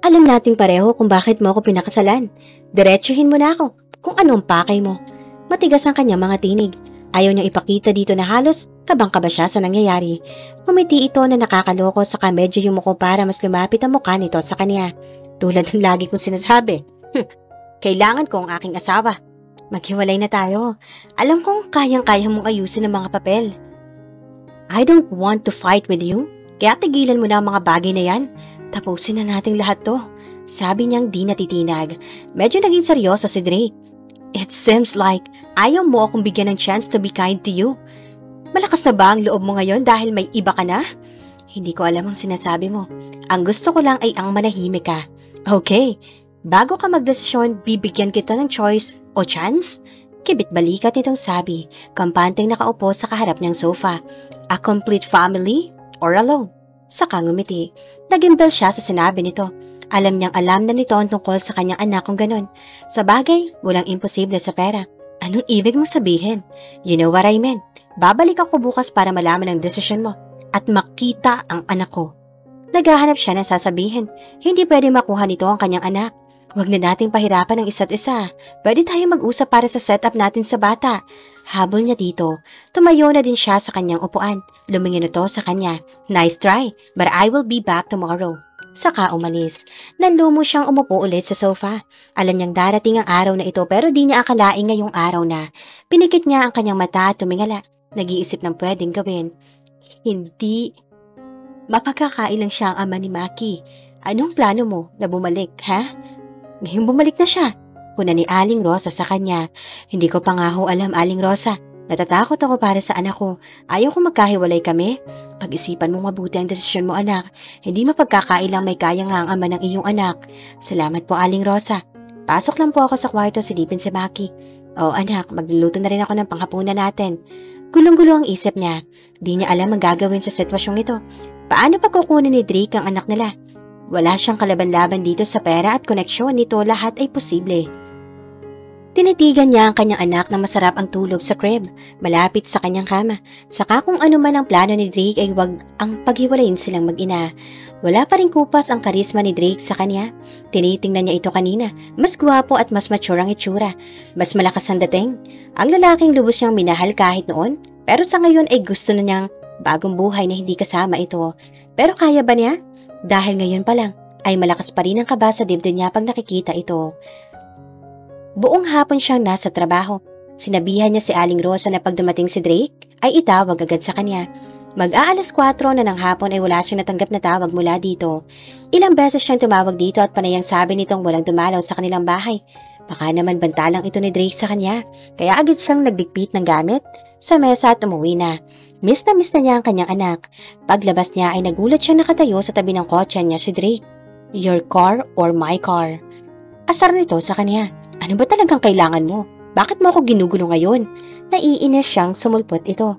Alam nating pareho kung bakit mo ako pinakasalan. Diretsuhin mo na ako kung anong pakay mo. Matigas ang kanyang mga tinig. Ayaw niyang ipakita dito na halos Kabang-kaba siya sa nangyayari. Ngumiti ito na nakakaloko saka medyo yumuko para mas lumapit ang mukha nito sa kanya. Tulad ng lagi kong sinasabi, kailangan ko ang aking asawa. Maghiwalay na tayo. Alam kong kayang-kaya mong ayusin ang mga papel. I don't want to fight with you. Kaya tigilan mo na ang mga bagay na yan. Tapusin na nating lahat to. Sabi niyang di natitinag. Medyo naging seryoso si Drake. It seems like ayaw mo akong bigyan ng chance to be kind to you. Malakas na ba ang loob mo ngayon dahil may iba ka na? Hindi ko alam ang sinasabi mo. Ang gusto ko lang ay ang manahimik ka. Okay, bago ka magdesisyon, bibigyan kita ng choice o chance? Kibit balikat nitong sabi, kampanteng nakaupo sa kaharap niyang sofa. A complete family or alone? Saka ngumiti. Nagimbal siya sa sinabi nito. Alam niyang alam na nito ang tungkol sa kanyang anak kung ganun. Sa bagay, walang imposible sa pera. Anong ibig mong sabihin? You know what I mean? Babalik ako bukas para malaman ang desisyon mo at makita ang anak ko. Naghahanap siya ng sasabihin. Hindi pwede makuha nito ang kanyang anak. Huwag na nating pahirapan ang isa't isa. Pwede tayo mag-usap para sa setup natin sa bata. Habol niya dito. Tumayo na din siya sa kanyang upuan. Lumingin ito sa kanya. Nice try, but I will be back tomorrow. Saka umalis. Nanlumo siyang umupo ulit sa sofa. Alam niyang darating ang araw na ito pero di niya akalaing ngayong araw na. Pinikit niya ang kanyang mata at tumingala. Nag-iisip ng pwedeng gawin. Hindi. Mapagkakailang siya ang ama ni Maki. Anong plano mo na bumalik, ha? Ngayong bumalik na siya. Puna ni Aling Rosa sa kanya. Hindi ko pa nga ho alam, Aling Rosa. Natatakot ako para sa anak ko. Ayaw ko magkahiwalay kami. Pag-isipan mo mabuti ang desisyon mo, anak. Hindi mapagkakailang may kaya nga ang ama ng iyong anak. Salamat po, Aling Rosa. Pasok lang po ako sa kwarto, silipin si Maki. Oh, anak, magluluto na rin ako ng panghapunan natin. Gulong-gulo ang isip niya. Di niya alam ang gagawin sa sitwasyong ito. Paano pagkukunin ni Drake ang anak nila? Wala siyang kalaban-laban dito sa pera at koneksyon nito, lahat ay posible. Tinitigan niya ang kanyang anak na masarap ang tulog sa crib, malapit sa kanyang kama. Saka kung ano man ang plano ni Drake ay wag ang paghiwalayin silang mag-ina. Wala pa rin kupas ang karisma ni Drake sa kanya. Tinitingnan niya ito kanina. Mas gwapo at mas mature ang itsura. Mas malakas ang dating. Ang lalaking lubos niyang minahal kahit noon. Pero sa ngayon ay gusto na niyang bagong buhay na hindi kasama ito. Pero kaya ba niya? Dahil ngayon pa lang ay malakas pa rin ang kaba sa dibdib niya pag nakikita ito. Buong hapon siyang nasa trabaho. Sinabihan niya si Aling Rosa na pag dumating si Drake ay itawag agad sa kanya. Mag-aalas 4 na ng hapon ay wala siyang natanggap na tawag mula dito. Ilang beses siyang tumawag dito at panayang sabi nitong walang dumalaw sa kanilang bahay. Baka naman bantalang ito ni Drake sa kanya. Kaya agad siyang nagdigpit ng gamit sa mesa at umuwi na. Miss na niya ang kanyang anak. Paglabas niya ay nagulat siya nakatayo sa tabi ng kotse niya si Drake. Your car or my car? Asar nito sa kanya. Ano ba talagang kailangan mo? Bakit mo ako ginugulo ngayon? Naiinis siyang sumulpot ito.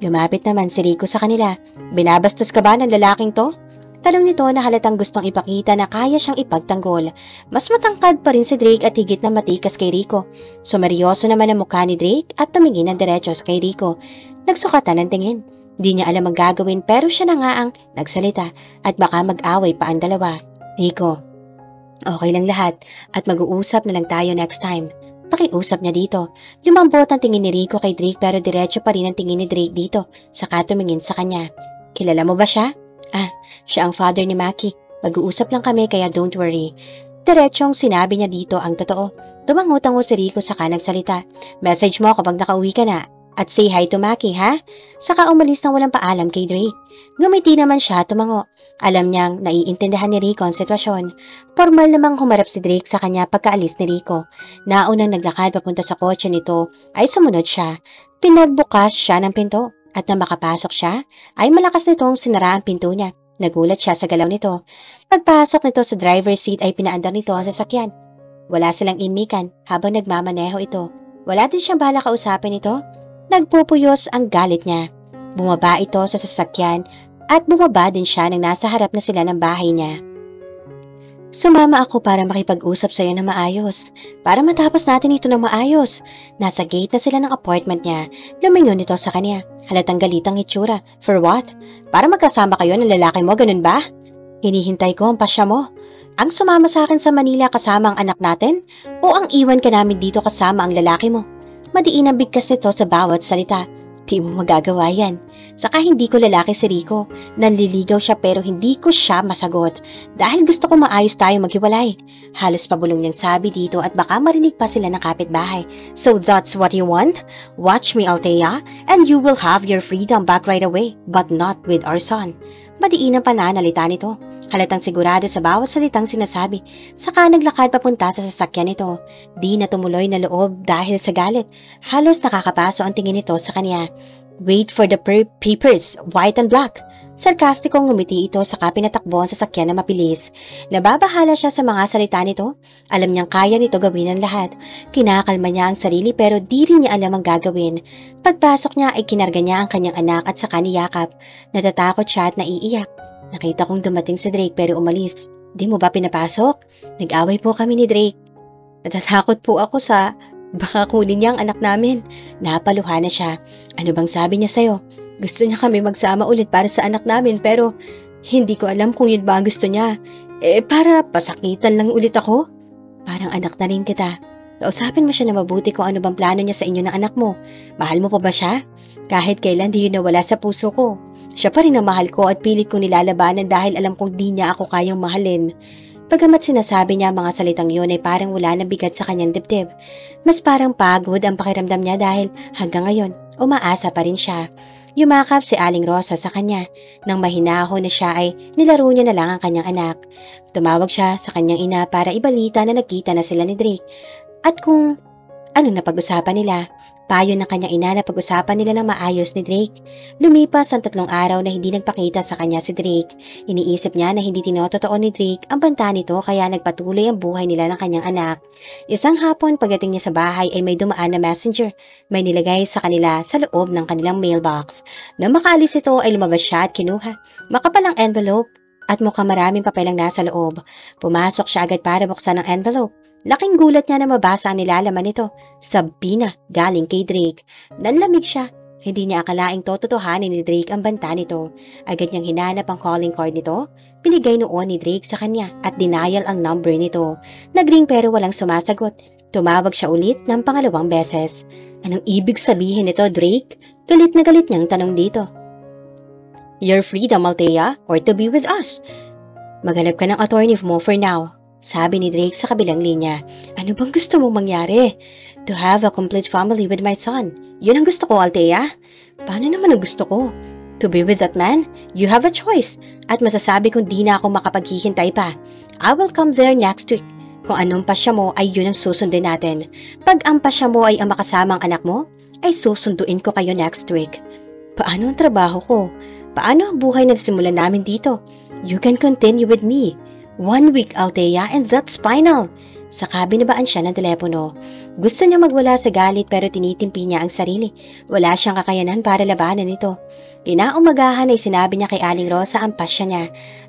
Lumapit naman si Rico sa kanila. Binabastos ka ba ng lalaking to? Talong nito na halatang gustong ipakita na kaya siyang ipagtanggol. Mas matangkad pa rin si Drake at higit na matikas kay Rico. Sumeryoso naman ang mukha ni Drake at tumingin ng diretsyo kay Rico. Nagsukatan ng tingin. Di niya alam ang gagawin pero siya na nga ang nagsalita at baka mag-away pa ang dalawa. Rico, okay lang lahat at mag-uusap na lang tayo next time. Pakiusap niya dito. Lumambot ang tingin ni Rico kay Drake pero diretsyo pa rin ang tingin ni Drake dito. Saka tumingin sa kanya. Kilala mo ba siya? Siya ang father ni Maki. Mag-uusap lang kami kaya don't worry. Diretsyong sinabi niya dito ang totoo. Tumango-tango si Rico saka nagsalita. Message mo kapag nakauwi ka na. At say hi to Maki, ha? Saka umalis nang walang paalam kay Drake. Gumiti naman siya tumango. Alam niyang naiintindihan ni Rico ang sitwasyon. Formal namang humarap si Drake sa kanya pagkaalis ni Rico. Naunang naglakad papunta sa kotse nito ay sumunod siya. Pinagbukas siya ng pinto. At nang makapasok siya, ay malakas nitong sinara ang pinto niya. Nagulat siya sa galaw nito. Pagpasok nito sa driver's seat ay pinaandar nito ang sasakyan. Wala silang imikan habang nagmamaneho ito. Wala din siyang bala kausapin ito. Nagpupuyos ang galit niya. Bumaba ito sa sasakyan at bumaba din siya nang nasa harap na sila ng bahay niya. Sumama ako para makipag-usap sa iyo na maayos. Para matapos natin ito ng maayos. Nasa gate na sila ng apartment niya. Lumingon ito sa kanya. Halatang galitang itsura. For what? Para magkasama kayo ng lalaki mo, ganun ba? Hinihintay ko ang pasya mo. Ang sumama sa akin sa Manila kasama ang anak natin? O ang iwan ka namin dito kasama ang lalaki mo? Madiin ang bigkas nito sa bawat salita. Di mo magagawa yan. Saka hindi ko lalaki si Rico. Nanliligaw siya pero hindi ko siya masagot. Dahil gusto ko maayos tayo maghiwalay. Halos pabulong niyang sabi dito at baka marinig pa sila ng kapitbahay. So that's what you want? Watch me, Althea, and you will have your freedom back right away. But not with our son. Madiin ang pananalita nito. Halatang sigurado sa bawat salitang sinasabi. Saka naglakad papunta sa sasakyan nito. Di na tumuloy na loob dahil sa galit. Halos nakakapaso ang tingin nito sa kanya. Wait for the papers, white and black. Sarkastikong ngumiti ito saka pinatakbo ang sasakyan na mabilis. Nababahala siya sa mga salita nito. Alam niyang kaya nito gawin ang lahat. Kinakalma niya ang sarili pero di rin niya alam ang gagawin. Pagpasok niya ay kinarga niya ang kanyang anak at saka niyakap. Natatakot siya at naiiyak. Nakita kong dumating si Drake pero umalis. Di mo ba pinapasok? Nag-away po kami ni Drake. Natatakot po ako sa baka kunin niya ang anak namin. Napaluha na siya. Ano bang sabi niya sa'yo? Gusto niya kami magsama ulit para sa anak namin pero hindi ko alam kung yun ba ang gusto niya. Para pasakitan lang ulit ako? Parang anak na rin kita. Kausapin mo siya na mabuti kung ano bang plano niya sa inyo ng anak mo. Mahal mo pa ba siya? Kahit kailan di yun nawala sa puso ko. Siya pa rin ang mahal ko at pilit kong nilalabanan dahil alam kong di niya ako kayang mahalin. Pagamat sinasabi niya mga salitang yun ay parang wala na bigat sa kanyang dibdib. Mas parang pagod ang pakiramdam niya dahil hanggang ngayon, umaasa pa rin siya. Yumakap si Aling Rosa sa kanya. Nang mahinahon na siya ay nilaro niya na lang ang kanyang anak. Tumawag siya sa kanyang ina para ibalita na nagkita na sila ni Drake. At kung ano na pag-usapan nila. Payo ng kanyang ina na pag-usapan nila ng maayos ni Drake. Lumipas ang 3 araw na hindi nagpakita sa kanya si Drake. Iniisip niya na hindi tinototoo ni Drake ang banta nito kaya nagpatuloy ang buhay nila ng kanyang anak. Isang hapon pagdating niya sa bahay ay may dumaan na messenger. May nilagay sa kanila sa loob ng kanilang mailbox. Nang makaalis ito ay lumabas siya at kinuha. Makapalang envelope at mukhang maraming papel ang nasa loob. Pumasok siya agad para buksan ang envelope. Laking gulat niya na mabasa ang nilalaman nito. Sabina, galing kay Drake. Nanlamig siya. Hindi niya akalaing tototohanin ni Drake ang banta nito. Agad niyang hinanap ang calling card nito. Pinigay noon ni Drake sa kanya at denial ang number nito. Nagring pero walang sumasagot. Tumawag siya ulit ng pangalawang beses. Anong ibig sabihin nito, Drake? Galit na galit niyang tanong dito. Your freedom, Althea, or to be with us. Maghanap ka ng attorney mo for now. Sabi ni Drake sa kabilang linya. Ano bang gusto mong mangyari? To have a complete family with my son. Yun ang gusto ko, Althea. Paano naman ang gusto ko? To be with that man? You have a choice. At masasabi kong di na ako makapaghihintay pa. I will come there next week. Kung anong pasya mo ay yun ang susundin natin. Pag ang pasya mo ay ang makasamang anak mo, ay susunduin ko kayo next week. Paano ang trabaho ko? Paano ang buhay na simulan namin dito? You can continue with me. 1 week, Althea, and that's final. Saka binabaan siya ng telepono. Gusto niya magwala sa galit pero tinitimpi niya ang sarili. Wala siyang kakayanan para labanan ito. Kinaumagahan ay sinabi niya kay Aling Rosa ang pasya niya,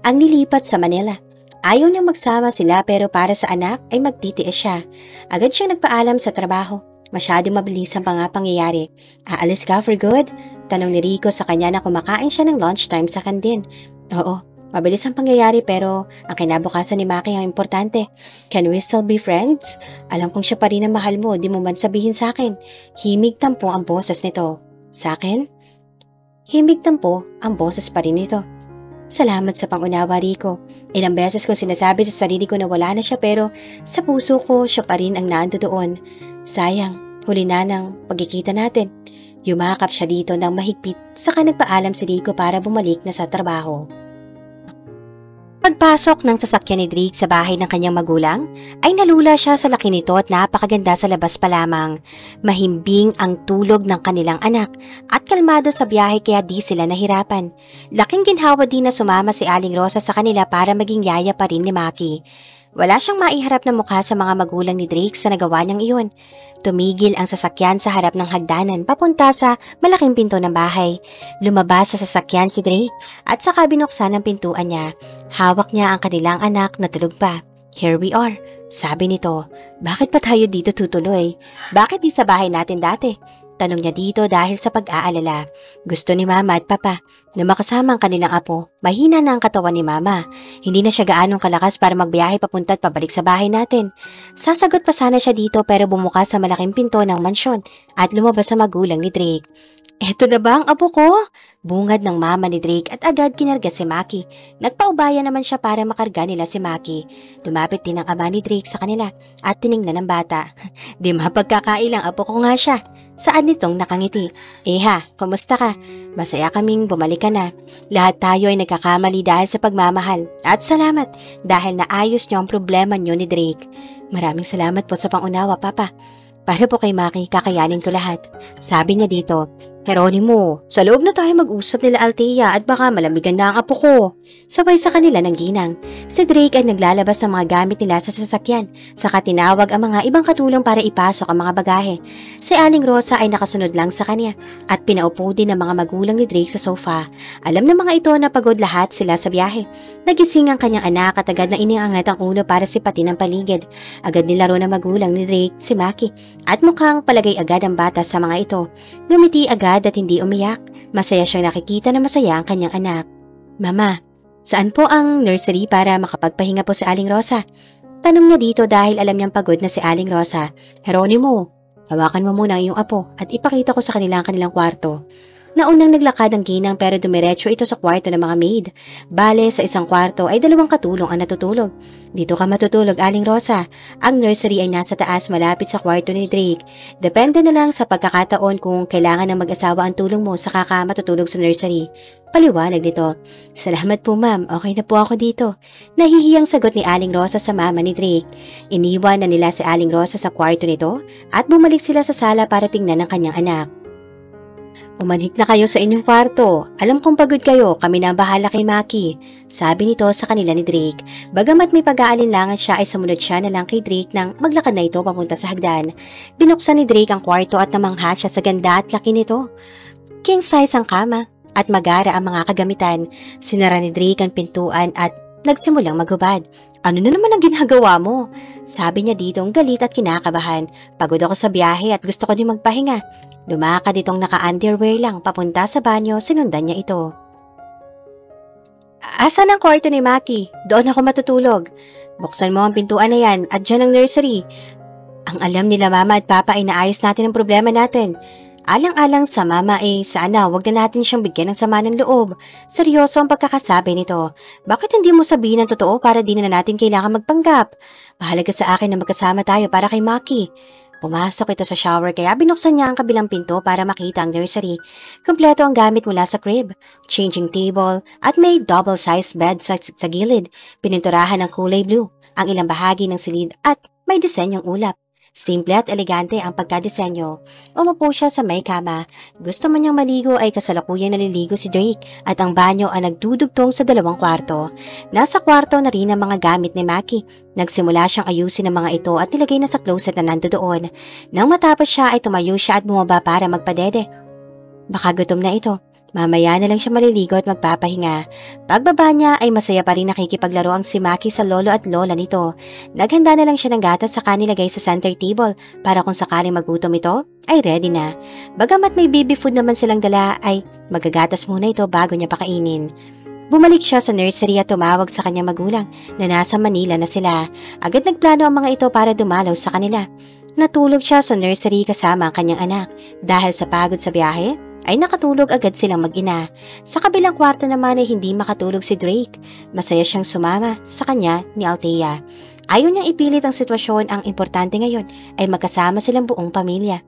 ang nilipat sa Manila. Ayaw niyang magsama sila pero para sa anak ay magtitiis siya. Agad siyang nagpaalam sa trabaho. Masyadong mabilis ang pangyayari. Aalis ka for good? Tanong ni Rico sa kanya na kumakain siya ng lunchtime sa kantin. Oo. Mabilis ang pangyayari pero ang kinabukasan ni Maki ang importante. Can we still be friends? Alam kong siya pa rin ang mahal mo, di mo man sabihin sa akin. Himig tampo ang boses nito. Sa akin? Himig tampo ang boses pa rin nito. Salamat sa pangunawa, Rico. Ilang beses kong sinasabi sa sarili ko na wala na siya pero sa puso ko siya pa rin ang nandoon. Sayang, huli na ng pagkikita natin. Yumakap siya dito ng mahigpit saka nagpaalam si Rico para bumalik na sa trabaho. Pagpasok ng sasakyan ni Drake sa bahay ng kanyang magulang, ay nalula siya sa laki nito at napakaganda sa labas pa lamang. Mahimbing ang tulog ng kanilang anak at kalmado sa biyahe kaya di sila nahirapan. Laking ginhawa din na sumama si Aling Rosa sa kanila para maging yaya pa rin ni Maki. Wala siyang maiharap na mukha sa mga magulang ni Drake sa nagawa niyang iyon. Tumigil ang sasakyan sa harap ng hagdanan papunta sa malaking pinto ng bahay. Lumabas sa sasakyan si Drake at saka binuksan ang pintuan niya. Hawak niya ang kanilang anak na tulog pa. Here we are, sabi nito. Bakit pa tayo dito tutuloy? Bakit di sa bahay natin dati? Tanong niya dito dahil sa pag-aalala. Gusto ni Mama at Papa na makasama ang kanilang apo. Mahina na ang katawan ni Mama. Hindi na siya gaanong kalakas para magbiyahe papunta at pabalik sa bahay natin. Sasagot pa sana siya dito pero bumukas sa malaking pinto ng mansyon at lumabas sa magulang ni Drake. Eto na ba ang apo ko? Bungad ng mama ni Drake at agad kinarga si Maki. Nagpaubaya naman siya para makarga nila si Maki. Lumapit din ang ama ni Drake sa kanila at tiningnan ng bata. Di mapagkakailang apo ko nga siya. Saan nitong nakangiti? Ha, kumusta ka? Masaya kaming bumalik ka na. Lahat tayo ay nagkakamali dahil sa pagmamahal. At salamat dahil naayos niyo ang problema niyo ni Drake. Maraming salamat po sa pangunawa, Papa. Para po kay Maki, kakayanin ko lahat. Sabi niya dito, Geronimo, sa loob na tayo mag-usap nila Althea at baka malamigan na ang apo ko. Sabay sa kanila ng ginang. Si Drake ay naglalabas ng mga gamit nila sa sasakyan. Saka tinawag ang mga ibang katulong para ipasok ang mga bagahe. Si Aling Rosa ay nakasunod lang sa kanya at pinaupo din ng mga magulang ni Drake sa sofa. Alam ng mga ito na pagod lahat sila sa biyahe. Nagising ang kanyang anak at agad na iniangat ang ulo para sipatin ang paligid. Agad nilaro ng magulang ni Drake si Maki at mukhang palagay agad ang bata sa mga ito. Ngumiti agad at hindi umiyak. Masaya siyang nakikita na masaya ang kanyang anak. Mama, saan po ang nursery para makapagpahinga po si Aling Rosa? Tanong niya dito dahil alam niyang pagod na si Aling Rosa. Geronimo, hawakan mo muna ang iyong apo at ipakita ko sa kanila ang kanilang kwarto. Naunang naglakad ang ginang pero dumiretso ito sa kwarto ng mga maid. Bale, sa isang kwarto ay 2 katulong ang natutulog. Dito ka matutulog, Aling Rosa. Ang nursery ay nasa taas malapit sa kwarto ni Drake. Depende na lang sa pagkakataon kung kailangan ng mag-asawa ang tulong mo sa ka matutulog sa nursery. Paliwanag nito. Salamat po ma'am, okay na po ako dito. Nahihiyang sagot ni Aling Rosa sa mama ni Drake. Iniwan na nila si Aling Rosa sa kwarto nito at bumalik sila sa sala para tingnan ang kanyang anak. Umanhik na kayo sa inyong kwarto. Alam kong pagod kayo, kami na ang bahala kay Maki. Sabi nito sa kanila ni Drake. Bagamat may pag-aalinlangan siya ay sumunod siya na lang kay Drake nang maglakad na ito papunta sa hagdan. Binuksan ni Drake ang kwarto at namangha siya sa ganda at laki nito. King size ang kama at magara ang mga kagamitan. Sinara ni Drake ang pintuan at nagsimulang maghubad. Ano na naman ang ginagawa mo? Sabi niya ditong galit at kinakabahan. Pagod ako sa biyahe at gusto ko din magpahinga. Lumakad itong naka-underwear lang papunta sa banyo, sinundan niya ito. Asan ang kwarto ni Maki? Doon ako matutulog. Buksan mo ang pintuan na yan at dyan ang nursery. Ang alam nila mama at papa ay naayos natin ang problema natin. Alang-alang sa mama sana wag na natin siyang bigyan ng sama ng loob. Seryoso ang pagkakasabi nito. Bakit hindi mo sabihin ang totoo para di na natin kailangan magpanggap? Mahalaga sa akin na magkasama tayo para kay Maki. Pumasok ito sa shower kaya binuksan niya ang kabilang pinto para makita ang nursery. Kompleto ang gamit mula sa crib, changing table at may double-sized bed sa gilid. Pininturahan ng kulay blue ang ilang bahagi ng silid at may disenyong ulap. Simple at elegante ang pagkadesenyo. Umupo siya sa may kama. Gusto man niyang maligo ay kasalukuyang naliligo si Drake at ang banyo ay nagdudugtong sa 2 kwarto. Nasa kwarto na rin ang mga gamit ni Maki. Nagsimula siyang ayusin ang mga ito at nilagay na sa closet na nandoon. Nang matapos siya ay tumayo siya at bumaba para magpadede. Baka gutom na ito. Mamaya na lang siya maliligo at magpapahinga. Pagbaba niya ay masaya pa rin nakikipaglaro ang si Maki sa lolo at lola nito. Naghanda na lang siya ng gatas sa kanilagay sa center table para kung sakaling magutom ito, ay ready na. Bagamat may baby food naman silang dala ay magagatas muna ito bago niya pakainin. Bumalik siya sa nursery at tumawag sa kanyang magulang na nasa Manila na sila. Agad nagplano ang mga ito para dumalaw sa kanila. Natulog siya sa nursery kasama ang kanyang anak. Dahil sa pagod sa biyahe, ay nakatulog agad silang mag-ina. Sa kabilang kwarto naman ay hindi makatulog si Drake. Masaya siyang sumama sa kanya ni Althea. Ayaw niyang ipilit ang sitwasyon, ang importante ngayon ay magkasama silang buong pamilya.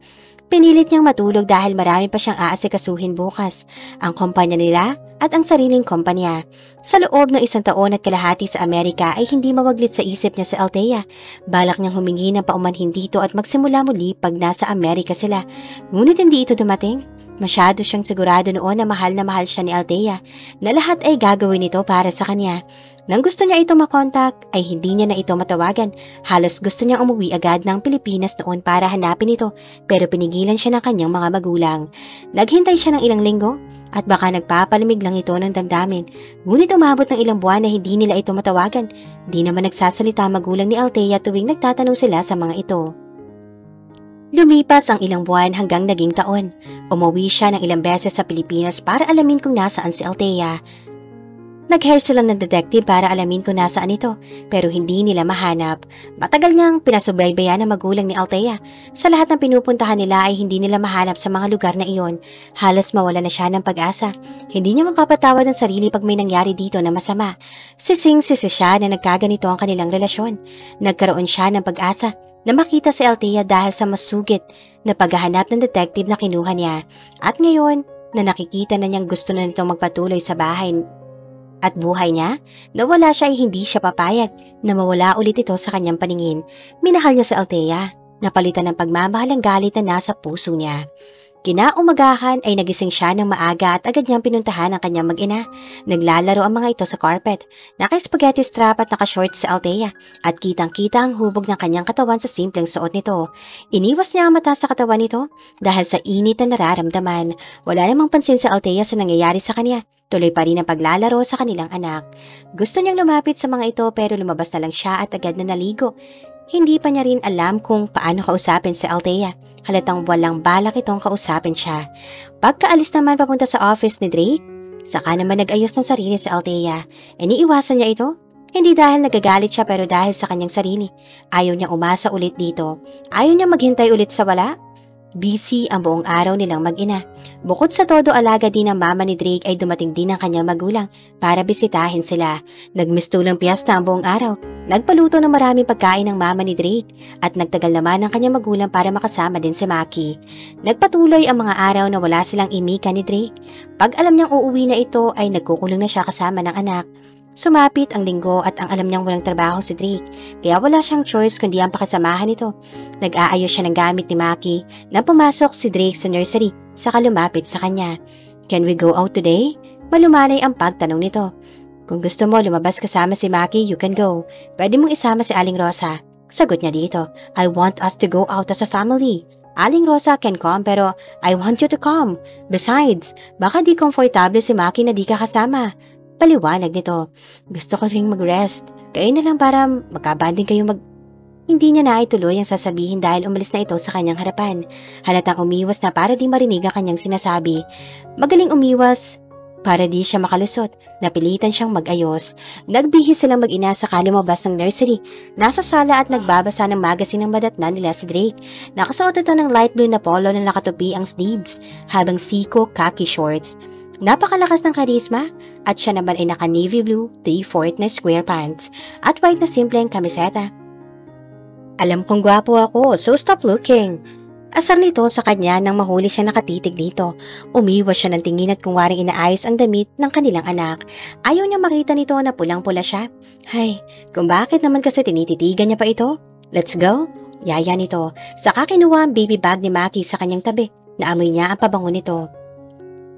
Pinilit niyang matulog dahil marami pa siyang aasikasuhin bukas, ang kumpanya nila at ang sariling kumpanya. Sa loob ng 1 taon at kalahati sa Amerika ay hindi mawaglit sa isip niya si Althea. Balak niyang humingi ng paumanhin dito at magsimula muli pag nasa Amerika sila. Ngunit hindi ito dumating. Masyado siyang sigurado noon na mahal siya ni Althea, na lahat ay gagawin ito para sa kanya. Nang gusto niya ito makontak, ay hindi niya na ito matawagan. Halos gusto niyang umuwi agad ng Pilipinas noon para hanapin ito, pero pinigilan siya ng kanyang mga magulang. Naghintay siya ng ilang linggo, at baka nagpapalamig lang ito ng damdamin. Ngunit umabot ng ilang buwan na hindi nila ito matawagan. Di naman nagsasalita magulang ni Althea tuwing nagtatanong sila sa mga ito. Lumipas ang ilang buwan hanggang naging taon. Umuwi siya ng ilang beses sa Pilipinas para alamin kung nasaan si Althea. Nag-hire sila ng detective para alamin kung nasaan ito, pero hindi nila mahanap. Matagal niyang pinasubaybayan ng magulang ni Althea. Sa lahat ng pinupuntahan nila ay hindi nila mahanap sa mga lugar na iyon. Halos mawala na siya ng pag-asa. Hindi niya mapapatawad ang sarili pag may nangyari dito na masama. Sising-sisi siya na nagkaganito ang kanilang relasyon. Nagkaroon siya ng pag-asa na makita si Althea dahil sa masugid na paghahanap ng detective na kinuha niya. At ngayon, na nakikita na niyang gusto na nitong magpatuloy sa bahay at buhay niya, nawala siya ay hindi siya papayag na mawala ulit ito sa kanyang paningin. Minahal niya si Althea, napalitan ng pagmamahal ang galit na nasa puso niya. Kinaumagahan ay nagising siya ng maaga at agad niyang pinuntahan ang kanyang mag-ina. Naglalaro ang mga ito sa carpet. Naka-spaghetti strap at naka-shorts si Althea at kitang-kita ang hubog ng kanyang katawan sa simpleng suot nito. Iniwas niya ang mata sa katawan nito dahil sa init na nararamdaman. Wala namang pansin si Althea sa nangyayari sa kanya. Tuloy pa rin ang paglalaro sa kanilang anak. Gusto niyang lumapit sa mga ito pero lumabas na lang siya at agad na naligo. Hindi pa niya rin alam kung paano kausapin si Althea. Halatang walang balak itong kausapin siya. Pagkaalis naman papunta sa office ni Drake, saka naman nag-ayos ng sarili si Althea. Iniiwasan niya ito. Hindi dahil nagagalit siya pero dahil sa kanyang sarili. Ayaw niya umasa ulit dito. Ayaw niya maghintay ulit sa wala. Busy ang buong araw nilang mag-ina. Bukod sa todo, alaga din ng mama ni Drake ay dumating din ang kanyang magulang para bisitahin sila. Nagmistulang piyesta ang buong araw. Nagpaluto ng maraming pagkain ng mama ni Drake at nagtagal naman ang kanyang magulang para makasama din si Maki. Nagpatuloy ang mga araw na wala silang imika ni Drake. Pag alam niyang uuwi na ito ay nagkukulong na siya kasama ng anak. Sumapit ang linggo at ang alam niyang walang trabaho si Drake, kaya wala siyang choice kundi ang pakisamahan nito. Nag-aayos siya ng gamit ni Maki na pumasok si Drake sa nursery, saka lumapit sa kanya. "Can we go out today?" Malumanay ang pagtanong nito. "Kung gusto mo lumabas kasama si Maki, you can go. Pwede mong isama si Aling Rosa." Sagot niya dito, "I want us to go out as a family. Aling Rosa can come pero I want you to come. Besides, baka di komportable si Maki na di ka kasama." Paliwanag nito, "Gusto ko ring mag-rest. Kayo na lang para magkabanding kayo Hindi niya naituloy ang sasabihin dahil umalis na ito sa kanyang harapan. Halatang umiwas na para di marinig ang kanyang sinasabi. Magaling umiwas para di siya makalusot. Napilitan siyang mag-ayos. Nagbihis silang mag-ina sa lumabas ng nursery. Nasa sala at nagbabasa ng magazine ng madatna nila si Drake. Nakasuot ito ng light blue na polo na nakatupi ang sleeves, habang siko khaki shorts. Napakalakas ng karisma at siya naman ay naka navy blue 3/4 na square pants at white na simpleng kamiseta. "Alam kong gwapo ako, so stop looking." Asar nito sa kanya nang mahuli siya nakatitig dito. Umiwas siya ng tingin at kung waring inaayos ang damit ng kanilang anak. Ayaw niya makita nito na pulang-pula siya. Hay, kung bakit naman kasi tinititigan niya pa ito? "Let's go." Yaya nito. Saka kinuha ang baby bag ni Maki sa kanyang tabi. Naamoy niya ang pabango nito.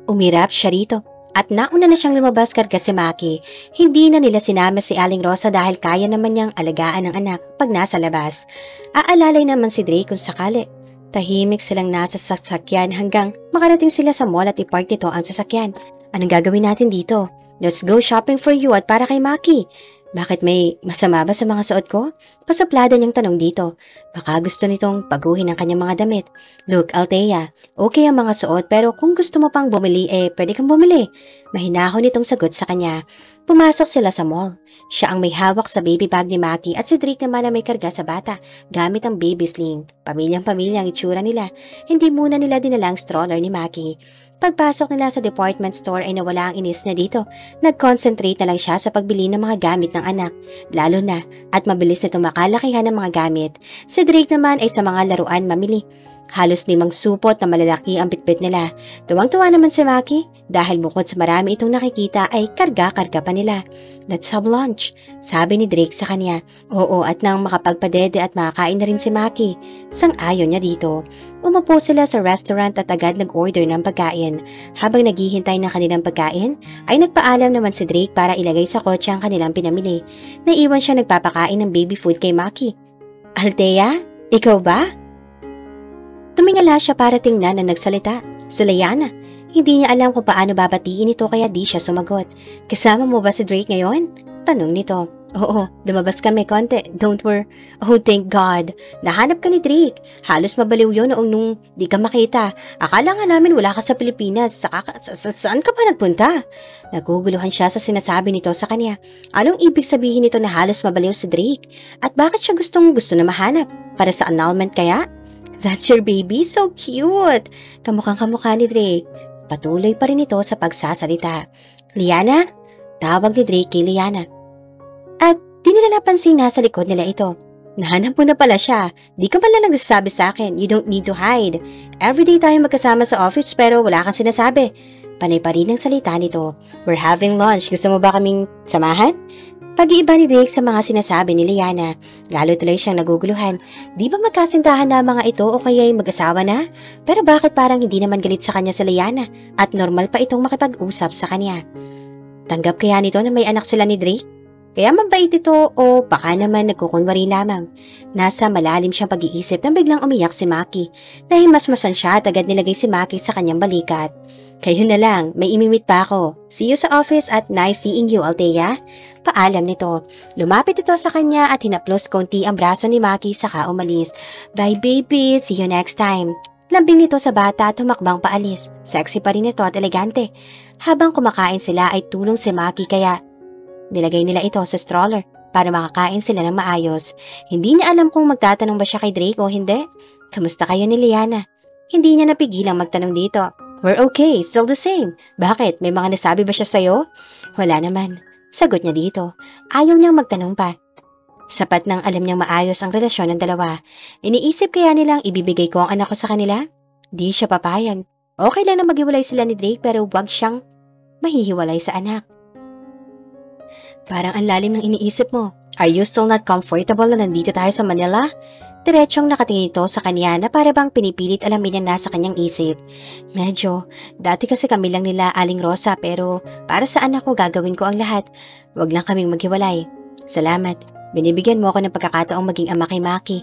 Umirap siya rito at nauna na siyang lumabas karga si Maki. Hindi na nila sinama si Aling Rosa dahil kaya naman niyang alagaan ang anak pag nasa labas. Aalalay naman si Drake kung sakali. Tahimik silang nasa sasakyan hanggang makarating sila sa mall at ipark nito ang sasakyan. "Anong gagawin natin dito?" "Let's go shopping for you at para kay Maki." "Bakit, may masama ba sa mga suot ko?" Pasaplada niyang tanong dito. Baka gusto nitong baguhin ang kanyang mga damit. "Look, Althea, okay ang mga suot pero kung gusto mo pang bumili pwede kang bumili." Mahinahon nitong sagot sa kanya. Pumasok sila sa mall. Siya ang may hawak sa baby bag ni Maki at si Drake naman ang may karga sa bata gamit ang baby sling. Pamilyang-pamilya ang itsura nila. Hindi muna nila dinala ang stroller ni Maki. Pagpasok nila sa department store ay nawala ang inis niya dito. Nag-concentrate na lang siya sa pagbili ng mga gamit ng anak. Lalo na at mabilis nito makalakihan ng mga gamit. Si Drake naman ay sa mga laruan mamili. Halos 5 supot na malalaki ang bitbit nila. Tuwang-tuwa naman si Maki dahil bukod sa marami itong nakikita ay karga-karga pa nila. "Let's have lunch," sabi ni Drake sa kanya. Oo, at nang makapagpadede at makakain na rin si Maki. Sang-ayon niya dito. Umupo sila sa restaurant at agad nag-order ng pagkain. Habang naghihintay ng kanilang pagkain, ay nagpaalam naman si Drake para ilagay sa kotse ang kanilang pinamili. Naiwan siya nagpapakain ng baby food kay Maki. "Althea, ikaw ba?" Tumingala siya para tingnan na nagsalita. Si Liana. Hindi niya alam kung paano babatiin ito kaya di siya sumagot. "Kasama mo ba si Drake ngayon?" Tanong nito. Oo, lumabas kami konti. Don't worry. Oh, thank God. Nahanap ka ni Drake. Halos mabaliw yun nung di ka makita. Akala nga namin wala ka sa Pilipinas. Saan ka pa nagpunta? Naguguluhan siya sa sinasabi nito sa kanya. Anong ibig sabihin nito na halos mabaliw si Drake? At bakit siya gusto na mahanap? Para sa annulment kaya? That's your baby? So cute! Kamukhang-kamukha ni Drake. Patuloy pa rin ito sa pagsasalita. Liana? Tawag ni Drake kay Liana. At di nila napansin nasa likod nila ito. Nahanap mo na pala siya. Di ka pala nagsasabi sa akin. You don't need to hide. Everyday tayo magkasama sa office pero wala kang sinasabi. Panay pa rin ang salita nito. We're having lunch. Gusto mo ba kaming samahan? Pag-iiba ni Drake sa mga sinasabi ni Liana. Lalo tuloy siyang naguguluhan. Di ba magkasintahan na mga ito o kaya'y mag-asawa na? Pero bakit parang hindi naman galit sa kanya sa Liana at normal pa itong makipag-usap sa kanya? Tanggap kaya nito na may anak sila ni Drake? Kaya mabait ito o baka naman nagkukunwari lamang. Nasa malalim siyang pag-iisip nang biglang umiyak si Maki. Nahimasmasan siya at agad nilagay si Maki sa kanyang balikat. Kayo na lang, may imimit pa ako. See you sa office at nice seeing you, Althea. Paalam nito. Lumapit ito sa kanya at hinaplos konti ang braso ni Maki saka umalis. Bye baby, see you next time. Lambing nito sa bata at humakbang paalis. Sexy pa rin ito at elegante. Habang kumakain sila ay tulong si Maki kaya nilagay nila ito sa stroller para makakain sila ng maayos. Hindi niya alam kung magtatanong ba siya kay Drake o hindi. Kamusta kayo ni Liana? Hindi niya napigilang magtanong dito. We're okay, still the same. Bakit? May mga nasabi ba siya sa'yo? Wala naman. Sagot niya dito. Ayaw niyang magtanong pa. Sapat nang alam niyang maayos ang relasyon ng dalawa. Iniisip kaya nilang ibibigay ko ang anak ko sa kanila? Di siya papayag. Okay lang na maghiwalay sila ni Drake pero wag siyang mahihiwalay sa anak. Parang ang lalim ng iniisip mo. Are you still not comfortable na nandito tayo sa Manila? Diretsong nakatingin ito sa kanya na para bang pinipilit alamin ang nasa kanyang isip. Medyo, dati kasi kami lang nila Aling Rosa pero para sa anak ko gagawin ko ang lahat. Wag lang kaming maghiwalay. Salamat. Binibigyan mo ako ng pagkakataong maging ama kay Maki.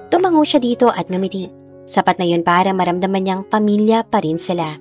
Tumango siya dito at ngumiti. Sapat na yun para maramdaman niyang pamilya pa rin sila.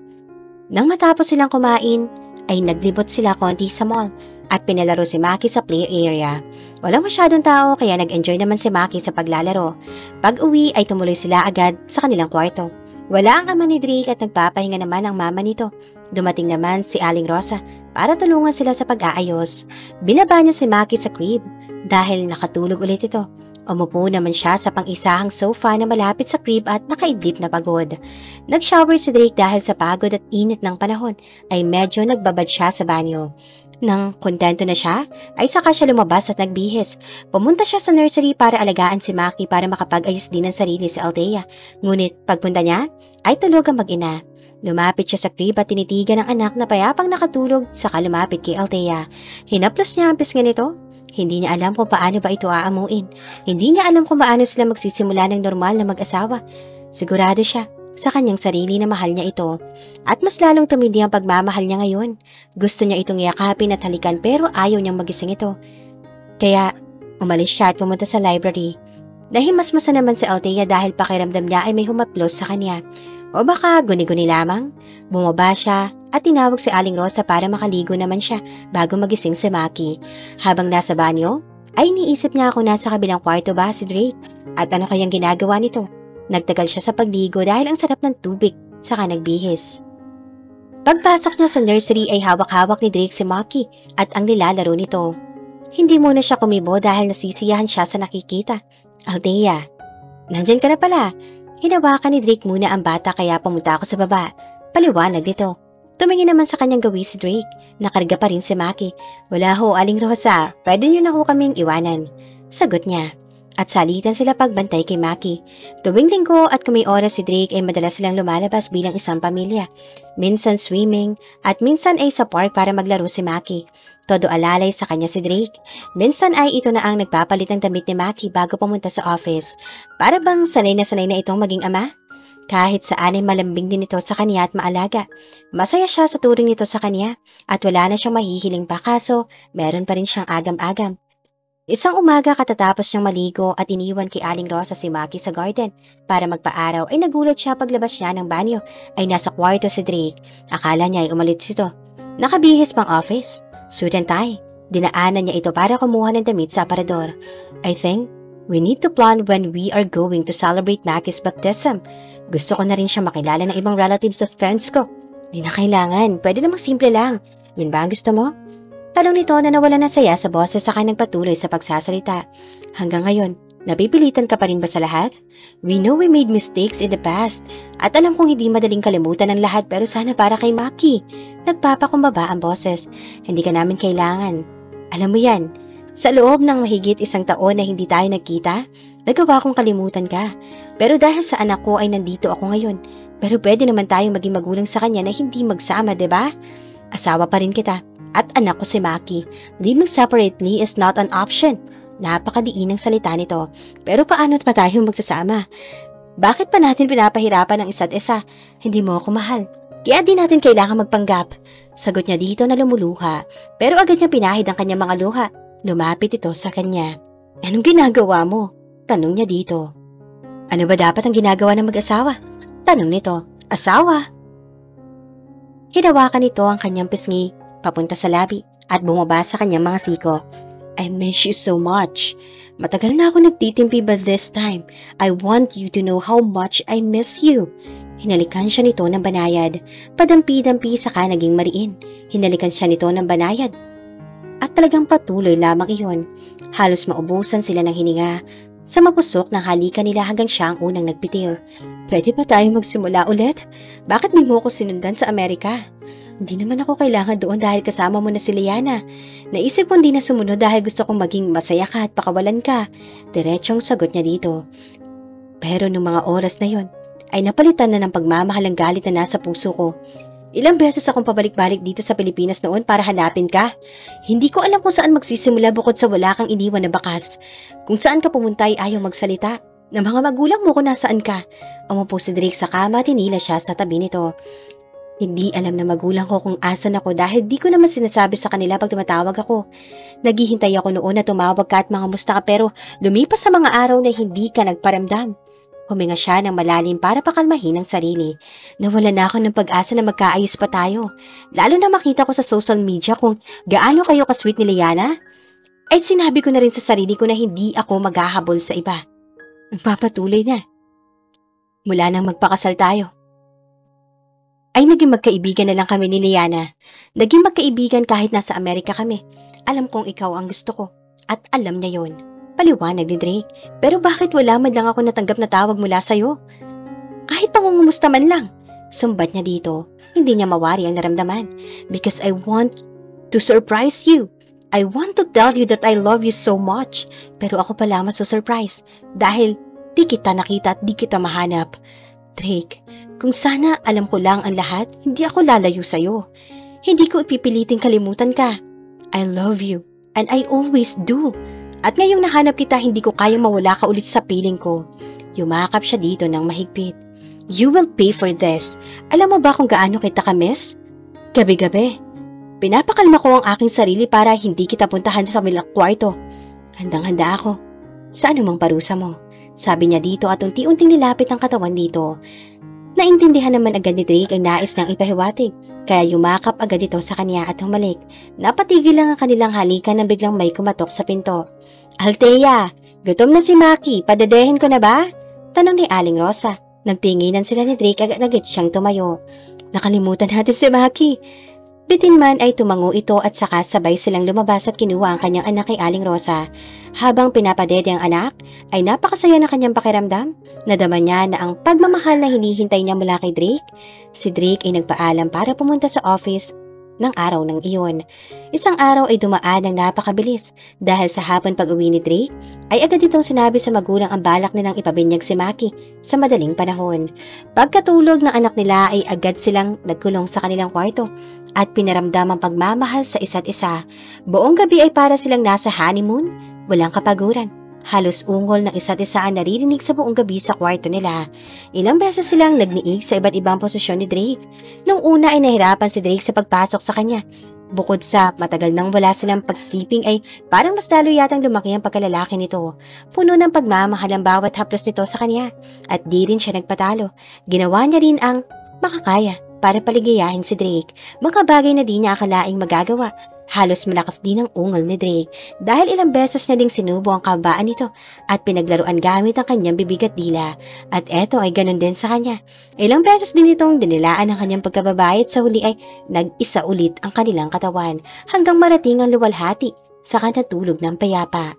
Nang matapos silang kumain, ay naglibot sila konti sa mall at pinalaro si Maki sa play area. Walang masyadong tao kaya nag-enjoy naman si Maki sa paglalaro. Pag-uwi ay tumuloy sila agad sa kanilang kwarto. Wala ang ama ni Drake at nagpapahinga naman ang mama nito. Dumating naman si Aling Rosa para tulungan sila sa pag-aayos. Binaba niya si Maki sa crib dahil nakatulog ulit ito. Umupo naman siya sa pang-isahang sofa na malapit sa crib at nakaidlip na pagod. Nag-shower si Drake dahil sa pagod at init ng panahon ay medyo nagbabad siya sa banyo. Nang kontento na siya, ay saka siya lumabas at nagbihis. Pumunta siya sa nursery para alagaan si Maki para makapag-ayos din ng sarili si Althea. Ngunit pagpunta niya, ay tulog ang mag-ina. Lumapit siya sa crib at tinitigan ng anak na payapang nakatulog saka lumapit kay Althea. Hinaplos niya ang pisngan nito. Hindi niya alam kung paano ba ito aamuin. Hindi niya alam kung paano sila magsisimula ng normal na mag-asawa. Sigurado siya sa kanyang sarili na mahal niya ito. At mas lalong tumindi ang pagmamahal niya ngayon. Gusto niya itong yakapin at halikan pero ayaw niyang magising ito. Kaya umalis siya at pumunta sa library. Nahimasmasa naman si Althea dahil pakiramdam niya ay may humaplos sa kanya. O baka guni-guni lamang. Bumaba siya at tinawag si Aling Rosa para makaligo naman siya bago magising si Maki. Habang nasa banyo, ay iniisip niya kung nasa kabilang kwarto ba si Drake at ano kayang ginagawa nito. Nagtagal siya sa pagligo dahil ang sarap ng tubig saka nagbihis. Pagpasok niya sa nursery ay hawak-hawak ni Drake si Maki at ang nilalaro nito. Hindi muna siya kumibo dahil nasisiyahan siya sa nakikita. Althea, nandyan ka na pala. Hinawakan ni Drake muna ang bata kaya pumunta ako sa baba. Paliwanag nito. Tumingin naman sa kanyang gawi si Drake. Nakarga pa rin si Maki. Wala ho, Aling Rosa. Pwede niyo na ho kaming iwanan. Sagot niya. At salitan sila pagbantay kay Maki. Tuwing linggo at kung may oras si Drake ay madalas silang lumalabas bilang isang pamilya. Minsan swimming at minsan ay sa park para maglaro si Maki. Todo alalay sa kanya si Drake. Minsan ay ito na ang nagpapalit ng damit ni Maki bago pumunta sa office. Para bang sanay na itong maging ama? Kahit saan ay malambing din ito sa kanya at maalaga. Masaya siya sa turing nito sa kanya at wala na siyang mahihiling pa kaso meron pa rin siyang agam-agam. Isang umaga katatapos niyang maligo at iniwan kay Aling Rosa si Maki sa garden. Para magpaaraw ay nagulat siya paglabas niya ng banyo ay nasa kwarto si Drake. Akala niya ay umalis ito. Nakabihis pang office, suit and tie, Dinaanan niya ito para kumuha ng damit sa aparador. I think we need to plan when we are going to celebrate Maki's baptism. Gusto ko na rin siya makilala ng ibang relatives at friends ko. Hindi na kailangan. Pwede namang simple lang. Yun ba ang gusto mo? Talong nito na nawala na saya sa boses saka nagpatuloy sa pagsasalita. Hanggang ngayon, napipilitan ka pa rin ba sa lahat? We know we made mistakes in the past. At alam kong hindi madaling kalimutan ang lahat pero sana para kay Maki. Nagpapakumbaba ang boses. Hindi ka namin kailangan. Alam mo yan, sa loob ng mahigit 1 taon na hindi tayo nagkita, nagawa kong kalimutan ka. Pero dahil sa anak ko ay nandito ako ngayon. Pero pwede naman tayong maging magulang sa kanya na hindi magsama, diba? Asawa pa rin kita. At anak ko si Maki. Living separately is not an option. Napakadiin ng salita nito. Pero paano pa tayo magsasama? Bakit pa natin pinapahirapan ang isa't isa? Hindi mo ako mahal. Kaya di natin kailangan magpanggap. Sagot niya dito na lumuluha. Pero agad niya pinahid ang kanyang mga luha. Lumapit ito sa kanya. Anong ginagawa mo? Tanong niya dito. Ano ba dapat ang ginagawa ng mag-asawa? Tanong nito. Asawa? Hinawakan nito ang kanyang pisngi papunta sa labi at bumaba sa kanyang mga siko. I miss you so much. Matagal na ako nagtitimpi but this time, I want you to know how much I miss you. Hinalikan siya nito ng banayad. Padampi-dampi saka naging mariin. Hinalikan siya nito ng banayad. At talagang patuloy lamang iyon. Halos maubusan sila ng hininga. Sa mapusok ng halikan nila hanggang siya ang unang nagpitil. Pwede ba tayong magsimula ulit? Bakit di mo ko sinundan sa Amerika? Hindi naman ako kailangan doon dahil kasama mo na si Liana. Naisip ko hindi na sumunod dahil gusto kong maging masaya ka at pakawalan ka. Diretsong sagot niya dito. Pero nung mga oras na yon, ay napalitan na ng pagmamahal ang galit na nasa puso ko. Ilang beses akong pabalik-balik dito sa Pilipinas noon para hanapin ka. Hindi ko alam kung saan magsisimula bukod sa wala kang iniwan na bakas. Kung saan ka pumunta ay ayaw magsalita. Ng mga magulang mo kung nasaan ka. Umupo si Drake sa kama at tinila siya sa tabi nito. Hindi alam na magulang ko kung asan ako dahil di ko naman sinasabi sa kanila pag tumatawag ako. Naghihintay ako noon na tumawag ka at mga musta ka pero lumipas sa mga araw na hindi ka nagparamdam. Huminga siya ng malalim para pakalmahin ang sarili. Nawala na ako ng pag-asa na magkaayos pa tayo. Lalo na makita ko sa social media kung gaano kayo kasweet ni Liana. Ay sinabi ko na rin sa sarili ko na hindi ako maghahabol sa iba. Nagpapatuloy na. Mula nang magpakasal tayo. Ay naging magkaibigan na lang kami ni Liana. Naging magkaibigan kahit nasa Amerika kami. Alam kong ikaw ang gusto ko. At alam niya yon. Paliwanag ni Drake. Pero bakit wala man lang ako natanggap na tawag mula sa'yo? Kahit pangungumusta man lang. Sumbat niya dito. Hindi niya mawari ang naramdaman. Because I want to surprise you. I want to tell you that I love you so much. Pero ako pala maso-surprise. Dahil di kita nakita at di kita mahanap. Drake, kung sana alam ko lang ang lahat, hindi ako lalayo sa'yo. Hindi ko ipipiliting kalimutan ka. I love you. And I always do. At ngayong nahanap kita, hindi ko kayang mawala ka ulit sa piling ko. Yumakap siya dito ng mahigpit. You will pay for this. Alam mo ba kung gaano kita ka-miss? Gabi-gabi. Pinapakalma ko ang aking sarili para hindi kita puntahan sa kabilang kwarto. Handang-handa ako. Sa anumang parusa mo. Sabi niya dito at unti-unting nilapit ang katawan dito. Naintindihan naman agad ni Drake ang nais niyang ipahiwatig. Kaya yumakap agad ito sa kanya at humalik. Napatigil lang ang kanilang halikan nang biglang may kumatok sa pinto. Althea, gutom na si Maki. Padadehin ko na ba? Tanong ni Aling Rosa. Nagtinginan sila ni Drake agad siyang tumayo. Nakalimutan natin si Maki. Bitin man ay tumango ito at saka sabay silang lumabas at kinuha ang kanyang anak kay Aling Rosa. Habang pinapadede ang anak, ay napakasaya na kanyang pakiramdam. Nadama niya na ang pagmamahal na hinihintay niya mula kay Drake. Si Drake ay nagpaalam para pumunta sa office ng araw ng iyon. Isang araw ay dumaan ng napakabilis dahil sa hapon pag-uwi ni Drake ay agad itong sinabi sa magulang ang balak nilang ipabinyag si Maki sa madaling panahon. Pagkatulog ng anak nila ay agad silang nagkulong sa kanilang kwarto at pinaramdam ang pagmamahal sa isa't isa. Buong gabi ay para silang nasa honeymoon, walang kapaguran. Halos ungol ng isa't isa ang naririnig sa buong gabi sa kwarto nila. Ilang beses silang nagniig sa iba't ibang posisyon ni Drake. Nung una ay nahirapan si Drake sa pagpasok sa kanya. Bukod sa matagal nang wala silang pagsiping ay parang mas lalo yatang lumaki ang pagkalalaki nito. Puno ng pagmamahal ang bawat haplos nito sa kanya. At di rin siya nagpatalo. Ginawa niya rin ang makakaya para paligayahin si Drake. Mga bagay na di niya akalaing magagawa. Halos malakas din ang ungol ni Drake dahil ilang beses niya ding sinubo ang kabaan nito at pinaglaruan gamit ang kanyang bibig at dila. At eto ay ganun din sa kanya. Ilang beses din itong dinilaan ang kanyang pagkababae at sa huli ay nag-isa ulit ang kanilang katawan hanggang marating ang luwalhati sa natulog ng payapa.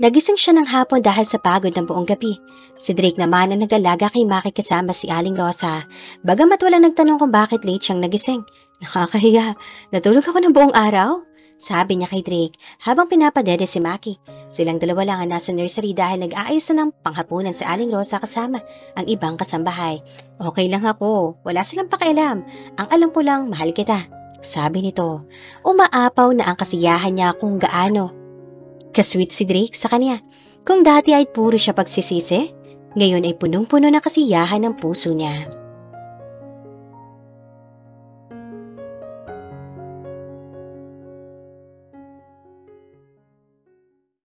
Nagising siya ng hapon dahil sa pagod ng buong gabi. Si Drake naman ang nag-alaga kay Maki kasama si Aling Rosa. Bagamat walang nagtanong kung bakit late siyang nagising. Nakakahiya, natulog ako ng buong araw? Sabi niya kay Drake habang pinapadede si Maki. Silang dalawa lang ang nasa nursery dahil nag-aayos na ng panghapunan si Aling Rosa kasama ang ibang kasambahay. Okay lang ako, wala silang pakialam. Ang alam ko lang, mahal kita. Sabi nito, umaapaw na ang kasiyahan niya kung gaano kasweet si Drake sa kanya. Kung dati ay puro siya pagsisisi, ngayon ay punong-puno na kasiyahan ng puso niya.